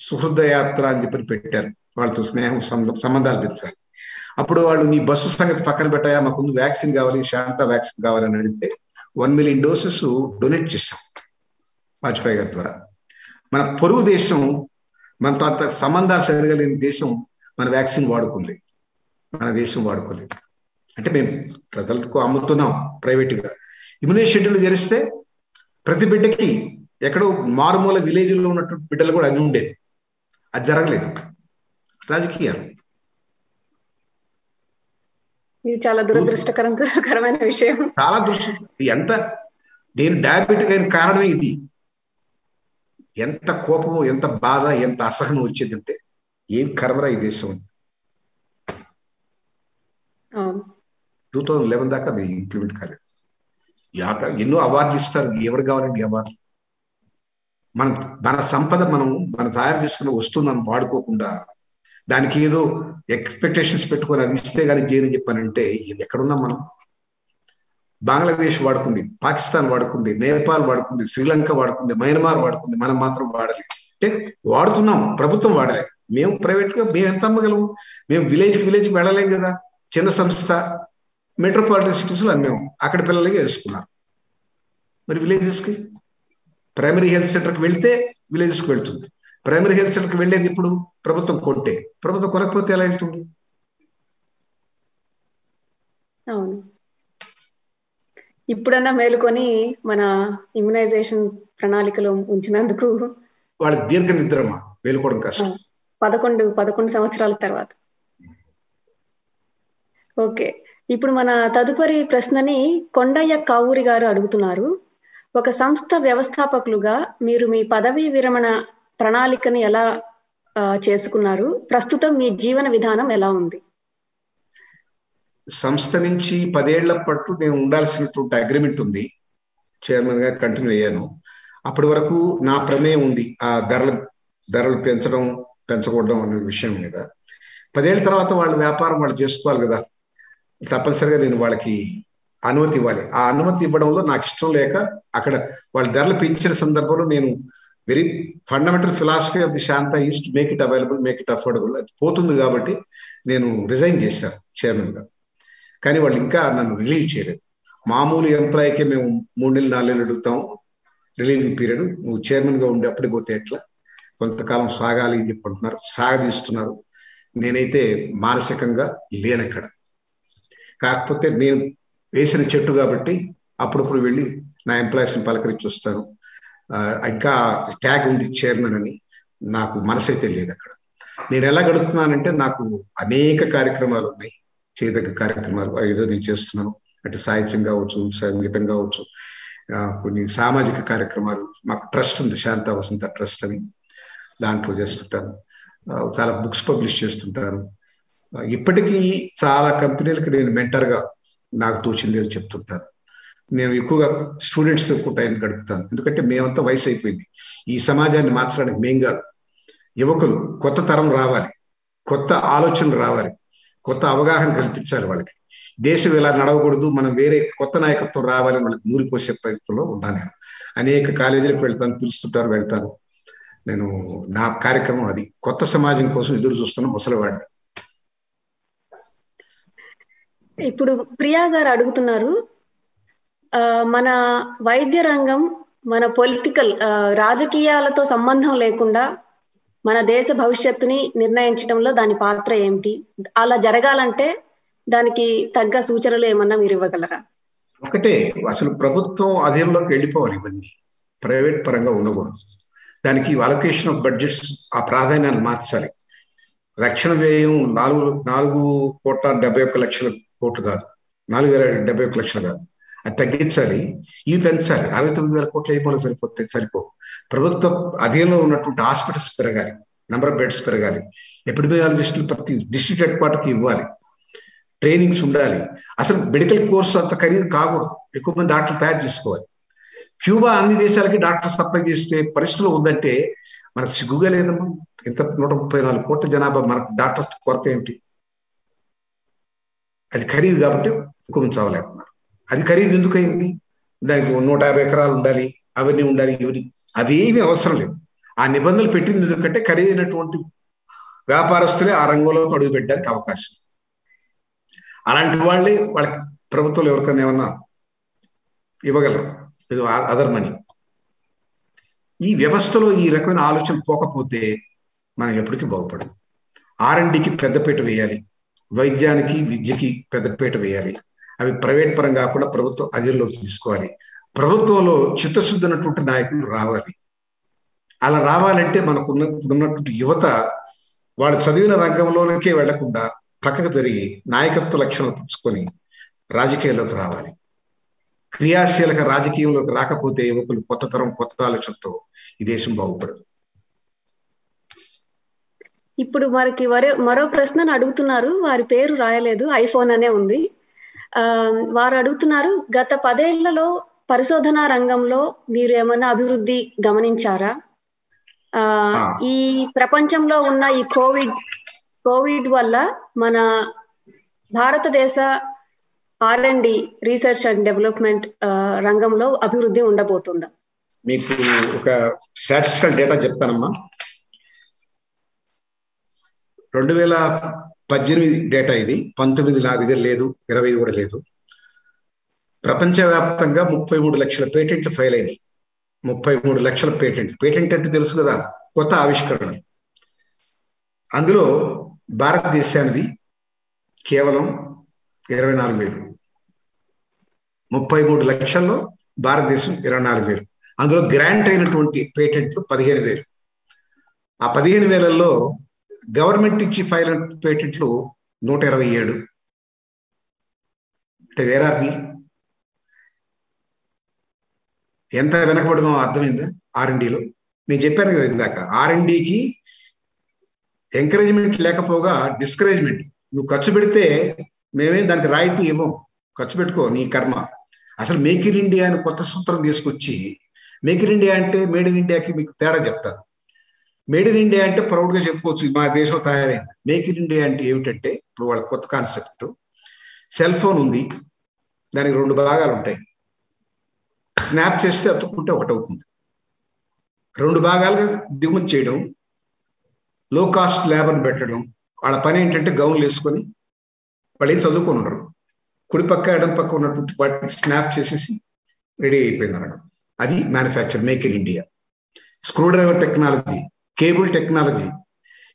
సుహృద యాత్ర అని చెప్పి పెట్టారు, వాళ్ళతో స్నేహం సంబంధాలు పెంచాలి. అప్పుడు వాళ్ళు నీ బస్సు సంగతి పక్కన పెట్టాయా, మాకు ముందు వ్యాక్సిన్ కావాలి, శాంత వ్యాక్సిన్ కావాలని అడిగితే 1 million doses డొనేట్ చేశాం వాజ్పేయి గారి ద్వారా. మన పొరుగు దేశం, మనతో అంత సంబంధాలు సరిగలేని దేశం మన వ్యాక్సిన్ వాడుకుంది, మన దేశం వాడుకోలేదు. అంటే మేము ప్రజలకు అమ్ముతున్నాం ప్రైవేట్గా. ఇమ్యూనైజేషన్ షెడ్యూల్ చేరిస్తే ప్రతి బిడ్డకి, ఎక్కడో మారుమూల విలేజ్లో ఉన్నటువంటి బిడ్డలు కూడా అది ఉండేది. అది జరగలేదు. రాజకీయాలు. ఇది చాలా దురదృష్టకరమైన విషయం. చాలా ఎంత నేను డయాబెటిక్ అయిన కారణమే ఇది. ఎంత కోపము, ఎంత బాధ, ఎంత అసహనం వచ్చేదంటే ఏం కర్మరా ఈ దేశం. 2011 దాకా అది ఇంప్లిమెంట్ కాలేదు. ఎన్నో అవార్డులు ఇస్తారు, ఎవరు కావాలండి అవార్డులు? మన సంపద మనం తయారు చేసుకున్న వస్తువు మనం వాడుకోకుండా దానికి ఏదో ఎక్స్పెక్టేషన్స్ పెట్టుకొని అది ఇస్తే కానీ చేయని చెప్పానంటే ఇది ఎక్కడున్నాం మనం? బంగ్లాదేశ్ వాడుకుంది, పాకిస్తాన్ వాడుకుంది, నేపాల్ వాడుకుంది, శ్రీలంక వాడుకుంది, మయన్మార్ వాడుకుంది, మనం మాత్రం వాడలేదు. అంటే వాడుతున్నాం, ప్రభుత్వం వాడలే. మేము ప్రైవేట్గా మేము ఎంత అమ్మగలము? మేము విలేజ్కి వెళ్ళలేం కదా. చిన్న సంస్థ, మెట్రోపాలిటన్ సిటీస్లో అమ్మాము, అక్కడ పిల్లలకి వేసుకున్నారు. మరి విలేజెస్కి, ప్రైమరీ హెల్త్ సెంటర్కి వెళ్తే విలేజెస్కి వెళ్తుంది. ప్రైమరీ హెల్త్ సెంటర్కి వెళ్ళేది ఇప్పుడు ప్రభుత్వం కొంటే, ప్రభుత్వం కొనకపోతే ఎలా వెళ్తుంది? అవును. ఇప్పుడన్నా మేలుకొని మన ఇమ్యునైజేషన్ ప్రణాళికలో ఉంచినందుకు వాళ్ళ దీర్ఘ నిద్రమా మేలుకోవడం కష్టం. 11 సంవత్సరాల తర్వాత. ఓకే, ఇప్పుడు మన తదుపరి ప్రశ్నని కొండయ్య కావూరి గారు అడుగుతున్నారు. ఒక సంస్థ వ్యవస్థాపకులుగా మీరు మీ పదవీ విరమణ ప్రణాళికని ఎలా చేసుకున్నారు? ప్రస్తుతం మీ జీవన విధానం ఎలా ఉంది? సంస్థ నుంచి 10 ఏళ్ల పాటు నేను ఉండాల్సినటువంటి అగ్రిమెంట్ ఉంది. చైర్మన్ గా కంటిన్యూ అయ్యాను. అప్పటి వరకు నా ప్రమేయం ఉంది ఆ ధరలు పెంచకూడడం అనే విషయం మీద. 10 ఏళ్ల తర్వాత వాళ్ళ వ్యాపారం వాళ్ళు చేసుకోవాలి కదా, తప్పనిసరిగా నేను వాళ్ళకి అనుమతి ఇవ్వాలి. ఆ అనుమతి ఇవ్వడంలో నాకు ఇష్టం లేక అక్కడ వాళ్ళ ధరలు పెంచిన సందర్భంలో నేను very fundamental philosophy of the Shanta use to make it available, make it affordable. అది పోతుంది కాబట్టి నేను రిజైన్ చేశాను చైర్మన్ గా. కానీ వాళ్ళు ఇంకా నన్ను రిలీవ్ చేయలేదు. మామూలు ఎంప్లాయీకే మేము 3 నెలలు 4 నెలలు అడుగుతాం రిలీవింగ్ పీరియడ్, నువ్వు చైర్మన్ గా ఉండి అప్పుడే పోతే ఎట్లా, కొంతకాలం సాగాలి అని చెప్పి అంటున్నారు, సాగదీస్తున్నారు. నేనైతే మానసికంగా లేనక్కడ. కాకపోతే నేను వేసిన చెట్టు కాబట్టి అప్పుడప్పుడు వెళ్ళి నా ఎంప్లాయీస్ని పలకరించి వస్తాను. ఇంకా ట్యాగ్ ఉంది చైర్మన్ అని, నాకు మనసు అయితే లేదు అక్కడ. నేను ఎలా గడుపుతున్నానంటే నాకు అనేక కార్యక్రమాలు ఉన్నాయి, చేయదగ్గ కార్యక్రమాలు ఏదో నేను చేస్తున్నాను. అంటే సాహిత్యం కావచ్చు, సంగీతం కావచ్చు, కొన్ని సామాజిక కార్యక్రమాలు. మాకు ట్రస్ట్ ఉంది, శాంత వసంత ట్రస్ట్ అని, దాంట్లో చేస్తుంటాను. చాలా బుక్స్ పబ్లిష్ చేస్తుంటాను. ఇప్పటికీ చాలా కంపెనీలకు నేను మెంటర్గా నాకు తోచింది అని చెప్తుంటాను. నేను ఎక్కువగా స్టూడెంట్స్తో ఎక్కువ టైం గడుపుతాను. ఎందుకంటే మేమంతా వయసు అయిపోయింది. ఈ సమాజాన్ని మార్చడానికి మేం కాదు, యువకులు కొత్త తరం రావాలి, కొత్త ఆలోచనలు రావాలి, కొత్త అవగాహన కల్పించాలి వాళ్ళకి. దేశం ఇలా నడవకూడదు, మనం వేరే కొత్త నాయకత్వం రావాలని వాళ్ళకి నూరిపోసే ప్రయత్నంలో ఉన్నాను. నేను అనేక కాలేజీలకు వెళ్తాను, పిలుస్తుంటారు, వెళ్తాను. నేను నా కార్యక్రమం అది. కొత్త సమాజం కోసం ఎదురు చూస్తున్న ముసలివాడిని. ఇప్పుడు ప్రియా గారు అడుగుతున్నారు, మన వైద్య రంగం మన పొలిటికల్ రాజకీయాలతో సంబంధం లేకుండా మన దేశ భవిష్యత్తుని నిర్ణయించడంలో దాని పాత్ర ఏమిటి? అలా జరగాలంటే దానికి తగ్గ సూచనలు ఏమన్నా మీరు ఇవ్వగలరా? ఒకటే, అసలు ప్రభుత్వం అధీనంలోకి వెళ్ళిపోవాలి. ఇవన్నీ ప్రైవేట్ పరంగా ఉండకూడదు. దానికి అలొకేషన్ ఆఫ్ బడ్జెట్స్ ఆ ప్రాధాన్యాలు మార్చాలి. రక్షణ వ్యయం 4,71,71,00,000 కాదు, 4,071,00,000 కాదు, అది తగ్గించాలి. ఇవి పెంచాలి. 69,000 కోట్లు అయిపోయి సరిపో. ప్రభుత్వ అధీనంలో ఉన్నటువంటి హాస్పిటల్స్ పెరగాలి, నెంబర్ ఆఫ్ బెడ్స్ పెరగాలి, ఎపిడమియాలజిస్టులు ప్రతి డిస్ట్రిక్ట్ హెడ్ క్వార్టర్కి ఇవ్వాలి, ట్రైనింగ్స్ ఉండాలి. అసలు మెడికల్ కోర్సు అంత ఖరీదు కాకూడదు, ఎక్కువ మంది డాక్టర్లు తయారు చేసుకోవాలి. క్యూబా అన్ని దేశాలకి డాక్టర్ సప్లై చేస్తే పరిస్థితులు ఉందంటే మనకు సిగ్గుగా లేదమ్మా. ఇంత 134 కోట్ల జనాభా, మనకు డాక్టర్స్ కొరత ఏమిటి? అది ఖరీదు కాబట్టి ఎక్కువ మంది చావలేకున్నారు. అది ఖరీదు ఎందుకు అయింది? దానికి 150 ఎకరాలు ఉండాలి, అవన్నీ ఉండాలి, అవేమీ అవసరం లేదు. ఆ నిబంధనలు పెట్టింది ఎందుకంటే ఖరీదైనటువంటి వ్యాపారస్తులే ఆ రంగంలో అడుగు పెట్టడానికి అవకాశం. అలాంటి వాళ్ళే వాళ్ళకి ప్రభుత్వాలు ఎవరికైనా ఏమన్నా ఇవ్వగలరు, ఇది అదర్ మనీ. ఈ వ్యవస్థలో ఈ రకమైన ఆలోచన పోకపోతే మనం ఎప్పటికీ బాగుపడదు. R&Dకి పెద్దపీట వేయాలి, వైద్యానికి విద్యకి పెద్దపీట వేయాలి. అవి ప్రైవేట్ పరం కాకుండా ప్రభుత్వం అధీనంలోకి తీసుకోవాలి. ప్రభుత్వంలో చిత్తశుద్ధి ఉన్నటువంటి నాయకులు రావాలి. అలా రావాలంటే మనకున్నటువంటి యువత వాళ్ళు చదివిన రంగంలోనికే వెళ్లకుండా పక్కకు తిరిగి నాయకత్వ లక్షణాలు పుచ్చుకొని రాజకీయాల్లోకి రావాలి. క్రియాశీలక రాజకీయంలోకి రాకపోతే యువకులు కొత్త తరం కొత్త ఆలోచనతో ఈ దేశం బాగుపడదు. ఇప్పుడు మనకి మరో ప్రశ్నను అడుగుతున్నారు, వారి పేరు రాయలేదు, ఐఫోన్ అనే ఉంది. వారు అడుగుతున్నారు, గత 10 ఏళ్లలో పరిశోధనా రంగంలో మీరు ఏమైనా అభివృద్ధి గమనించారా? ఈ ప్రపంచంలో ఉన్న ఈ కోవిడ్ వల్ల మన భారతదేశ R&D రీసెర్చ్ అండ్ డెవలప్మెంట్ రంగంలో అభివృద్ధి ఉండబోతుందా? మీకు ఒక స్టాటిస్టికల్ డేటా చెప్తానమ్మా. 2018 డేటా ఇది, 19 నా దగ్గర లేదు, 20 కూడా లేదు. ప్రపంచవ్యాప్తంగా 33 లక్షల పేటెంట్లు ఫైల్ అయినాయి. 33 లక్షల పేటెంట్ అంటే తెలుసు కదా, కొత్త ఆవిష్కరణ. అందులో భారతదేశానికి కేవలం 24,000. 33 లక్షల్లో భారతదేశం 24,000. అందులో గ్రాంట్ అయినటువంటి పేటెంట్లు 15,000. ఆ 15,000లో గవర్నమెంట్ ఇచ్చి ఫైల్ అయిన పేటెంట్లు 127. అంటే వేరార్వి ఎంత వెనకబడినో అర్థమైందా? R&Dలో నేను చెప్పాను కదా ఇందాక, R&Dకి ఎంకరేజ్మెంట్ లేకపోగా డిస్కరేజ్మెంట్. నువ్వు ఖర్చు పెడితే మేమే దానికి రాయితీ ఇవ్వం, ఖర్చు పెట్టుకో, నీ కర్మ. అసలు మేక్ ఇన్ ఇండియా అని కొత్త సూత్రం తీసుకొచ్చి, మేక్ ఇన్ ఇండియా అంటే మేడ్ ఇన్ ఇండియాకి మీకు తేడా చెప్తాను. మేడ్ ఇన్ ఇండియా అంటే ప్రౌడ్గా చెప్పుకోవచ్చు, మా దేశంలో తయారైంది. మేక్ ఇన్ ఇండియా అంటే ఏమిటంటే, ఇప్పుడు వాళ్ళ కొత్త కాన్సెప్ట్, సెల్ ఫోన్ ఉంది, దానికి 2 భాగాలు ఉంటాయి. స్నాప్ చేస్తే అతుక్కుంటే ఒకటి అవుతుంది. 2 భాగాలుగా దిగుమతి చేయడం, లో కాస్ట్ లేబర్ని పెట్టడం. వాళ్ళ పని ఏంటంటే గౌన్లు వేసుకొని, వాళ్ళు ఏం చదువుకొని ఉండరు, కుడి పక్క ఎడం పక్క ఉన్నటువంటి వాటిని స్నాప్ చేసేసి రెడీ అయిపోయింది అనడం. అది manufacture, make in India. Screw driver technology, cable technology,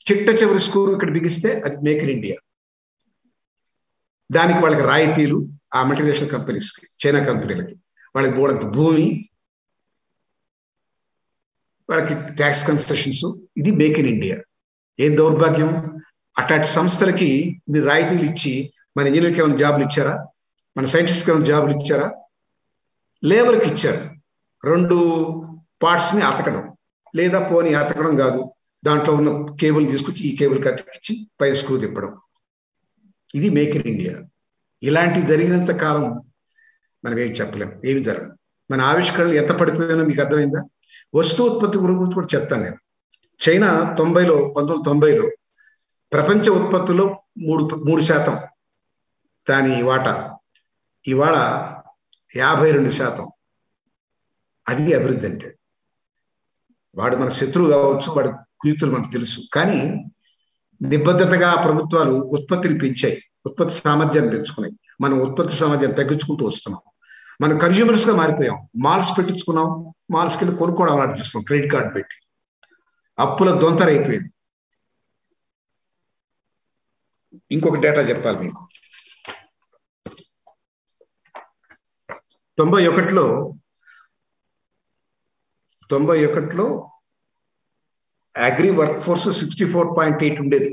చిట్ట చివరి స్క్రూ ఇక్కడ బిగిస్తే అది మేక్ ఇన్ ఇండియా. దానికి వాళ్ళకి రాయితీలు, ఆ మల్టీనేషనల్ కంపెనీస్కి, చైనా కంపెనీలకి, వాళ్ళకి బోడంత భూమి, వాళ్ళకి ట్యాక్స్ కన్సెషన్స్. ఇది మేక్ ఇన్ ఇండియా. ఏం దౌర్భాగ్యం! అట్లాంటి సంస్థలకి మీరు రాయితీలు ఇచ్చి మన ఇంజనీర్కి ఏమైనా జాబులు ఇచ్చారా? మన సైంటిస్ట్కి ఏమైనా జాబులు ఇచ్చారా? లేబర్కి ఇచ్చారు. 2 పార్ట్స్ని అతకడం, లేదా పోనీ అతకడం కాదు, దాంట్లో ఉన్న కేబుల్ తీసుకొచ్చి ఈ కేబుల్కి అతికిచ్చి పై స్క్రూ తిప్పడం. ఇది మేక్ ఇన్ ఇండియా. ఇలాంటి జరిగినంత కాలం మనం ఏం చెప్పలేం, ఏమి జరగదు. మన ఆవిష్కరణలు ఎంత పడిపోయానో మీకు అర్థమైందా? వస్తు ఉత్పత్తి గురించి కూడా చెప్తాను నేను. చైనా 1990లో ప్రపంచ ఉత్పత్తుల్లో 3% దాని వాటా, ఇవాళ 52%. అది అభివృద్ధి అంటే. వాడు మన శత్రువు కావచ్చు, వాడి కుయుక్తులు మనకు తెలుసు, కానీ నిబద్ధతగా ప్రభుత్వాలు ఉత్పత్తిని పెంచాయి, ఉత్పత్తి సామర్థ్యాన్ని పెంచుకున్నాయి. మనం ఉత్పత్తి సామర్థ్యాన్ని తగ్గించుకుంటూ వస్తున్నాం. మనం కన్జ్యూమర్స్ గా మారిపోయాం. మాల్స్ పెట్టించుకున్నాం, మాల్స్కి వెళ్ళి కొనుక్కోవడం అలవాటు చేస్తున్నాం, క్రెడిట్ కార్డు పెట్టి. అప్పుల దొంతరైపోయింది. ఇంకొక డేటా చెప్పాలి మీకు. 91లో అగ్రి వర్క్ ఫోర్స్ 64.8 ఉండేది,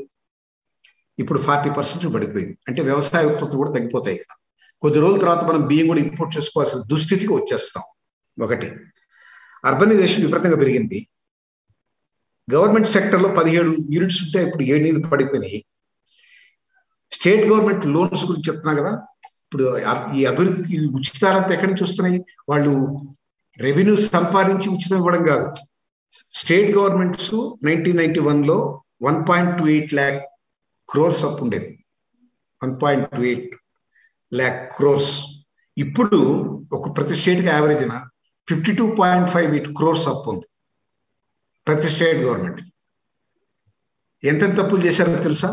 ఇప్పుడు 40% పడిపోయింది. అంటే వ్యవసాయ ఉత్పత్తులు కూడా తగ్గిపోతాయి. కొద్ది రోజుల తర్వాత మనం బియ్యం కూడా ఇంపోర్ట్ చేసుకోవాల్సిన దుస్థితికి వచ్చేస్తాం. ఒకటి, అర్బనైజేషన్ విపరీతంగా పెరిగింది. గవర్నమెంట్ సెక్టర్లో 17 యూనిట్స్ ఉంటే ఇప్పుడు 7 పడిపోయినాయి. స్టేట్ గవర్నమెంట్ లోన్స్ గురించి చెప్తున్నా కదా, ఇప్పుడు ఈ అభివృద్ధి ఉచితాలంతా ఎక్కడి నుంచి వస్తున్నాయి? వాళ్ళు రెవెన్యూ సంపాదించి ఉచితం ఇవ్వడం కాదు. స్టేట్ గవర్నమెంట్స్ 1991లో 1.28 lakh crores అప్పు ఉండేది. 1.28 lakh crores. ఇప్పుడు ఒక ప్రతి స్టేట్కి యావరేజ్న 52.58 crores అప్పు ఉంది ప్రతి స్టేట్ గవర్నమెంట్. ఎంత తప్పులు చేశారో తెలుసా?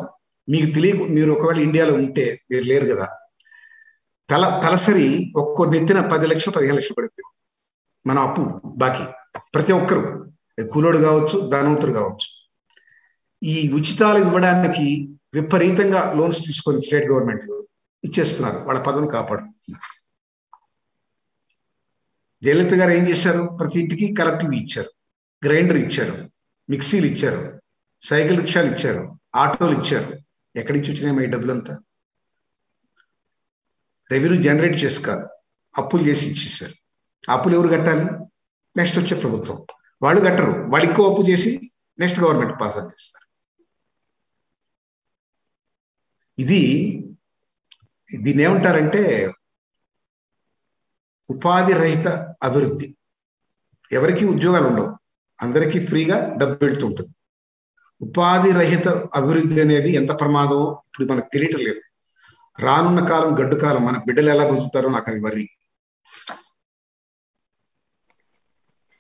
మీకు మీరు ఒకవేళ ఇండియాలో ఉంటే, మీరు లేరు కదా, తలసరి ఒక్కో నెత్తిన 10 లక్షలు 15 లక్షలు పడిపోయింది మన అప్పు బాకీ. ప్రతి ఒక్కరు, కూలోడు కావచ్చు, ధనవంతుడు కావచ్చు. ఈ ఉచితాలు ఇవ్వడానికి విపరీతంగా లోన్స్ తీసుకొని స్టేట్ గవర్నమెంట్లు ఇచ్చేస్తున్నారు, వాళ్ళ పదవిని కాపాడుతున్నారు. జయలలిత గారు ఏం చేశారు? ప్రతి ఇంటికి కలెక్టివ్ ఇచ్చారు, గ్రైండర్ ఇచ్చారు, మిక్సీలు ఇచ్చారు, సైకిల్ రిక్షాలు ఇచ్చారు, ఆటోలు ఇచ్చారు. ఎక్కడి నుంచి వచ్చినాయి ఈ డబ్బులంతా? రెవెన్యూ జనరేట్ చేసి కాదు, అప్పులు చేసి ఇచ్చేసారు. అప్పులు ఎవరు కట్టాలి? నెక్స్ట్ వచ్చే ప్రభుత్వం. వాళ్ళు కట్టరు, వాళ్ళు ఎక్కువ అప్పు చేసి నెక్స్ట్ గవర్నమెంట్ పాస్ ఆన్ చేస్తారు. దీన్ని ఏమంటారంటే ఉపాధి రహిత అభివృద్ధి. ఎవరికి ఉద్యోగాలు ఉండవు, అందరికీ ఫ్రీగా డబ్బు వెళ్తుంటుంది. ఉపాధి రహిత అభివృద్ధి అనేది ఎంత ప్రమాదం ఇప్పుడు మనకు తెలియటం లేదు. రానున్న కాలం గడ్డు కాలం, మన బిడ్డలు ఎలా బతుకుతారో నాకు అది వర్రీ.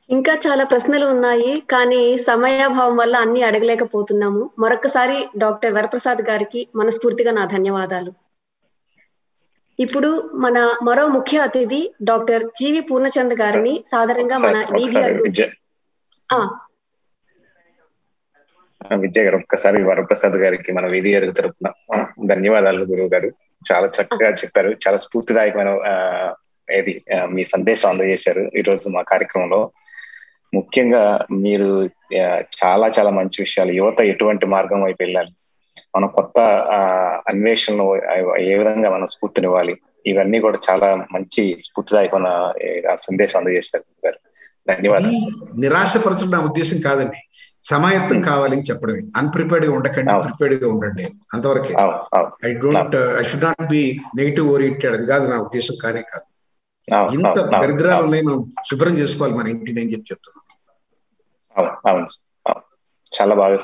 ఇంకా చాలా ప్రశ్నలు ఉన్నాయి, కానీ సమయాభావం వల్ల అన్ని అడగలేకపోతున్నాము. మరొకసారి డాక్టర్ వరప్రసాద్ గారికి మనస్ఫూర్తిగా నా ధన్యవాదాలు. ఇప్పుడు మన మరో ముఖ్య అతిథి డాక్టర్ జీవి పూర్ణచంద్ గారిని సాదరంగా మన విజయ గారు, ఒక్కసారి వరప్రసాద్ గారికి మన వీధి గారి తరపున ధన్యవాదాలు. గురువు గారు చాలా చక్కగా చెప్పారు, చాలా స్ఫూర్తిదాయకమైన మీ సందేశం అందజేశారు ఈరోజు మా కార్యక్రమంలో. ముఖ్యంగా మీరు చాలా చాలా మంచి విషయాలు, యువత ఎటువంటి మార్గం వైపు వెళ్ళాలి, మనం కొత్త అన్వేషణలు ఏ విధంగా మనం స్ఫూర్తినివ్వాలి, ఇవన్నీ కూడా చాలా మంచి స్ఫూర్తిదాయకమైన సందేశం అందజేస్తారు గారు. ధన్యవాదాలు. నిరాశపరచడం నా ఉద్దేశం కాదండి, సమాయత్తం కావాలని చెప్పడమే. అన్ప్రిపేర్డ్ గా ఉండకండి, ప్రిపేర్డ్ గా ఉండండి, అంతవరకే. I should not be negative oriented, అది కాదు నా ఉద్దేశం, కానే కాదు. ఇంత దరిద్రాలు ఉన్నాయి, మనం శుభ్రం చేసుకోవాలి మన ఇంటిని అని చెప్తున్నాం. అవును, చాలా బాగా